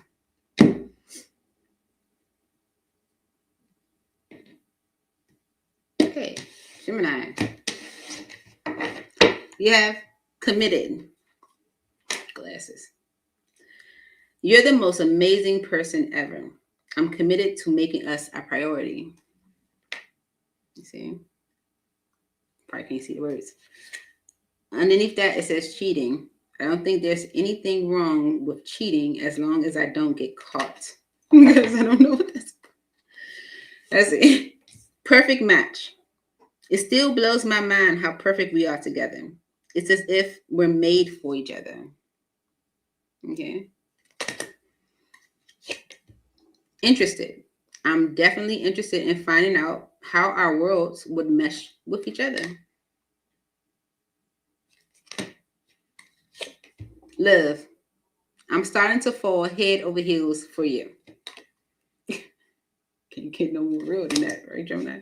[SPEAKER 1] Okay. Gemini. You have committed. Glasses. You're the most amazing person ever. I'm committed to making us a priority. You see? Probably can't see the words. Underneath that, it says cheating. I don't think there's anything wrong with cheating as long as I don't get caught. Because I don't know what that's. That's it. Perfect match. It still blows my mind how perfect we are together. It's as if we're made for each other. Okay. Interested. I'm definitely interested in finding out how our worlds would mesh with each other. Love. I'm starting to fall head over heels for you. Can't get no more real than that, right, Gemini?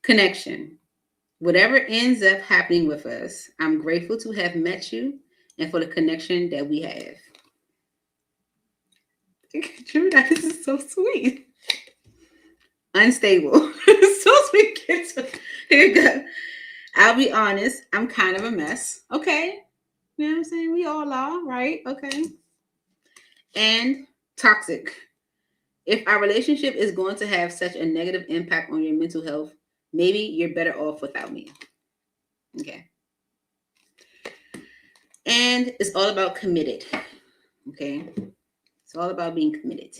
[SPEAKER 1] Connection. Whatever ends up happening with us, I'm grateful to have met you and for the connection that we have. Gemini, this is so sweet. Unstable. So sweet. Here you go. I'll be honest, I'm kind of a mess. Okay. You know what I'm saying? We all are, right? Okay. And toxic. If our relationship is going to have such a negative impact on your mental health, maybe you're better off without me. Okay. And it's all about committed. Okay. It's all about being committed.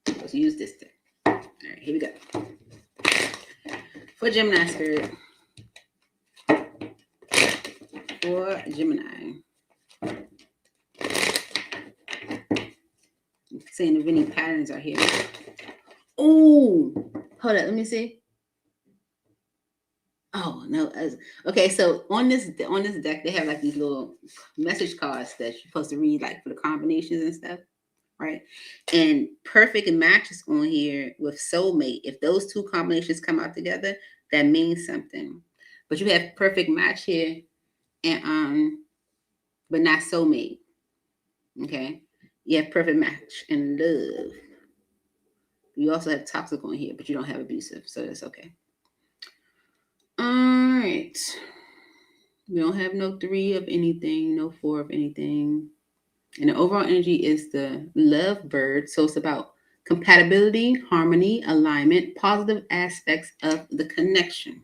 [SPEAKER 1] Let's use this thing. All right, here we go. For Gemini spirit. For Gemini. I'm saying if any patterns are here. Oh, hold up. Let me see. Oh no. Okay, so on this deck, they have like these little message cards that you're supposed to read, like for the combinations and stuff, right? And perfect matches on here with soulmate. If those two combinations come out together, that means something. But you have perfect match here, and but not soulmate. Okay, you have perfect match and love. You also have toxic on here, but you don't have abusive, so that's okay. All right. We don't have no 3 of anything, no 4 of anything. And the overall energy is the love bird. So it's about compatibility, harmony, alignment, positive aspects of the connection.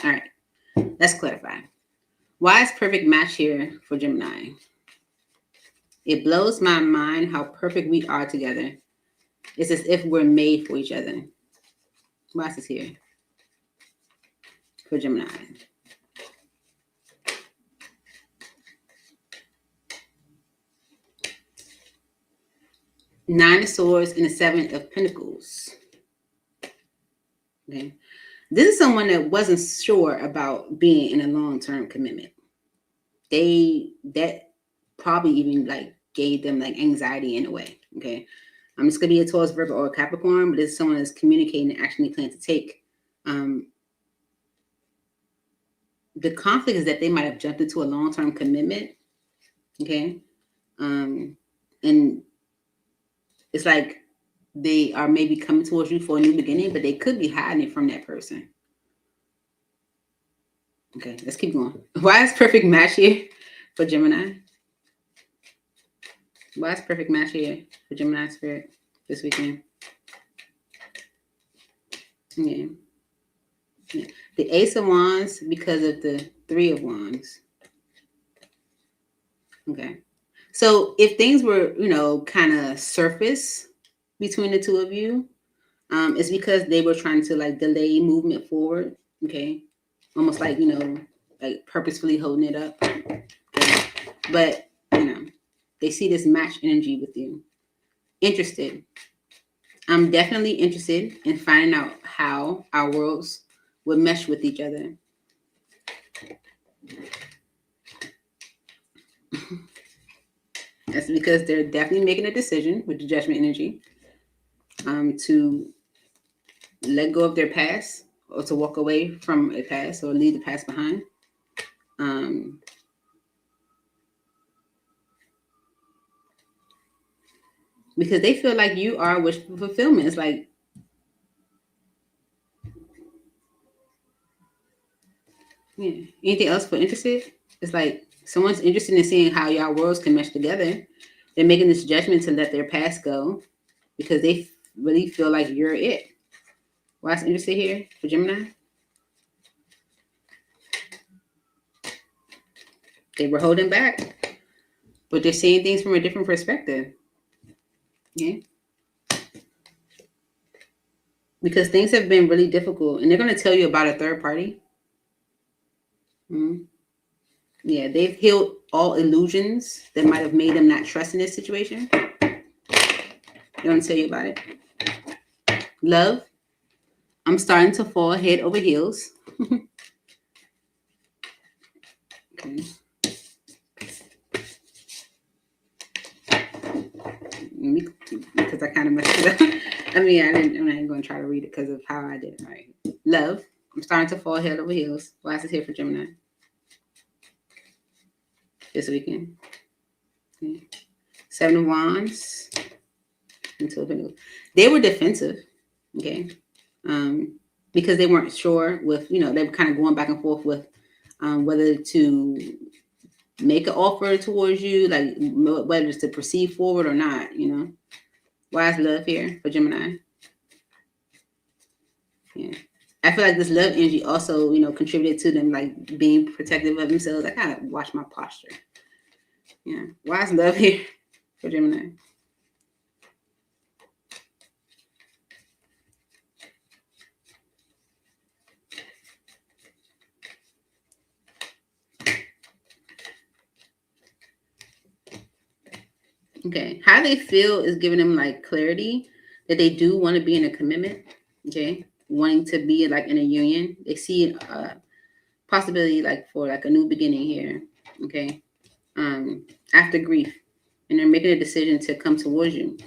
[SPEAKER 1] All right. Let's clarify. Why is perfect match here for Gemini? It blows my mind how perfect we are together. It's as if we're made for each other. Why is this here for Gemini? Nine of Swords and the Seven of Pentacles. Okay. This is someone that wasn't sure about being in a long-term commitment. That probably even like gave them like anxiety in a way. Okay. It's gonna be a Taurus, Virgo, or a Capricorn, but it's someone that's communicating and actually plan to take. The conflict is that they might have jumped into a long-term commitment. Okay. And it's like they are maybe coming towards you for a new beginning, but they could be hiding it from that person. Okay, let's keep going. Why is perfect match here for Gemini? Why is perfect match here for Gemini spirit this weekend? Yeah. The Ace of Wands because of the Three of Wands. Okay. So if things were, kind of surface between the two of you, it's because they were trying to like delay movement forward. Okay. Almost like, like purposefully holding it up. Okay. But, they see this match energy with you. Interested. I'm definitely interested in finding out how our worlds would mesh with each other. That's because they're definitely making a decision with the Judgment energy to let go of their past or to walk away from a past or leave the past behind. Because they feel like you are wish fulfillment. It's like, yeah. Anything else for interested? It's like someone's interested in seeing how y'all worlds can mesh together. They're making this judgment to let their past go because they really feel like you're it. Why is interested here for Gemini? They were holding back, but they're seeing things from a different perspective. Yeah. Because things have been really difficult, and they're going to tell you about a third party. Mm-hmm. Yeah, they've healed all illusions that might have made them not trust in this situation. They're going to tell you about it. Love. I'm starting to fall head over heels. Okay. Because I kind of messed it up. I'm not going to try to read it because of how I did it. All right. Love. I'm starting to fall head over heels. Why is it here for Gemini? This weekend. Okay. Seven of Wands. And Two of Pentacles. They were defensive. Okay. Because they weren't sure with, they were kind of going back and forth with whether to make an offer towards you, like whether it's to proceed forward or not, Why is love here for Gemini? Yeah. I feel like this love energy also, contributed to them like being protective of themselves. I kind of watch my posture. Yeah. Why is love here for Gemini? Okay. How they feel is giving them like clarity that they do want to be in a commitment. Okay. Wanting to be like in a union. They see possibility like for like a new beginning here. Okay. After grief. And they're making a decision to come towards you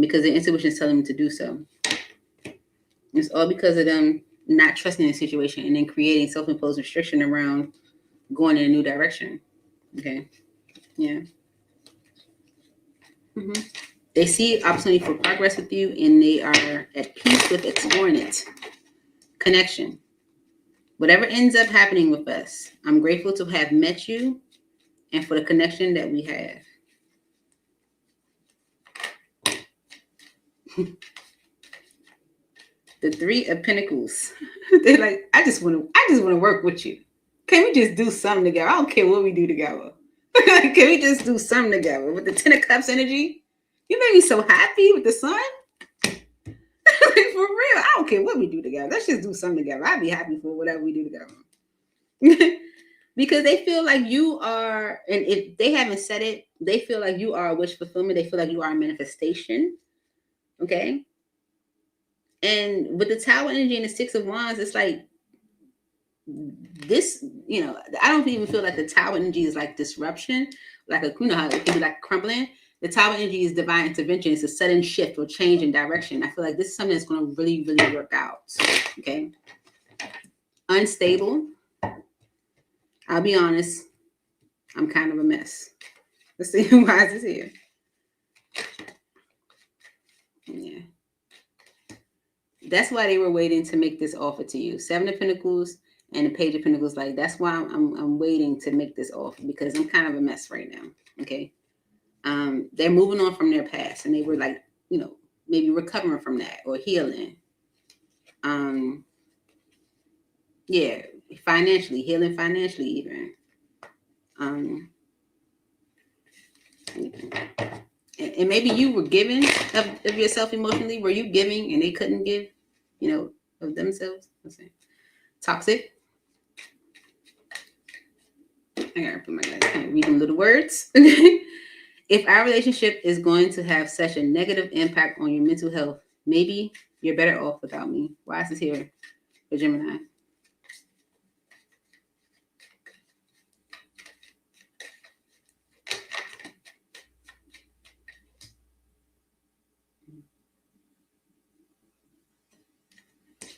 [SPEAKER 1] because their intuition is telling them to do so. It's all because of them not trusting the situation and then creating self-imposed restriction around going in a new direction. Okay. Yeah. Mm-hmm. They see opportunity for progress with you and they are at peace with exploring it. Connection. Whatever ends up happening with us, I'm grateful to have met you and for the connection that we have. The Three of Pentacles. They're like, I just want to work with you. Can we just do something together? I don't care what we do together. Can we just do something together? With the Ten of Cups energy, you made me so happy with the sun. Like, for real, I don't care what we do together. Let's just do something together. I'd be happy for whatever we do together. Because they feel like you are, and if they haven't said it, they feel like you are a wish fulfillment. They feel like you are a manifestation. Okay. And with the Tower energy and the Six of Wands, it's like this, I don't even feel like the Tower energy is like disruption, like how it can be like crumbling. The Tower energy is divine intervention. It's a sudden shift or change in direction. I feel like this is something that's going to really, really work out. Okay. Unstable. I'll be honest. I'm kind of a mess. Let's see why is this here. Yeah. That's why they were waiting to make this offer to you. Seven of Pentacles and the Page of Pentacles. Like, that's why I'm waiting to make this offer, because I'm kind of a mess right now. Okay. They're moving on from their past, and they were like, maybe recovering from that or healing. Yeah, financially, healing financially even. And maybe you were giving of yourself emotionally. Were you giving and they couldn't give, of themselves? Let's see. Toxic. I gotta put my glasses. Can't read them little words. If our relationship is going to have such a negative impact on your mental health, maybe you're better off without me. Why is this here for Gemini?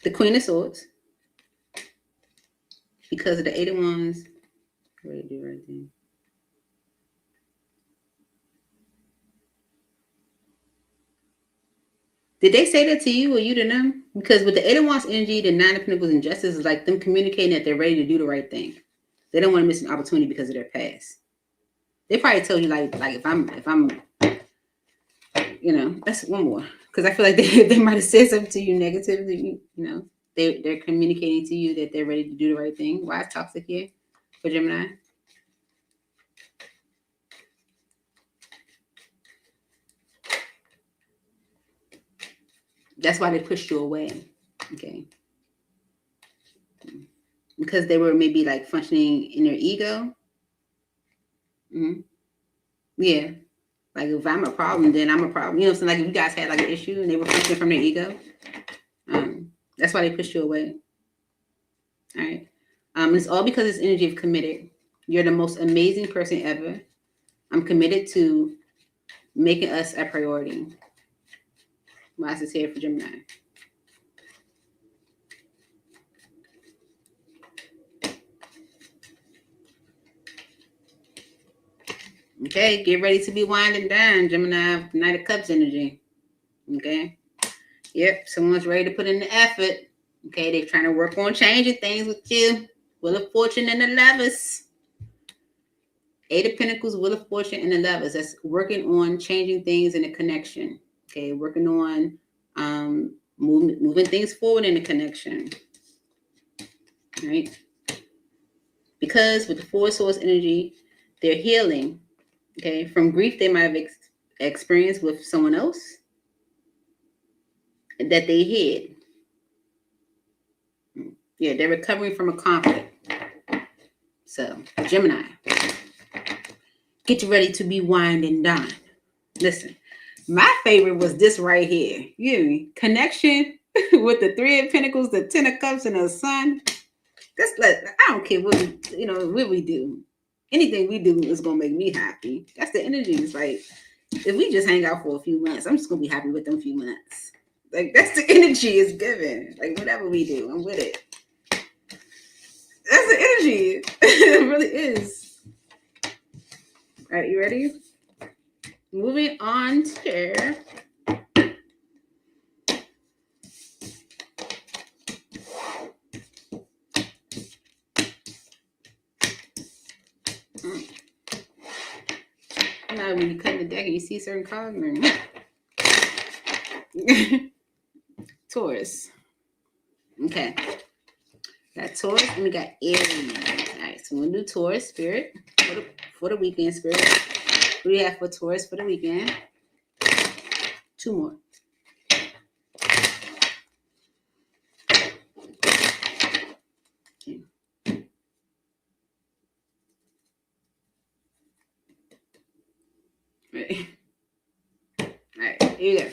[SPEAKER 1] The Queen of Swords. Because of the Eight of Wands. What did I do right there? Did they say that to you or you to them? Because with the Eight of Wands energy, the Nine of Pentacles and Justice is like them communicating that they're ready to do the right thing. They don't want to miss an opportunity because of their past. They probably told you like if I'm, that's one more. Because I feel like they might have said something to you negatively. They're communicating to you that they're ready to do the right thing. Why is toxic here for Gemini? That's why they pushed you away. Okay. Because they were maybe like functioning in their ego. Mm-hmm. Yeah. Like if I'm a problem, then I'm a problem. You know what I'm saying? Like if you guys had like an issue and they were functioning from their ego. That's why they pushed you away. All right. It's all because it's energy of committed. You're the most amazing person ever. I'm committed to making us a priority. Why is this here for Gemini? Okay, get ready to be winding down, Gemini. Knight of Cups energy. Okay. Yep, someone's ready to put in the effort. Okay, they're trying to work on changing things with you. Wheel of Fortune and the Lovers. Eight of Pentacles, Wheel of Fortune and the Lovers. That's working on changing things in a connection. Okay, working on moving things forward in a connection. All right. Because with the Four Swords energy, they're healing. Okay, from grief they might have experienced with someone else that they hid. Yeah, they're recovering from a conflict. So, Gemini, get you ready to be winding down. Listen, my favorite was this right here. You connection with the Three of Pentacles, the Ten of Cups, and the Sun. That's like, I don't care what we do. Anything we do is gonna make me happy. That's the energy. It's like if we just hang out for a few months, I'm just gonna be happy with them few months. Like that's the energy it's given. Like whatever we do, I'm with it. That's the energy. It really is. All right, you ready? Moving on to when you cut the deck and you see certain cards. Taurus. Okay. Got Taurus and we got Aries. so we're going to do Taurus, Spirit, for the weekend, Spirit. What do you have for Taurus for the weekend? 2 more. Okay. Right. All right, here you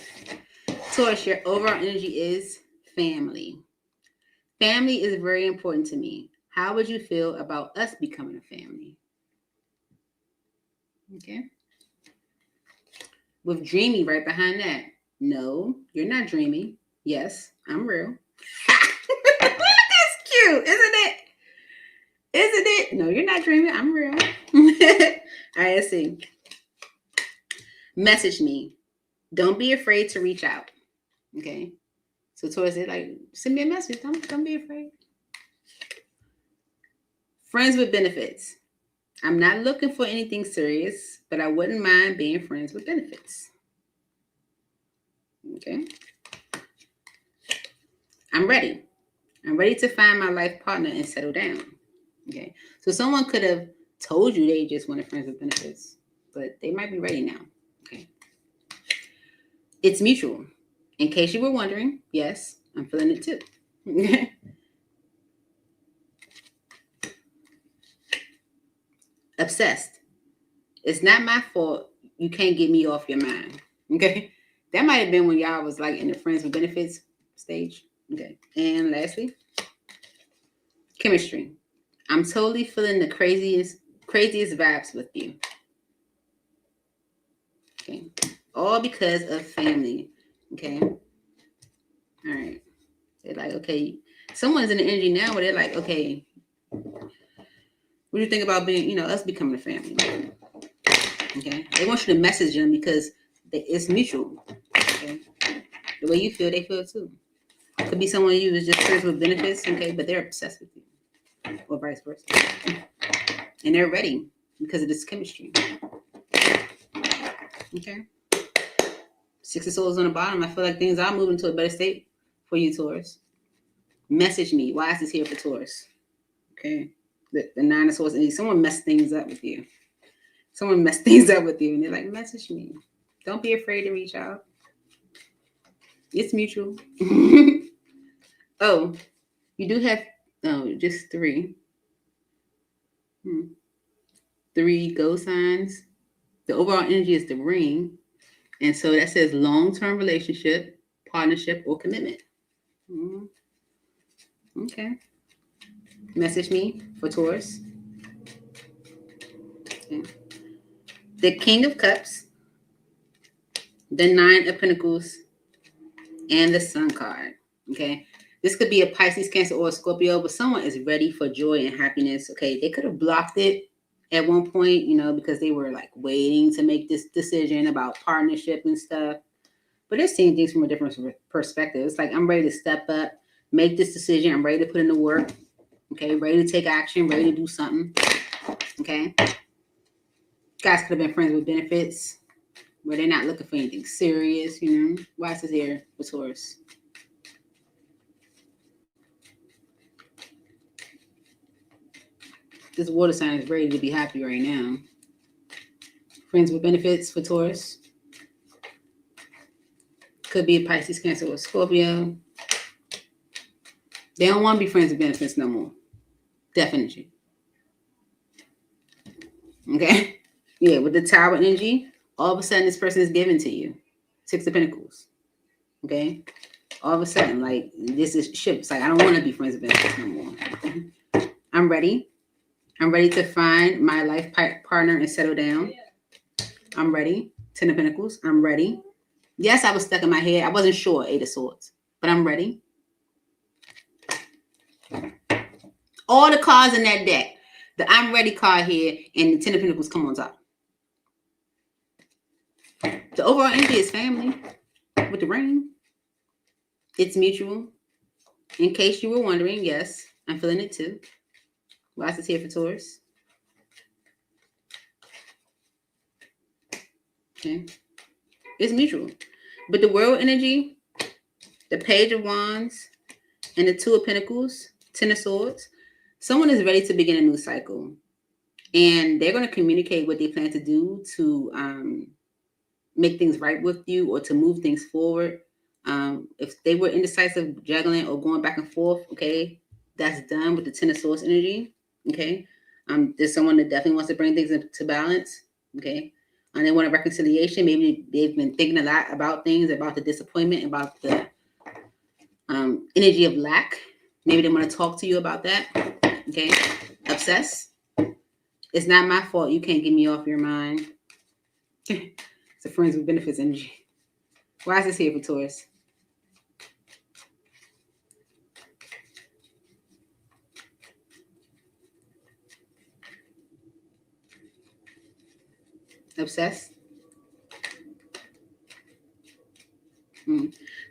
[SPEAKER 1] go. Taurus, your overall energy is family. Family is very important to me. How would you feel about us becoming a family? Okay. With dreamy right behind that. No, you're not dreamy. Yes, I'm real. That's cute, isn't it? Isn't it? No, you're not dreaming. I'm real. All right, let's see. Message me. Don't be afraid to reach out. Okay. So Taurus is like, send me a message. Don't be afraid. Friends with benefits. I'm not looking for anything serious, but I wouldn't mind being friends with benefits. Okay. I'm ready. I'm ready to find my life partner and settle down. Okay. So someone could have told you they just wanted friends with benefits, but they might be ready now. Okay. It's mutual. In case you were wondering, yes, I'm feeling it too. Obsessed. It's not my fault you can't get me off your mind. Okay. That might have been when y'all was like in the friends with benefits stage. Okay. And lastly, chemistry. I'm totally feeling the craziest vibes with you. Okay. All because of family. Okay. All right. They're like, okay, someone's in the energy now where they're like, okay, what do you think about being, us becoming a family? Okay. They want you to message them because it's mutual. Okay. The way you feel, they feel too. Could be someone you was just friends with benefits, okay, but they're obsessed with you. Or vice versa. And they're ready because of this chemistry. Okay. 6 of Swords on the bottom. I feel like things are moving to a better state for you, Taurus. Message me. Why is this here for Taurus? Okay. The 9 of Swords. And someone messed things up with you. Someone messed things up with you. And they're like, message me. Don't be afraid to reach out. It's mutual. Oh, you do have just 3. 3 go signs. The overall energy is the ring. And so that says long-term relationship, partnership, or commitment. Okay. Message me for Taurus. Okay. The King of Cups, the 9 of Pentacles, and the Sun card. Okay. This could be a Pisces, Cancer, or a Scorpio, but someone is ready for joy and happiness. Okay. They could have blocked it at one point, because they were like waiting to make this decision about partnership and stuff. But they're seeing things from a different perspective. It's like, I'm ready to step up, make this decision. I'm ready to put in the work. Okay. Ready to take action, ready to do something. Okay. Guys could have been friends with benefits where they're not looking for anything serious, Why is this here for Taurus? This water sign is ready to be happy right now. Friends with benefits for Taurus. Could be a Pisces, Cancer, or Scorpio. They don't want to be friends with benefits no more. Definitely. Okay? Yeah, with the Tower energy, all of a sudden this person is given to you. 6 of Pentacles. Okay? All of a sudden, like, this is ships. Like, I don't want to be friends with benefits no more. I'm ready. I'm ready to find my life partner and settle down. I'm ready. 10 of Pentacles. I'm ready. Yes, I was stuck in my head. I wasn't sure, 8 of Swords. But I'm ready. All the cards in that deck. The I'm ready card here and the 10 of Pentacles come on top. The overall energy is family with the ring. It's mutual. In case you were wondering, yes, I'm feeling it too. Why is this here for Taurus? Okay. It's mutual. But the world energy, the Page of Wands, and the 2 of Pentacles, 10 of Swords, someone is ready to begin a new cycle, and they're going to communicate what they plan to do to make things right with you or to move things forward. If they were indecisive, juggling or going back and forth, okay, that's done with the Ten of Swords energy. Okay, there's someone that definitely wants to bring things into balance. Okay, and they want a reconciliation. Maybe they've been thinking a lot about things, about the disappointment, about the energy of lack. Maybe they want to talk to you about that. Okay, obsess. It's not my fault. You can't get me off your mind. It's a friends with benefits energy. Why is this here for Taurus? Obsessed.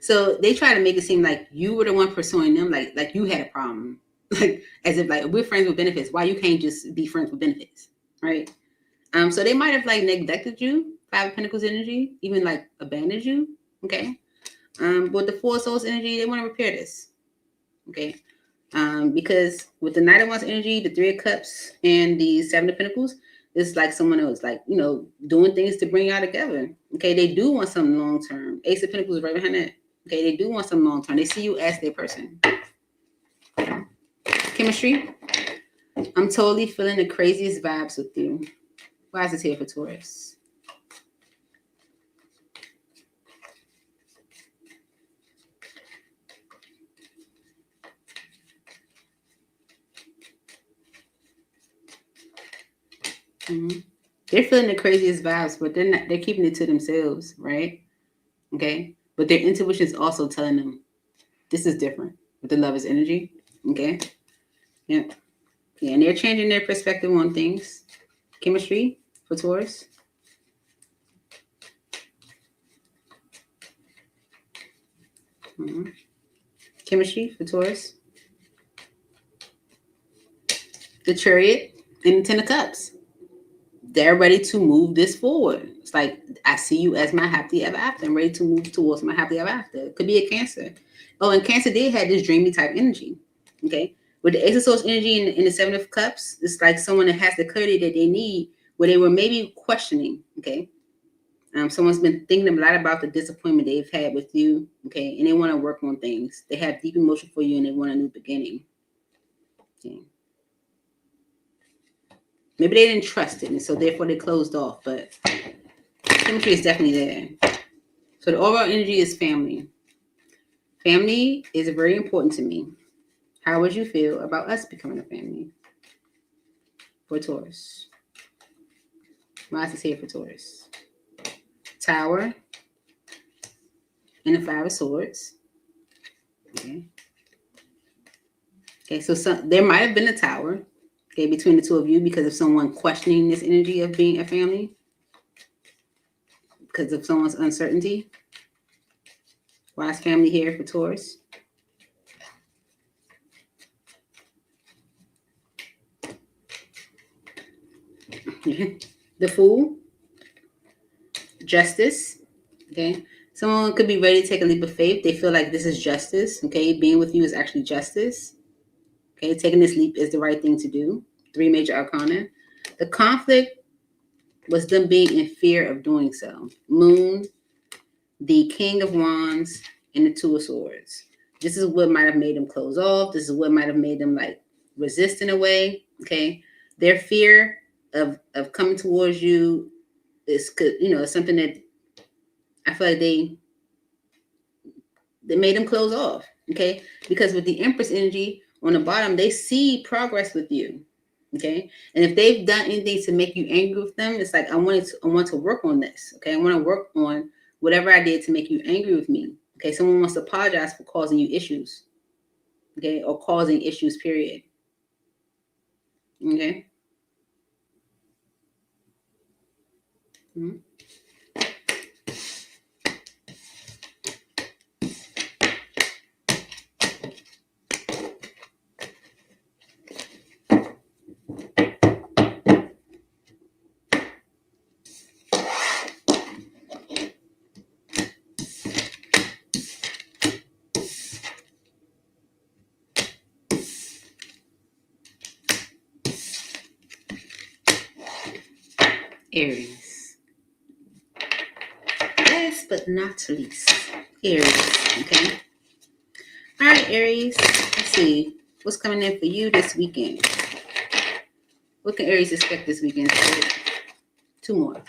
[SPEAKER 1] So they try to make it seem like you were the one pursuing them, like you had a problem, like as if like we're friends with benefits. Why you can't just be friends with benefits, right? So they might have like neglected you, Five of Pentacles energy, even like abandoned you. Okay. But the Four of Souls energy, they want to repair this. Okay. Because with the Knight of Wands energy, the Three of Cups, and the Seven of Pentacles, it's like someone else, like, you know, doing things to bring y'all together. Okay, they do want something long term. Ace of Pentacles is right behind that. Okay, they do want something long term. They see you as their person. Chemistry. I'm totally feeling the craziest vibes with you. Why is this here for Taurus? They're feeling the craziest vibes, but they're keeping it to themselves, right? Okay. But their intuition is also telling them this is different with the Lover's energy. Okay. Yeah. Yeah. And they're changing their perspective on things. Chemistry for Taurus. Chemistry for Taurus. The Chariot and the Ten of Cups. They're ready to move this forward. It's like, I see you as my happily ever after. I'm ready to move towards my happily ever after. It could be a Cancer. Oh, and Cancer did have this dreamy type energy. Okay. With the Ace of Swords energy and the Seven of Cups, it's like someone that has the clarity that they need where they were maybe questioning. Okay. Someone's been thinking a lot about the disappointment they've had with you. Okay. And they want to work on things. They have deep emotion for you and they want a new beginning. Okay. Maybe they didn't trust it, and so therefore they closed off. But chemistry is definitely there. So the overall energy is family. Family is very important to me. How would you feel about us becoming a family? For Taurus. Why is this here for Taurus? Tower and the Five of Swords. Okay. Okay, so there might have been a tower, okay, between the two of you because of someone questioning this energy of being a family, because of someone's uncertainty. Why is family here for Taurus? The Fool. Justice. Okay. Someone could be ready to take a leap of faith. They feel like this is justice. Okay. Being with you is actually justice. Okay. Taking this leap is the right thing to do. 3 major arcana. The conflict was them being in fear of doing so. Moon, the King of Wands, and the Two of Swords. This is what might have made them close off. This is what might have made them like resist in a way. Okay. Their fear of coming towards you is, you know, something that I feel like they made them close off. Okay. Because with the Empress energy on the bottom, they see progress with you. Okay. And if they've done anything to make you angry with them, it's like, I want to work on this. Okay. I want to work on whatever I did to make you angry with me. Okay. Someone wants to apologize for causing you issues. Okay. Or causing issues, period. Okay. Mm-hmm. Aries. Last but not least, Aries. Okay. All right, Aries. Let's see what's coming in for you this weekend. What can Aries expect this weekend? Two more.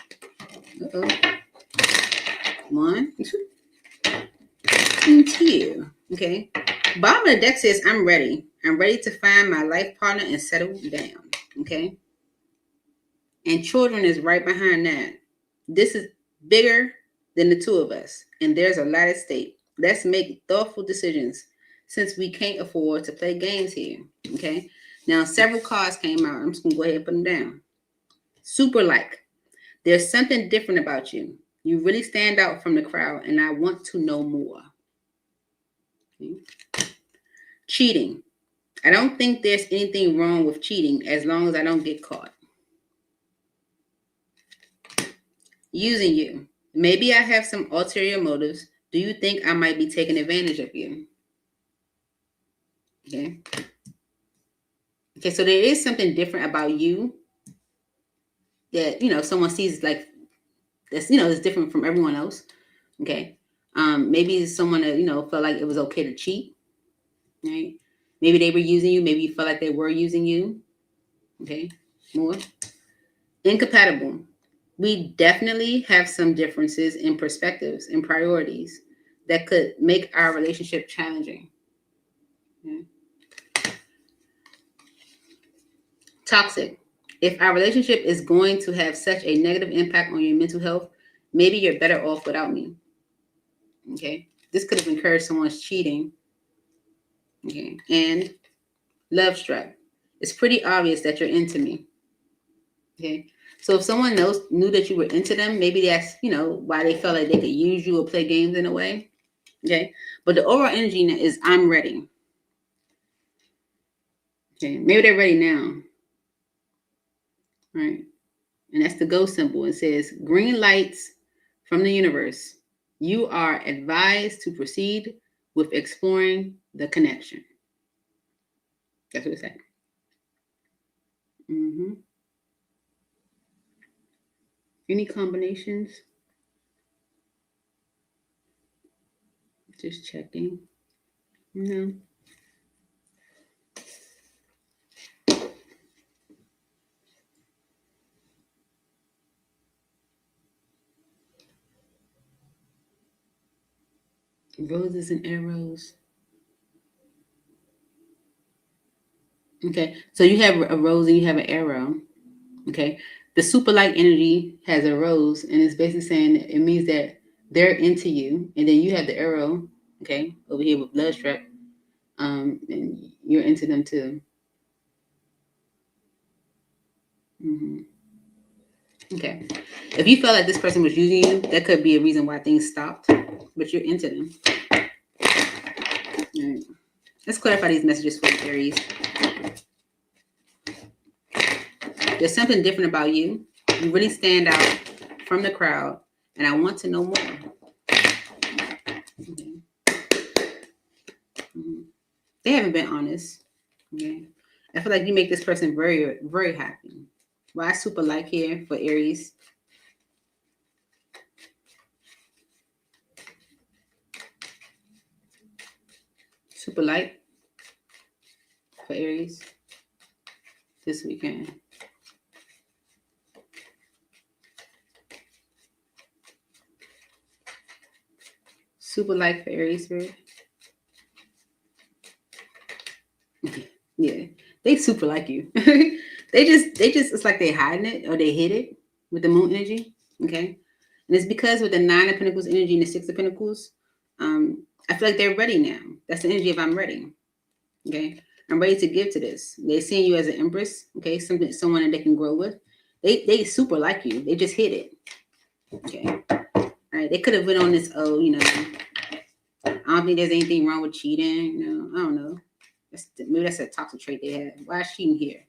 [SPEAKER 1] Uh-oh. One, and two. Okay. Bottom of the deck says, I'm ready. I'm ready to find my life partner and settle down. Okay. And children is right behind that. This is bigger than the two of us. And there's a lot at stake. Let's make thoughtful decisions since we can't afford to play games here. Okay. Now, several cards came out. I'm just going to go ahead and put them down. Super like. There's something different about you. You really stand out from the crowd, and I want to know more. Okay. Cheating. I don't think there's anything wrong with cheating as long as I don't get caught. Using you. Maybe I have some ulterior motives. Do you think I might be taking advantage of you? Okay. Okay, so there is something different about you that, someone sees like that's, is different from everyone else. Okay. Maybe someone that, felt like it was okay to cheat. Right. Maybe they were using you. Maybe you felt like they were using you. Okay. More. Incompatible. We definitely have some differences in perspectives and priorities that could make our relationship challenging. Okay. Toxic. If our relationship is going to have such a negative impact on your mental health, maybe you're better off without me. Okay. This could have encouraged someone's cheating. Okay. And love struck. It's pretty obvious that you're into me. Okay. So if someone else knew that you were into them, maybe that's, why they felt like they could use you or play games in a way. Okay. But the overall energy is I'm ready. Okay. Maybe they're ready now. Right. And that's the go symbol. It says green lights from the universe. You are advised to proceed with exploring the connection. That's what it said. Mm-hmm. Any combinations? Just checking. No. Roses and arrows. Okay, so you have a rose and you have an arrow. Okay, the super light energy has a rose, and it's basically saying it means that they're into you, and then you have the arrow. Okay, over here with blood struck, and you're into them too. Mm-hmm. Okay, if you felt like this person was using you, that could be a reason why things stopped, but you're into them. All right. Let's clarify these messages for the Aries. There's something different about you. You really stand out from the crowd, and I want to know more. Okay. Mm-hmm. They haven't been honest. Okay. I feel like you make this person very, very happy. Why super like here for Aries? Super light for Aries this weekend. Super light for Aries, right? Yeah, they super like you. they just, it's like they hiding it or they hid it with the moon energy. Okay. And it's because with the 9 of Pentacles energy and the 6 of Pentacles, I feel like they're ready now. That's the energy of I'm ready. Okay. I'm ready to give to this. They're seeing you as an empress. Okay. Someone that they can grow with. They super like you. They just hid it. Okay. All right. They could have went on this, I don't think there's anything wrong with cheating. I don't know. Maybe that's a toxic trait they have. Why is cheating here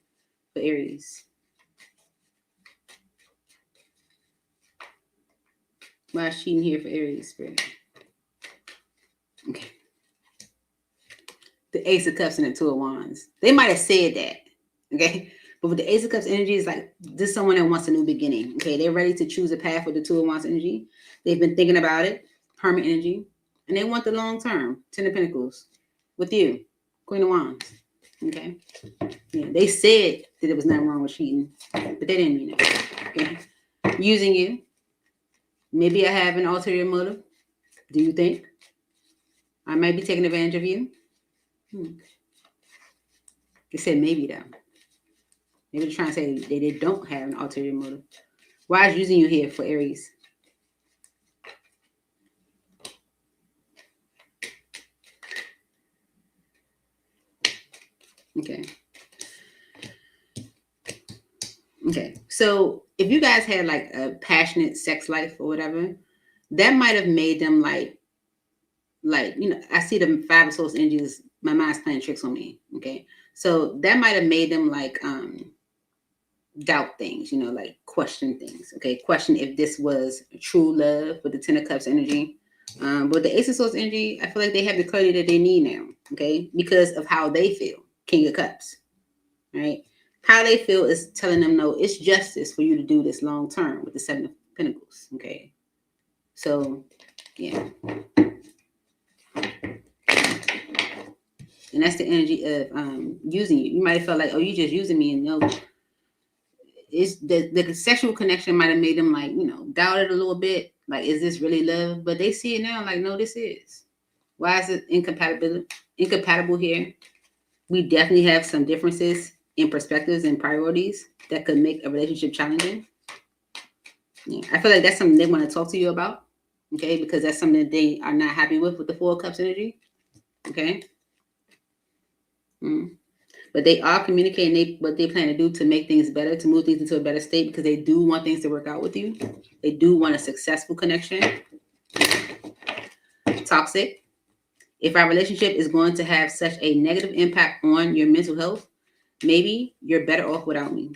[SPEAKER 1] for Aries? Why is cheating here for Aries, Spirit? Okay. The Ace of Cups and the Two of Wands. They might have said that. Okay. But with the Ace of Cups energy, is like this is someone that wants a new beginning. Okay, they're ready to choose a path with the Two of Wands energy. They've been thinking about it, Hermit energy, and they want the long term. Ten of Pentacles with you, Queen of Wands. Okay, yeah, they said that there was nothing wrong with cheating, but they didn't mean it. Okay, using you. Maybe I have an ulterior motive. Do you think I might be taking advantage of you? They said maybe though. Maybe they're trying to say they don't have an ulterior motive. Why is using you here for Aries? Okay. Okay. So if you guys had like a passionate sex life or whatever, that might have made them like, you know, I see the Five of Swords energies, my mind's playing tricks on me. Okay. So that might have made them like doubt things, you know, like question things. Okay. Question if this was true love with the Ten of Cups energy. But the Ace of Swords energy, I feel like they have the clarity that they need now. Okay. Because of how they feel. King of Cups. Right. How they feel is telling them, no, it's justice for you to do this long term with the Seven of Pentacles. Okay. So, yeah. And that's the energy of using you. You might have felt like, oh, you just using me. And no, it's the sexual connection might have made them like, you know, doubt it a little bit. Like, is this really love? But they see it now like, no, this is. Why is it incompatible here? We definitely have some differences in perspectives and priorities that could make a relationship challenging. Yeah, I feel like that's something they want to talk to you about. Okay, because that's something that they are not happy with the Four of Cups energy. Okay. But they are communicating what they plan to do to make things better, to move things into a better state, because they do want things to work out with you. They do want a successful connection. Toxic. If our relationship is going to have such a negative impact on your mental health, maybe you're better off without me.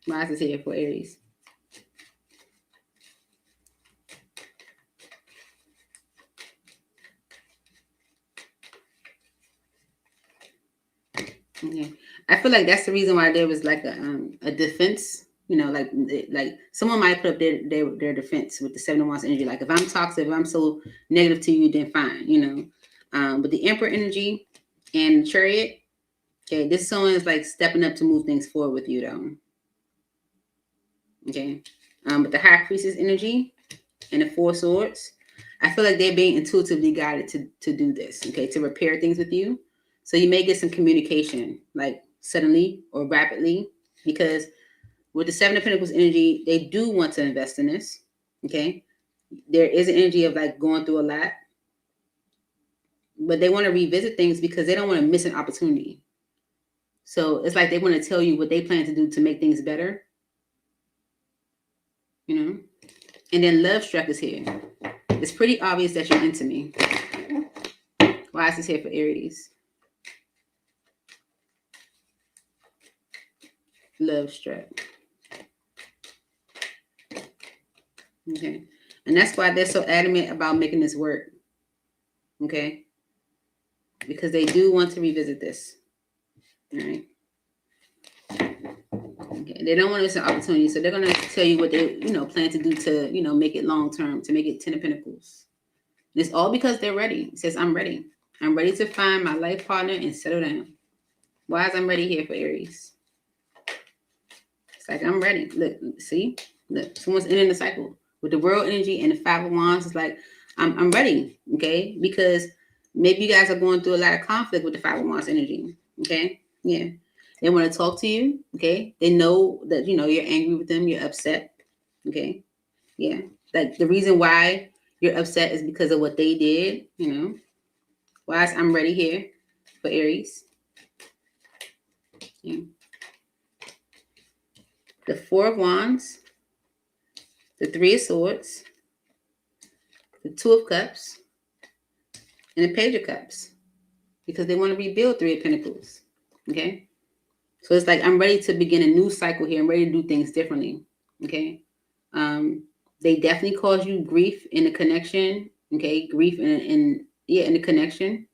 [SPEAKER 1] Mars is here for Aries. Okay. I feel like that's the reason why there was like a defense. You know, like someone might put up their defense with the Seven of Wands energy. Like, if I'm toxic, if I'm so negative to you, then fine. You know, but the Emperor energy and Chariot. Okay, this someone is like stepping up to move things forward with you, though. Okay, but the High Priestess energy and the Four of Swords, I feel like they're being intuitively guided to do this. Okay, to repair things with you. So you may get some communication, like suddenly or rapidly, because with the Seven of Pentacles energy, they do want to invest in this. Okay, there is an energy of like going through a lot, but they want to revisit things because they don't want to miss an opportunity. So it's like they want to tell you what they plan to do to make things better. You know, and then Love Struck is here. It's pretty obvious that you're into me. Why is this here for Aries? Love Struck. Okay, and that's why they're so adamant about making this work. Okay, because they do want to revisit this. All right. Okay. They don't want to miss an opportunity, so they're going to tell you what they, you know, plan to do to, you know, make it long term, to make it Ten of Pentacles. And it's all because they're ready. It says, I'm ready. I'm ready to find my life partner and settle down. Why is I'm ready here for Aries? It's like, I'm ready. Look, see? Look, someone's ending the cycle. With the World energy and the Five of Wands, it's like, I'm ready, okay? Because maybe you guys are going through a lot of conflict with the Five of Wands energy, okay? Yeah. They want to talk to you, okay? They know that, you know, you're angry with them, you're upset, okay? Yeah. Like, the reason why you're upset is because of what they did, you know? Why is I'm ready here for Aries? Yeah. The Four of Wands, the Three of Swords, the Two of Cups, and the Page of Cups, because they want to rebuild Three of Pentacles, okay? So it's like, I'm ready to begin a new cycle here. I'm ready to do things differently, okay? They definitely cause you grief in the connection, okay? Grief in the connection.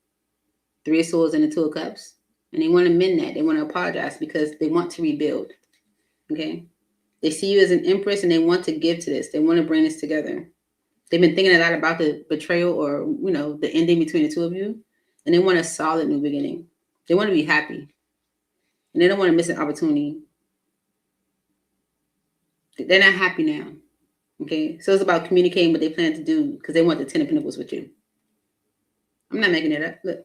[SPEAKER 1] Three of Swords and the Two of Cups. And they want to mend that. They want to apologize because they want to rebuild. Okay? They see you as an empress and they want to give to this. They want to bring this together. They've been thinking a lot about the betrayal or, the ending between the two of you. And they want a solid new beginning. They want to be happy. And they don't want to miss an opportunity. They're not happy now. Okay? So it's about communicating what they plan to do because they want the 10 of Pentacles with you. I'm not making it up. Look.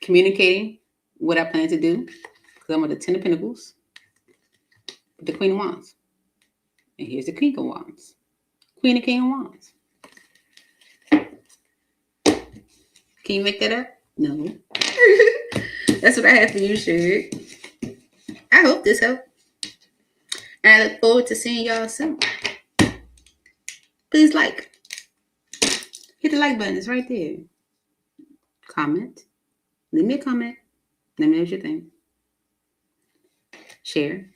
[SPEAKER 1] Communicating what I plan to do because I want the 10 of Pentacles with the Queen of Wands. And here's the King of Wands. Queen and King of Wands. Can you make that up? No. That's what I have for you, Sugar. I hope this helped. And I look forward to seeing y'all soon. Please like. Hit the like button. It's right there. Comment. Leave me a comment. Let me know what you think. Share.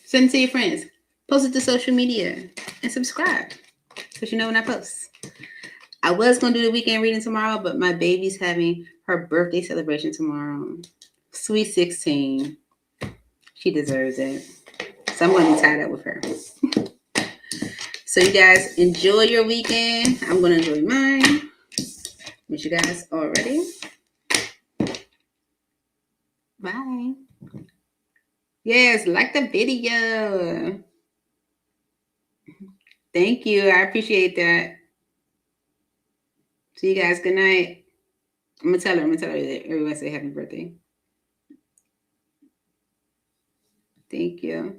[SPEAKER 1] Send it to your friends. Post it to social media. And subscribe. So you know when I post. I was going to do the weekend reading tomorrow, but my baby's having her birthday celebration tomorrow. Sweet 16. She deserves it. So I'm going to be tied up with her. So you guys enjoy your weekend. I'm going to enjoy mine. Miss you guys already. Bye. Yes, like the video. Thank you. I appreciate that. See you guys. Good night. I'm going to tell her that everyone say happy birthday. Thank you.